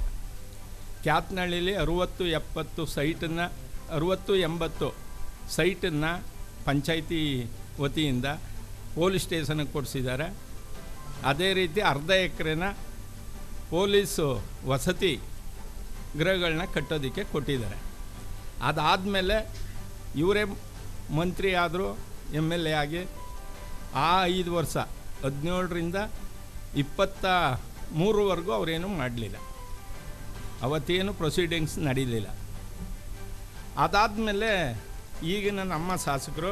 ಕ್ಯಾತನಹಳ್ಳಿಲಿ 60-70 ಸೈಟನ್ನು 60-80 ಸೈಟನ್ನು ಪಂಚಾಯಿತಿ ವತಿಯಿಂದ ಪೊಲೀಸ್ ಸ್ಟೇಷನ್ಗೆ ಕೊಡಿಸಿದ್ದಾರೆ. ಅದೇ ರೀತಿ ಅರ್ಧ ಎಕರೆನ ಪೊಲೀಸು ವಸತಿ ಗೃಹಗಳನ್ನ ಕಟ್ಟೋದಕ್ಕೆ ಕೊಟ್ಟಿದ್ದಾರೆ. ಅದಾದಮೇಲೆ ಇವರೇ ಮಂತ್ರಿ ಆದರೂ MLA ಆಗಿ ಆ 5 ವರ್ಷ 17ರಿಂದ 23ವರೆಗೂ ಅವರೇನು ಮಾಡಲಿಲ್ಲ. ಅವತ್ತೇನು ಪ್ರೊಸೀಡಿಂಗ್ಸ್ ನಡೀಲಿಲ್ಲ. ಅದಾದಮೇಲೆ ಈಗಿನ ನಮ್ಮ ಶಾಸಕರು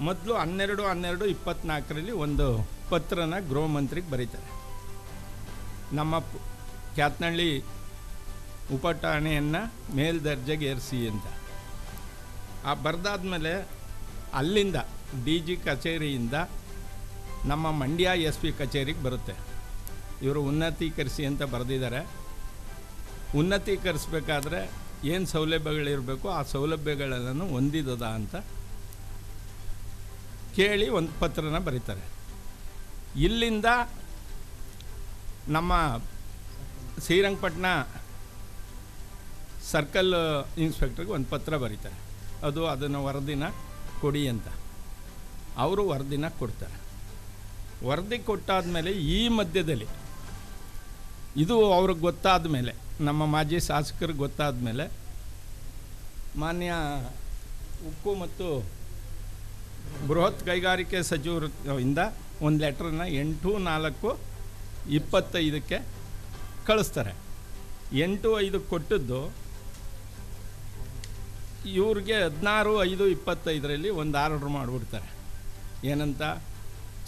ಮೊದಲು 12/12/24ರಲ್ಲಿ ಒಂದು ಪತ್ರನ ಗೃಹ ಮಂತ್ರಿಗೆ ಬರೀತಾರೆ, ನಮ್ಮ ಕ್ಯಾತನಹಳ್ಳಿ ಉಪಠಾಣೆಯನ್ನು ಮೇಲ್ದರ್ಜೆಗೇರಿಸಿ ಅಂತ. ಆ ಬರೆದಾದ್ಮೇಲೆ ಅಲ್ಲಿಂದ DG ಕಚೇರಿಯಿಂದ ನಮ್ಮ ಮಂಡ್ಯ SP ಕಚೇರಿಗೆ ಬರುತ್ತೆ. ಇವರು ಉನ್ನತೀಕರಿಸಿ ಅಂತ ಬರೆದಿದ್ದಾರೆ. ಉನ್ನತೀಕರಿಸಬೇಕಾದ್ರೆ ಏನು ಸೌಲಭ್ಯಗಳಿರಬೇಕು ಆ ಸೌಲಭ್ಯಗಳೆಲ್ಲನೂ ಹೊಂದಿದದ ಅಂತ ಕೇಳಿ ಒಂದು ಪತ್ರನ ಬರೀತಾರೆ. ಇಲ್ಲಿಂದ ನಮ್ಮ ಶ್ರೀರಂಗಪಟ್ಟಣ ಸರ್ಕಲ್ ಇನ್ಸ್ಪೆಕ್ಟ್ರಿಗೆ ಒಂದು ಪತ್ರ ಬರೀತಾರೆ. ಅದನ್ನು ವರದಿನ ಕೊಡಿ ಅಂತ. ಅವರು ವರದಿನ ಕೊಡ್ತಾರೆ. ವರದಿ ಕೊಟ್ಟಾದಮೇಲೆ ಈ ಮಧ್ಯದಲ್ಲಿ ಇದು ಅವ್ರಿಗೆ ಗೊತ್ತಾದ ಮೇಲೆ, ನಮ್ಮ ಮಾಜಿ ಶಾಸಕರಿಗೆ ಗೊತ್ತಾದ ಮೇಲೆ ಮಾನ್ಯ ಉಕ್ಕು ಮತ್ತು ಬೃಹತ್ ಕೈಗಾರಿಕೆ ಸಚಿವರಿಂದ ಒಂದು ಲೆಟ್ರನ್ನ 8/4/25ಕ್ಕೆ ಕಳಿಸ್ತಾರೆ. 8/5 ಕೊಟ್ಟದ್ದು ಇವ್ರಿಗೆ 16/5/25ರಲ್ಲಿ ಒಂದು ಆರ್ಡ್ರ್ ಮಾಡಿಬಿಡ್ತಾರೆ. ಏನಂತ,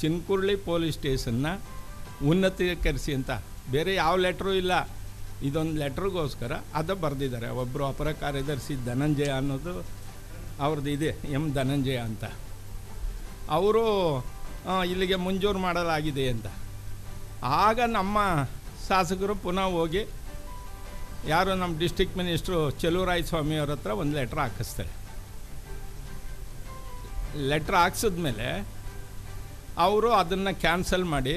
ಚಿನ್ಕುರ್ಳಿ ಪೊಲೀಸ್ ಸ್ಟೇಷನ್ನ ಉನ್ನತೀಕರಿಸಿ ಅಂತ. ಬೇರೆ ಯಾವ ಲೆಟ್ರೂ ಇಲ್ಲ, ಇದೊಂದು ಲೆಟ್ರಿಗೋಸ್ಕರ ಅದು ಬರೆದಿದ್ದಾರೆ. ಒಬ್ಬರು ಅಪರ ಕಾರ್ಯದರ್ಶಿ ಧನಂಜಯ ಅನ್ನೋದು ಅವ್ರದ್ದು ಇದೆ, ಧನಂಜಯ ಅಂತ. ಅವರು ಇಲ್ಲಿಗೆ ಮಂಜೂರು ಮಾಡಲಾಗಿದೆ ಅಂತ. ಆಗ ನಮ್ಮ ಶಾಸಕರು ಪುನಃ ಹೋಗಿ ಯಾರು ನಮ್ಮ ಡಿಸ್ಟ್ರಿಕ್ಟ್ ಮಿನಿಸ್ಟ್ರು ಚೆಲುವರಾಯ ಸ್ವಾಮಿ ಅವ್ರ ಹತ್ರ ಒಂದು ಲೆಟ್ರ್ ಹಾಕಿಸ್ತಾರೆ. ಲೆಟ್ರ್ ಹಾಕ್ಸಿದ್ಮೇಲೆ ಅವರು ಅದನ್ನು ಕ್ಯಾನ್ಸಲ್ ಮಾಡಿ,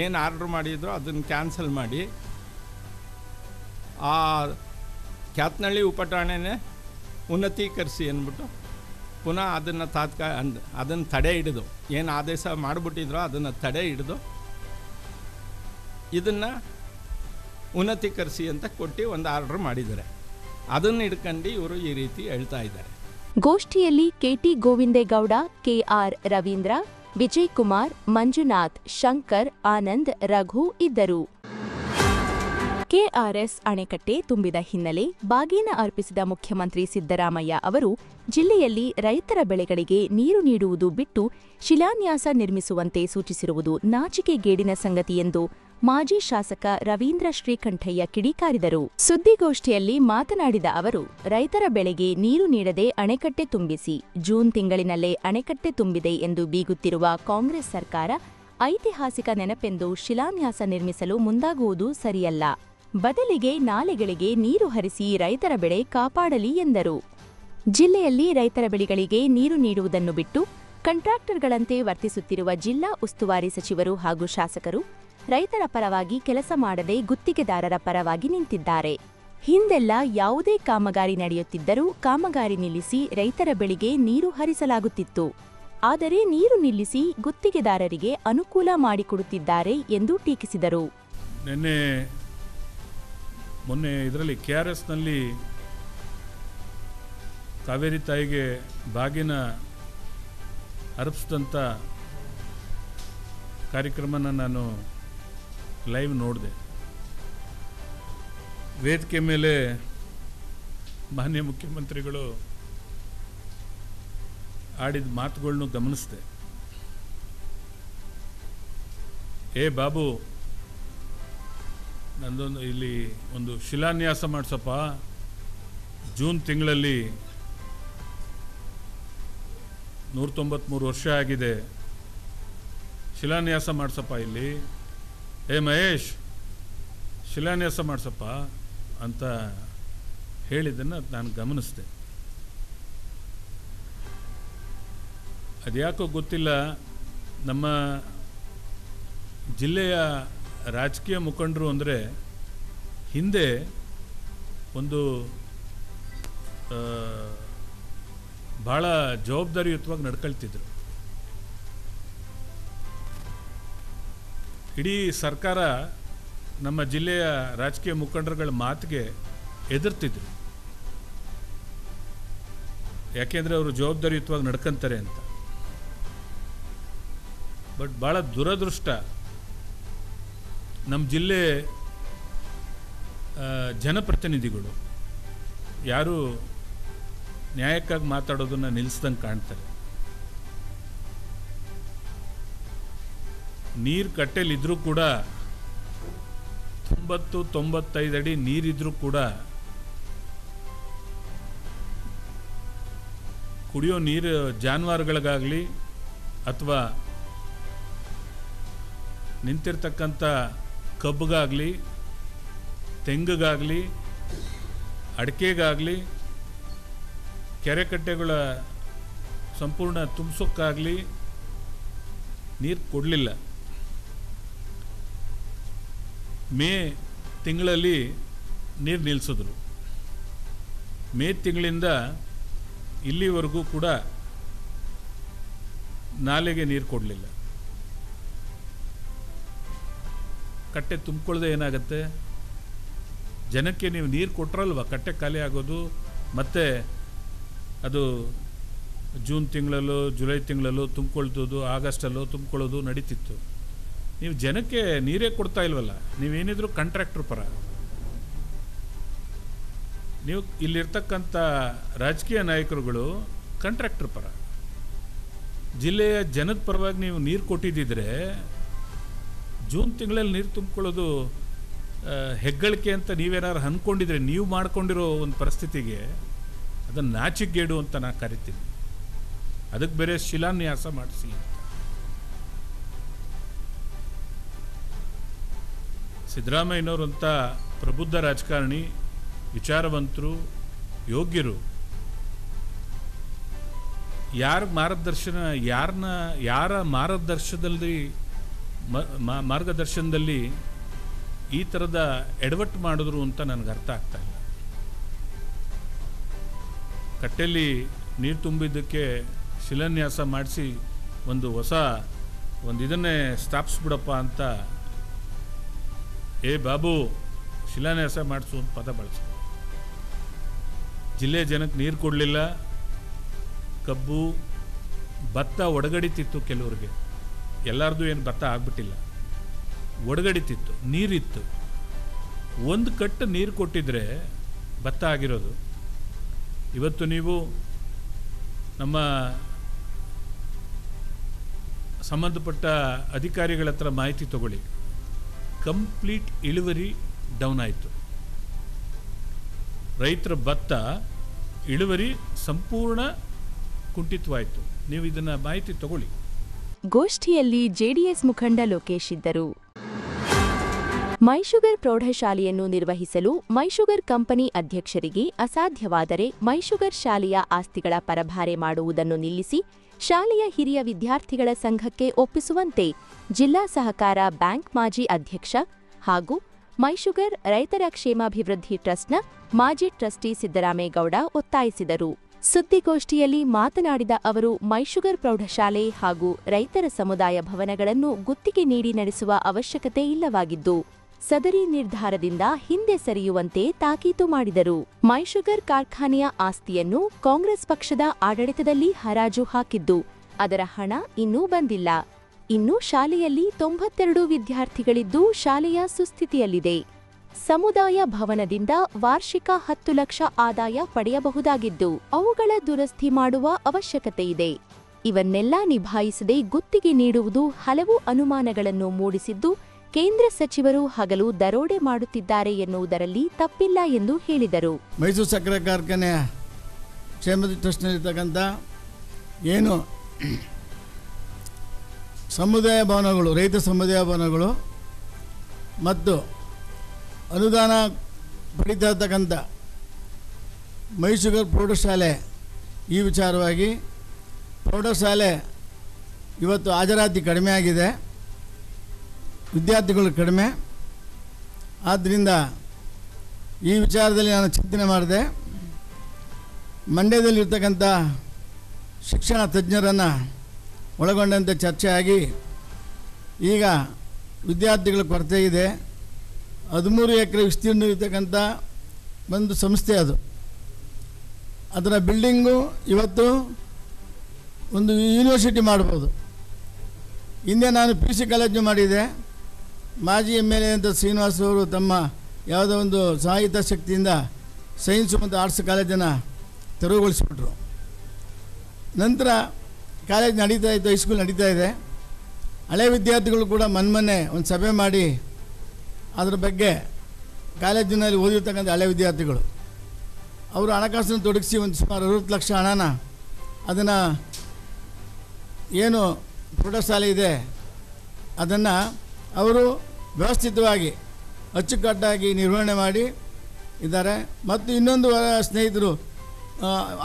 ಏನು ಆರ್ಡ್ರ್ ಮಾಡಿದ್ರು ಅದನ್ನು ಕ್ಯಾನ್ಸಲ್ ಮಾಡಿ ಆ ಕ್ಯಾತ್ನಳ್ಳಿ ಉಪಠಾಣೆನೇ ಉನ್ನತೀಕರಿಸಿ ಅಂದ್ಬಿಟ್ಟು ಪುನಃ ಅದನ್ನು ಅದನ್ನು ತಡೆ ಹಿಡಿದು, ಏನು ಆದೇಶ ಮಾಡಿಬಿಟ್ಟಿದ್ರೋ ಅದನ್ನು ತಡೆ ಹಿಡಿದು ಇದನ್ನು ಉನ್ನತೀಕರಿಸಿ ಅಂತ ಕೊಟ್ಟು ಒಂದು ಆರ್ಡ್ರ್ ಮಾಡಿದ್ದಾರೆ. ಅದನ್ನು ಹಿಡ್ಕೊಂಡು ಇವರು ಈ ರೀತಿ ಹೇಳ್ತಾ ಇದ್ದಾರೆ. ಗೋಷ್ಠಿಯಲ್ಲಿ ಕೆಟಿ ಗೋವಿಂದೇಗೌಡ, ಕೆಆರ್ ರವೀಂದ್ರ, ವಿಜಯ್ ಕುಮಾರ್, ಮಂಜುನಾಥ್, ಶಂಕರ್, ಆನಂದ್, ರಘು ಇದ್ದರು. ಕೆಆರ್ಎಸ್ ಅಣೆಕಟ್ಟೆ ತುಂಬಿದ ಹಿನ್ನೆಲೆ ಬಾಗೀನ ಅರ್ಪಿಸಿದ ಮುಖ್ಯಮಂತ್ರಿ ಸಿದ್ದರಾಮಯ್ಯ ಅವರು ಜಿಲ್ಲೆಯಲ್ಲಿ ರೈತರ ಬೆಳೆಗಳಿಗೆ ನೀರು ನೀಡುವುದು ಬಿಟ್ಟು ಶಿಲಾನ್ಯಾಸ ನಿರ್ಮಿಸುವಂತೆ ಸೂಚಿಸಿರುವುದು ನಾಚಿಕೆಗೇಡಿನ ಸಂಗತಿ ಎಂದು ಮಾಜಿ ಶಾಸಕ ರವೀಂದ್ರ ಶ್ರೀಕಂಠಯ್ಯ ಕಿಡಿಕಾರಿದರು. ಸುದ್ದಿಗೋಷ್ಠಿಯಲ್ಲಿ ಮಾತನಾಡಿದ ಅವರು, ರೈತರ ಬೆಳೆಗೆ ನೀರು ನೀಡದೆ ಅಣೆಕಟ್ಟೆ ತುಂಬಿಸಿ, ಜೂನ್ ತಿಂಗಳಿನಲ್ಲೇ ಅಣೆಕಟ್ಟೆ ತುಂಬಿದೆ ಎಂದು ಬೀಗುತ್ತಿರುವ ಕಾಂಗ್ರೆಸ್ ಸರ್ಕಾರ ಐತಿಹಾಸಿಕ ನೆನಪೆಂದು ಶಿಲಾನ್ಯಾಸ ನಿರ್ಮಿಸಲು ಮುಂದಾಗುವುದು ಸರಿಯಲ್ಲ. ಬದಲಿಗೆ ನಾಲೆಗಳಿಗೆ ನೀರು ಹರಿಸಿ ರೈತರ ಬೆಳೆ ಕಾಪಾಡಲಿ ಎಂದರು. ಜಿಲ್ಲೆಯಲ್ಲಿ ರೈತರ ಬೆಳೆಗಳಿಗೆ ನೀರು ನೀಡುವುದನ್ನು ಬಿಟ್ಟು ಕಾಂಟ್ರಾಕ್ಟರ್ಗಳಂತೆ ವರ್ತಿಸುತ್ತಿರುವ ಜಿಲ್ಲಾ ಉಸ್ತುವಾರಿ ಸಚಿವರು ಹಾಗೂ ಶಾಸಕರು ರೈತರ ಪರವಾಗಿ ಕೆಲಸ ಮಾಡದೆ ಗುತ್ತಿಗೆದಾರರ ಪರವಾಗಿ ನಿಂತಿದ್ದಾರೆ. ಹಿಂದೆಲ್ಲ ಯಾವುದೇ ಕಾಮಗಾರಿ ನಡೆಯುತ್ತಿದ್ದರೂ ಕಾಮಗಾರಿ ನಿಲ್ಲಿಸಿ ರೈತರ ಬೆಳೆಗೆ ನೀರು ಹರಿಸಲಾಗುತ್ತಿತ್ತು. ಆದರೆ ನೀರು ನಿಲ್ಲಿಸಿ ಗುತ್ತಿಗೆದಾರರಿಗೆ ಅನುಕೂಲ ಮಾಡಿಕೊಡುತ್ತಿದ್ದಾರೆ ಎಂದು ಟೀಕಿಸಿದರು. ಮೊನ್ನೆ ಇದರಲ್ಲಿ KRSನಲ್ಲಿ ಕಾವೇರಿ ತಾಯಿಗೆ ಬಾಗಿನ ಅರ್ಪಿಸಿದಂಥ ಕಾರ್ಯಕ್ರಮನ ನಾನು ಲೈವ್ ನೋಡಿದೆ. ವೇದಿಕೆ ಮೇಲೆ ಮಾನ್ಯ ಮುಖ್ಯಮಂತ್ರಿಗಳು ಆಡಿದ ಮಾತುಗಳನ್ನು ಗಮನಿಸಿದೆ. ಬಾಬು, ನಂದೊಂದು ಇಲ್ಲಿ ಒಂದು ಶಿಲಾನ್ಯಾಸ ಮಾಡಿಸಪ್ಪ, ಜೂನ್ ತಿಂಗಳಲ್ಲಿ 193 ವರ್ಷ ಆಗಿದೆ, ಶಿಲಾನ್ಯಾಸ ಮಾಡಿಸಪ್ಪ ಇಲ್ಲಿ, ಮಹೇಶ್ ಶಿಲಾನ್ಯಾಸ ಮಾಡಿಸಪ್ಪ ಅಂತ ಹೇಳಿದ್ದನ್ನು ನಾನು ಗಮನಿಸಿದೆ. ಅದ್ಯಾಕೋ ಗೊತ್ತಿಲ್ಲ, ನಮ್ಮ ಜಿಲ್ಲೆಯ ರಾಜಕೀಯ ಮುಖಂಡರು ಅಂದರೆ ಹಿಂದೆ ಒಂದು ಭಾಳ ಜವಾಬ್ದಾರಿಯುತವಾಗಿ ನಡ್ಕೊಳ್ತಿದ್ರು. ಇಡೀ ಸರ್ಕಾರ ನಮ್ಮ ಜಿಲ್ಲೆಯ ರಾಜಕೀಯ ಮುಖಂಡರುಗಳ ಮಾತಿಗೆ ಹೆದರ್ತಿದ್ರು. ಯಾಕೆಂದರೆ ಅವರು ಜವಾಬ್ದಾರಿಯುತವಾಗಿ ನಡ್ಕೊಂತಾರೆ ಅಂತ. ಬಟ್ ಭಾಳ ದುರದೃಷ್ಟ, ನಮ್ಮ ಜಿಲ್ಲೆ ಜನಪ್ರತಿನಿಧಿಗಳು ಯಾರು ನ್ಯಾಯಕ್ಕಾಗಿ ಮಾತಾಡೋದನ್ನು ನಿಲ್ಲಿಸ್ದಂಗೆ ಕಾಣ್ತಾರೆ. ನೀರು ಕಟ್ಟೆಲಿದ್ರೂ ಕೂಡ 90-95 ಅಡಿ ನೀರಿದ್ರೂ ಕೂಡ ಕುಡಿಯೋ ನೀರು ಜಾನುವಾರುಗಳಿಗಾಗಲಿ ಅಥವಾ ನಿಂತಿರ್ತಕ್ಕಂಥ ಕಬ್ಬಿಗಾಗಲಿ, ತೆಂಗಿಗಾಗಲಿ, ಅಡಿಕೆಗಾಗಲಿ, ಕೆರೆ ಕಟ್ಟೆಗಳ ಸಂಪೂರ್ಣ ತುಂಬಿಸೋಕ್ಕಾಗಲಿ ನೀರು ಕೊಡಲಿಲ್ಲ. ಮೇ ತಿಂಗಳಲ್ಲಿ ನೀರು ನಿಲ್ಲಿಸಿದ್ರು. ಮೇ ತಿಂಗಳಿಂದ ಇಲ್ಲಿವರೆಗೂ ಕೂಡ ನಾಲೆಗೆ ನೀರು ಕೊಡಲಿಲ್ಲ. ಕಟ್ಟೆ ತುಂಬಿಕೊಳ್ಳದೆ ಏನಾಗುತ್ತೆ? ಜನಕ್ಕೆ ನೀವು ನೀರು ಕೊಟ್ರಲ್ವ ಕಟ್ಟೆ ಖಾಲಿ ಆಗೋದು. ಮತ್ತು ಅದು ಜೂನ್ ತಿಂಗಳಲ್ಲೋ ಜುಲೈ ತಿಂಗಳಲ್ಲೋ ತುಂಬಿಕೊಳ್ತೋದು, ಆಗಸ್ಟಲ್ಲೋ ತುಂಬಿಕೊಳ್ಳೋದು ನಡೀತಿತ್ತು. ನೀವು ಜನಕ್ಕೆ ನೀರೇ ಕೊಡ್ತಾ ಇಲ್ವಲ್ಲ. ನೀವೇನಿದ್ರು ಕಾಂಟ್ರಾಕ್ಟರ್ ಪರ. ನೀವು ಇಲ್ಲಿರ್ತಕ್ಕಂಥ ರಾಜಕೀಯ ನಾಯಕರುಗಳು ಕಾಂಟ್ರಾಕ್ಟರ್ ಪರ. ಜಿಲ್ಲೆಯ ಜನದ ಪರವಾಗಿ ನೀವು ನೀರು ಕೊಟ್ಟಿದ್ದಿದ್ರೆ ಜೂನ್ ತಿಂಗಳಲ್ಲಿ ನೀರು ತುಂಬಿಕೊಳ್ಳೋದು ಹೆಗ್ಗಳಿಕೆ ಅಂತ ನೀವೇನಾದ್ರು ಅಂದ್ಕೊಂಡಿದ್ರೆ, ನೀವು ಮಾಡ್ಕೊಂಡಿರೋ ಒಂದು ಪರಿಸ್ಥಿತಿಗೆ ಅದನ್ನು ನಾಚಿಕೆಗೇಡು ಅಂತ ನಾನು ಕರಿತೀನಿ. ಅದಕ್ಕೆ ಬೇರೆ ಶಿಲಾನ್ಯಾಸ ಮಾಡಿಸಿ. ಸಿದ್ದರಾಮಯ್ಯನವರಂಥ ಪ್ರಬುದ್ಧ ರಾಜಕಾರಣಿ, ವಿಚಾರವಂತರು, ಯೋಗ್ಯರು ಯಾರ ಮಾರ್ಗದರ್ಶನದಲ್ಲಿ ಈ ಥರದ ಎಡವಟ್ಟು ಮಾಡಿದ್ರು ಅಂತ ನನಗೆ ಅರ್ಥ ಆಗ್ತಾ ಇಲ್ಲ. ಕಟ್ಟೆಯಲ್ಲಿ ನೀರು ತುಂಬಿದ್ದಕ್ಕೆ ಶಿಲಾನ್ಯಾಸ ಮಾಡಿಸಿ ಒಂದು ಇದನ್ನೇ ಸ್ಥಾಪಿಸ್ಬಿಡಪ್ಪ ಅಂತ ಬಾಬು ಶಿಲಾನ್ಯಾಸ ಮಾಡಿಸು ಅಂತ ಪದ ಬಳಸ. ಜಿಲ್ಲೆ ಜನಕ್ಕೆ ನೀರು ಕೊಡಲಿಲ್ಲ. ಕಬ್ಬು ಭತ್ತ ಒಡಗಡಿತಿತ್ತು ಕೆಲವ್ರಿಗೆ, ಎಲ್ಲರದು ಏನು ಭತ್ತ ಆಗ್ಬಿಟ್ಟಿಲ್ಲ, ಒಡಗಡಿತಿತ್ತು, ನೀರಿತ್ತು. ಒಂದು ಕಟ್ಟು ನೀರು ಕೊಟ್ಟಿದ್ರೆ ಭತ್ತ ಆಗಿರೋದು. ಇವತ್ತು ನೀವು ನಮ್ಮ ಸಂಬಂಧಪಟ್ಟ ಅಧಿಕಾರಿಗಳ ಹತ್ರ ಮಾಹಿತಿ ತಗೊಳ್ಳಿ, ಕಂಪ್ಲೀಟ್ ಇಳುವರಿ ಡೌನ್ ಆಯಿತು. ರೈತರ ಭತ್ತ ಇಳುವರಿ ಸಂಪೂರ್ಣ ಕುಂಠಿತವಾಯಿತು. ನೀವು ಇದನ್ನು ಮಾಹಿತಿ ತಗೊಳ್ಳಿ. ಗೋಷ್ಠಿಯಲ್ಲಿ ಜೆಡಿಎಸ್ ಮುಖಂಡ ಲೋಕೇಶ್ ಇದ್ದರು. ಮೈಶುಗರ್ ಪ್ರೌಢಶಾಲೆಯನ್ನು ನಿರ್ವಹಿಸಲು ಮೈಶುಗರ್ ಕಂಪನಿ ಅಧ್ಯಕ್ಷರಿಗೆ ಅಸಾಧ್ಯವಾದರೆ ಮೈಶುಗರ್ ಶಾಲೆಯ ಆಸ್ತಿಗಳ ಪರಭಾರೆ ಮಾಡುವುದನ್ನು ನಿಲ್ಲಿಸಿ ಶಾಲೆಯ ಹಿರಿಯ ವಿದ್ಯಾರ್ಥಿಗಳ ಸಂಘಕ್ಕೆ ಒಪ್ಪಿಸುವಂತೆ ಜಿಲ್ಲಾ ಸಹಕಾರ ಬ್ಯಾಂಕ್ ಮಾಜಿ ಅಧ್ಯಕ್ಷ ಹಾಗೂ ಮೈಶುಗರ್ ರೈತರ ಕ್ಷೇಮಾಭಿವೃದ್ಧಿ ಟ್ರಸ್ಟ್ನ ಮಾಜಿ ಟ್ರಸ್ಟಿ ಸಿದ್ದರಾಮೇಗೌಡ ಒತ್ತಾಯಿಸಿದರು. ಸುದ್ದಿಗೋಷ್ಠಿಯಲ್ಲಿ ಮಾತನಾಡಿದ ಅವರು, ಮೈಶುಗರ್ ಪ್ರೌಢಶಾಲೆ ಹಾಗೂ ರೈತರ ಸಮುದಾಯ ಭವನಗಳನ್ನು ಗುತ್ತಿಗೆ ನೀಡಿ ನಡೆಸುವ ಅವಶ್ಯಕತೆ ಇಲ್ಲವಾಗಿದ್ದು, ಸದರಿ ನಿರ್ಧಾರದಿಂದ ಹಿಂದೆ ಸರಿಯುವಂತೆ ತಾಕೀತು ಮಾಡಿದರು. ಮೈಶುಗರ್ ಕಾರ್ಖಾನೆಯ ಆಸ್ತಿಯನ್ನು ಕಾಂಗ್ರೆಸ್ ಪಕ್ಷದ ಆಡಳಿತದಲ್ಲಿ ಹರಾಜು ಹಾಕಿದ್ದು, ಅದರ ಹಣ ಇನ್ನೂ ಬಂದಿಲ್ಲ. ಇನ್ನು ಶಾಲೆಯಲ್ಲಿ 92 ವಿದ್ಯಾರ್ಥಿಗಳಿದ್ದು ಶಾಲೆಯ ಸುಸ್ಥಿತಿಯಲ್ಲಿದೆ. ಸಮುದಾಯ ಭವನದಿಂದ ವಾರ್ಷಿಕ 10 ಲಕ್ಷ ಆದಾಯ ಪಡೆಯಬಹುದಾಗಿದ್ದು, ಅವುಗಳ ದುರಸ್ತಿ ಮಾಡುವ ಅವಶ್ಯಕತೆಯಿದೆ. ಇವನ್ನೆಲ್ಲ ನಿಭಾಯಿಸದೆ ಗುತ್ತಿಗೆ ನೀಡುವುದು ಹಲವು ಅನುಮಾನಗಳನ್ನು ಮೂಡಿಸಿದ್ದು, ಕೇಂದ್ರ ಸಚಿವರು ಹಗಲು ದರೋಡೆ ಮಾಡುತ್ತಿದ್ದಾರೆ ಎನ್ನುವುದರಲ್ಲಿ ತಪ್ಪಿಲ್ಲ ಎಂದು ಹೇಳಿದರು. ಮೈಸೂರು ಸಕ್ಕರೆ ಕಾರ್ಖಾನೆಯ ಕ್ಷೇಮದ ಟ್ರಸ್ಟ್ನಲ್ಲಿರ್ತಕ್ಕಂಥ ಏನು ಸಮುದಾಯ ಭವನಗಳು, ರೈತ ಸಮುದಾಯ ಭವನಗಳು ಮತ್ತು ಅನುದಾನ ಪಡಿತಾ ಇರ್ತಕ್ಕಂಥ ಮೈಶುಗರ್ ಪ್ರೌಢಶಾಲೆ, ಈ ವಿಚಾರವಾಗಿ ಪ್ರೌಢಶಾಲೆ ಇವತ್ತು ಹಾಜರಾತಿ ಕಡಿಮೆ ಆಗಿದೆ, ವಿದ್ಯಾರ್ಥಿಗಳು ಕಡಿಮೆ. ಆದ್ದರಿಂದ ಈ ವಿಚಾರದಲ್ಲಿ ನಾನು ಚಿಂತನೆ ಮಾಡಿದೆ. ಮಂಡ್ಯದಲ್ಲಿರ್ತಕ್ಕಂಥ ಶಿಕ್ಷಣ ತಜ್ಞರನ್ನು ಒಳಗೊಂಡಂತೆ ಚರ್ಚೆ ಆಗಿ ಈಗ ವಿದ್ಯಾರ್ಥಿಗಳ ಕೊರತೆ ಇದೆ. 13 ಎಕರೆ ವಿಸ್ತೀರ್ಣ ಇರತಕ್ಕಂಥ ಒಂದು ಸಂಸ್ಥೆ ಅದು. ಅದರ ಬಿಲ್ಡಿಂಗು ಇವತ್ತು ಒಂದು ಯೂನಿವರ್ಸಿಟಿ ಮಾಡ್ಬೋದು. ಹಿಂದೆ ನಾನು PC ಕಾಲೇಜು ಮಾಡಿದೆ. ಮಾಜಿ MLA ಅಂತ ಶ್ರೀನಿವಾಸ್ ಅವರು ತಮ್ಮ ಯಾವುದೋ ಒಂದು ಸಾಹಿತ್ಯ ಶಕ್ತಿಯಿಂದ ಸೈನ್ಸು ಮತ್ತು ಆರ್ಟ್ಸ್ ಕಾಲೇಜನ್ನು ತೆರವುಗೊಳಿಸಿಬಿಟ್ರು. ನಂತರ ಕಾಲೇಜ್ ನಡೀತಾ ಇತ್ತು, ಹೈಸ್ಕೂಲ್ ನಡೀತಾ ಇದೆ. ಹಳೆ ವಿದ್ಯಾರ್ಥಿಗಳು ಕೂಡ ಮೊನ್ನೆ ಒಂದು ಸಭೆ ಮಾಡಿ ಅದರ ಬಗ್ಗೆ ಕಾಲೇಜಿನಲ್ಲಿ ಓದಿರ್ತಕ್ಕಂಥ ಹಳೆ ವಿದ್ಯಾರ್ಥಿಗಳು ಅವರು ಹಣಕಾಸನ್ನು ತೊಡಗಿಸಿ ಒಂದು ಸುಮಾರು 60 ಲಕ್ಷ ಹಣನ ಅದನ್ನು ಏನು ಪ್ರೌಢಶಾಲೆ ಇದೆ ಅದನ್ನು ಅವರು ವ್ಯವಸ್ಥಿತವಾಗಿ ಅಚ್ಚುಕಟ್ಟಾಗಿ ನಿರ್ವಹಣೆ ಮಾಡಿ ಇದ್ದಾರೆ. ಮತ್ತು ಇನ್ನೊಂದು ಸ್ನೇಹಿತರು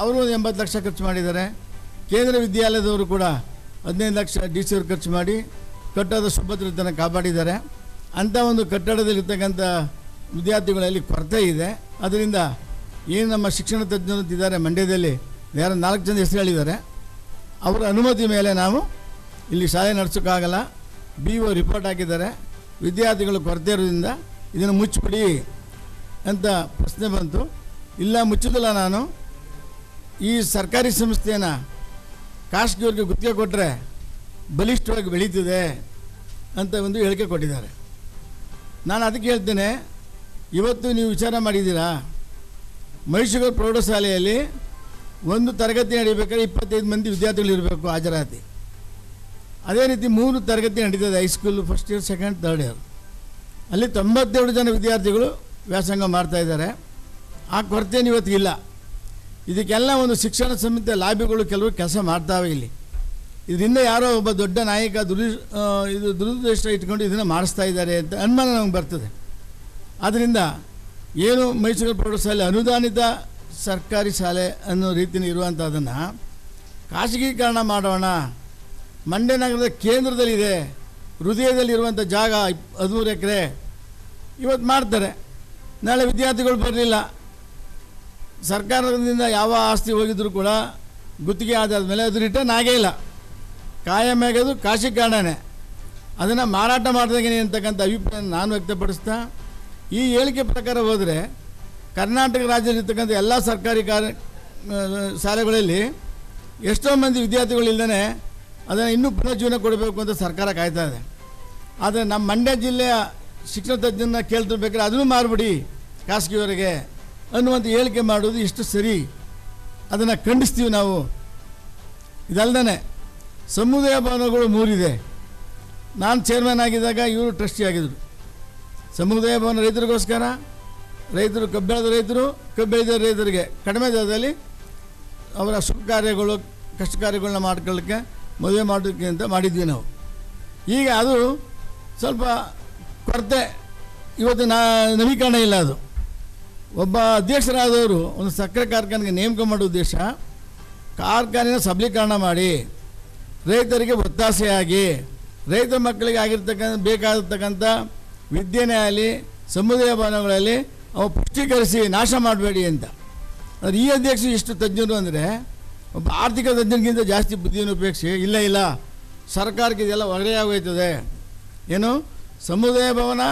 ಅವರು 80 ಲಕ್ಷ ಖರ್ಚು ಮಾಡಿದ್ದಾರೆ. ಕೇಂದ್ರ ವಿದ್ಯಾಲಯದವರು ಕೂಡ 15 ಲಕ್ಷ DC ಅವರು ಖರ್ಚು ಮಾಡಿ ಕಟ್ಟಡದ ಸುಭದ್ರತೆಯನ್ನು ಕಾಪಾಡಿದ್ದಾರೆ. ಅಂಥ ಒಂದು ಕಟ್ಟಡದಲ್ಲಿರ್ತಕ್ಕಂಥ ವಿದ್ಯಾರ್ಥಿಗಳಲ್ಲಿ ಕೊರತೆ ಇದೆ. ಅದರಿಂದ ಏನು ನಮ್ಮ ಶಿಕ್ಷಣ ತಜ್ಞರು ಇದ್ದಾರೆ ಮಂಡ್ಯದಲ್ಲಿ, ಯಾರು 4 ಜನ ಹೆಸರು ಹೇಳಿದ್ದಾರೆ, ಅವರ ಅನುಮತಿ ಮೇಲೆ ನಾವು ಇಲ್ಲಿ ಶಾಲೆ ನಡೆಸೋಕ್ಕಾಗಲ್ಲ. BO ರಿಪೋರ್ಟ್ ಹಾಕಿದ್ದಾರೆ. ವಿದ್ಯಾರ್ಥಿಗಳು ಕೊರತೆ ಇರೋದ್ರಿಂದ ಇದನ್ನು ಮುಚ್ಚಿಬಿಡಿ ಅಂತ ಪ್ರಶ್ನೆ ಬಂತು. ಇಲ್ಲ, ಮುಚ್ಚೋದಿಲ್ಲ, ನಾನು ಈ ಸರ್ಕಾರಿ ಸಂಸ್ಥೆಯನ್ನು ಖಾಸಗಿಯವರಿಗೆ ಗುತ್ತಿಗೆ ಕೊಟ್ಟರೆ ಬಲಿಷ್ಠವಾಗಿ ಬೆಳೀತಿದೆ ಅಂತ ಒಂದು ಹೇಳಿಕೆ ಕೊಟ್ಟಿದ್ದಾರೆ. ನಾನು ಅದಕ್ಕೆ ಹೇಳ್ತೇನೆ, ಇವತ್ತು ನೀವು ವಿಚಾರ ಮಾಡಿದ್ದೀರಾ, ಮೈಸೂರು ಪ್ರೌಢಶಾಲೆಯಲ್ಲಿ ಒಂದು ತರಗತಿ ನಡೀಬೇಕಾದ್ರೆ 25 ಮಂದಿ ವಿದ್ಯಾರ್ಥಿಗಳು ಇರಬೇಕು ಹಾಜರಾತಿ. ಅದೇ ರೀತಿ 3 ತರಗತಿ ನಡೀತದೆ, high school first year, second, third year. ಅಲ್ಲಿ 92 ಜನ ವಿದ್ಯಾರ್ಥಿಗಳು ವ್ಯಾಸಂಗ ಮಾಡ್ತಾಯಿದ್ದಾರೆ. ಆ ಕೊರತೆಯನ್ನು ಇವತ್ತಿಗಿಲ್ಲ. ಇದಕ್ಕೆಲ್ಲ ಒಂದು ಶಿಕ್ಷಣ ಸಮಿತಿಯ ಲಾಬಿಗಳು ಕೆಲವು ಕೆಲಸ ಮಾಡ್ತಾವೆ. ಇಲ್ಲಿ ಇದರಿಂದ ಯಾರೋ ಒಬ್ಬ ದೊಡ್ಡ ನಾಯಕ ದುರುದ್ದೇಶ ಇಟ್ಕೊಂಡು ಇದನ್ನು ಮಾಡಿಸ್ತಾ ಇದ್ದಾರೆ ಅಂತ ಅನುಮಾನ ನಮಗೆ ಬರ್ತದೆ. ಆದ್ದರಿಂದ ಏನು ಮೈಸೂರು ಪ್ರೌಢಶಾಲೆ ಅನುದಾನಿತ ಸರ್ಕಾರಿ ಶಾಲೆ ಅನ್ನೋ ರೀತಿಯಲ್ಲಿ ಇರುವಂಥದ್ದನ್ನು ಖಾಸಗೀಕರಣ ಮಾಡೋಣ. ಮಂಡ್ಯ ನಗರದ ಕೇಂದ್ರದಲ್ಲಿದೆ, ಹೃದಯದಲ್ಲಿರುವಂಥ ಜಾಗ 13 ಎಕರೆ ಇವತ್ತು ಮಾಡ್ತಾರೆ. ನಾಳೆ ವಿದ್ಯಾರ್ಥಿಗಳು ಬರಲಿಲ್ಲ, ಸರ್ಕಾರದಿಂದ ಯಾವ ಆಸ್ತಿ ಹೋಗಿದ್ರು ಕೂಡ ಗುತ್ತಿಗೆ ಆದಾದ ಮೇಲೆ ಅದು ರಿಟರ್ನ್ ಆಗೇ ಇಲ್ಲ, ಕಾಯಂ ಆಗೋದು ಖಾಸಗೀಕರಣನೇ. ಅದನ್ನು ಮಾರಾಟ ಮಾಡ್ದಂಗೆ ಅಂತಕ್ಕಂಥ ಅಭಿಪ್ರಾಯ ನಾನು ವ್ಯಕ್ತಪಡಿಸ್ತಾ, ಈ ಹೇಳಿಕೆ ಪ್ರಕಾರ ಹೋದರೆ ಕರ್ನಾಟಕ ರಾಜ್ಯದಲ್ಲಿರ್ತಕ್ಕಂಥ ಎಲ್ಲ ಸರ್ಕಾರಿ ಶಾಲೆಗಳಲ್ಲಿ ಎಷ್ಟೋ ಮಂದಿ ವಿದ್ಯಾರ್ಥಿಗಳಿಲ್ಲದೇ ಅದನ್ನು ಇನ್ನೂ ಪುನರ್ಜೀವನ ಕೊಡಬೇಕು ಅಂತ ಸರ್ಕಾರ ಕಾಯ್ತಾ ಇದೆ. ಆದರೆ ನಮ್ಮ ಮಂಡ್ಯ ಜಿಲ್ಲೆಯ ಶಿಕ್ಷಣ ತಜ್ಞರನ್ನ ಕೇಳ್ತಿರ್ಬೇಕಾದ್ರೆ ಅದನ್ನು ಮಾರ್ಬಿಡಿ ಖಾಸಗಿಯವರಿಗೆ ಅನ್ನುವಂಥ ಹೇಳಿಕೆ ಮಾಡೋದು ಎಷ್ಟು ಸರಿ, ಅದನ್ನು ಖಂಡಿಸ್ತೀವಿ ನಾವು. ಇದಲ್ಲದೆ ಸಮುದಾಯ ಭವನಗಳು 3 ಇದೆ. ನಾನು ಚೇರ್ಮನ್ ಆಗಿದ್ದಾಗ ಇವರು ಟ್ರಸ್ಟಿ ಆಗಿದ್ದರು. ಸಮುದಾಯ ಭವನ ರೈತರಿಗೋಸ್ಕರ, ರೈತರು ಕಬ್ಬು ಬೆಳೆದ ರೈತರು, ಕಬ್ಬು ಬೆಳೆದ ರೈತರಿಗೆ ಕಡಿಮೆ ದರದಲ್ಲಿ ಅವರ ಶುಭ ಕಾರ್ಯಗಳು ಕಷ್ಟ ಕಾರ್ಯಗಳನ್ನ ಮಾಡ್ಕೊಳ್ಳೋಕ್ಕೆ, ಮದುವೆ ಮಾಡೋಕ್ಕೆ ಅಂತ ಮಾಡಿದ್ವಿ ನಾವು. ಈಗ ಅದು ಸ್ವಲ್ಪ ಕೊರತೆ, ಇವತ್ತು ನವೀಕರಣ ಇಲ್ಲ. ಅದು ಒಬ್ಬ ಅಧ್ಯಕ್ಷರಾದವರು ಒಂದು ಸಕ್ಕರೆ ಕಾರ್ಖಾನೆಗೆ ನೇಮಕ ಮಾಡೋ ಉದ್ದೇಶ ಕಾರ್ಖಾನೆಯ ಸಬಲೀಕರಣ ಮಾಡಿ ರೈತರಿಗೆ ಒತ್ತಾಸೆಯಾಗಿ ರೈತರ ಮಕ್ಕಳಿಗೆ ಬೇಕಾಗಿರ್ತಕ್ಕಂಥ ವಿದ್ಯೆನೇ ಆಗಲಿ ಸಮುದಾಯ ಭವನಗಳಲ್ಲಿ ಅವು ಪುಷ್ಟೀಕರಿಸಿ ನಾಶ ಮಾಡಬೇಡಿ ಅಂತ. ಆದರೆ ಈ ಅಧ್ಯಕ್ಷರು ಎಷ್ಟು ತಜ್ಞರು ಅಂದರೆ ಒಬ್ಬ ಆರ್ಥಿಕ ತಜ್ಞರಿಗಿಂತ ಜಾಸ್ತಿ ಬುದ್ಧಿಯನ್ನು ಉಪೇಕ್ಷೆ ಇಲ್ಲ ಸರ್ಕಾರಕ್ಕೆ ಇದೆಲ್ಲ ಹೊರೆಯಾಗೋಯ್ತದೆ. ಏನು ಸಮುದಾಯ ಭವನ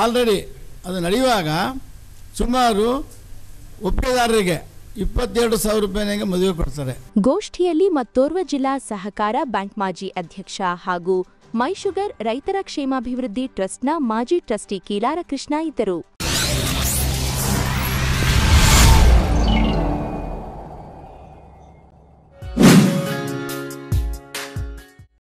ಆಲ್ರೆಡಿ ಅದು ನಡೆಯುವಾಗ ಸುಮಾರು ಒಪ್ಪಿಗೆದಾರರಿಗೆ 22,000 ರೂಪಾಯಿನಾಗೆ ಮದುವೆ ಕೊಡ್ತಾರೆ. ಗೋಷ್ಠಿಯಲ್ಲಿ ಮತ್ತೋರ್ವ ಜಿಲ್ಲಾ ಸಹಕಾರ ಬ್ಯಾಂಕ್ ಮಾಜಿ ಅಧ್ಯಕ್ಷ ಹಾಗೂ ಮೈಶುಗರ್ ರೈತರ ಕ್ಷೇಮಾಭಿವೃದ್ಧಿ ಟ್ರಸ್ಟ್ನ ಮಾಜಿ ಟ್ರಸ್ಟಿ ಕೀಲಾರ ಕೃಷ್ಣ ಇದ್ದರು.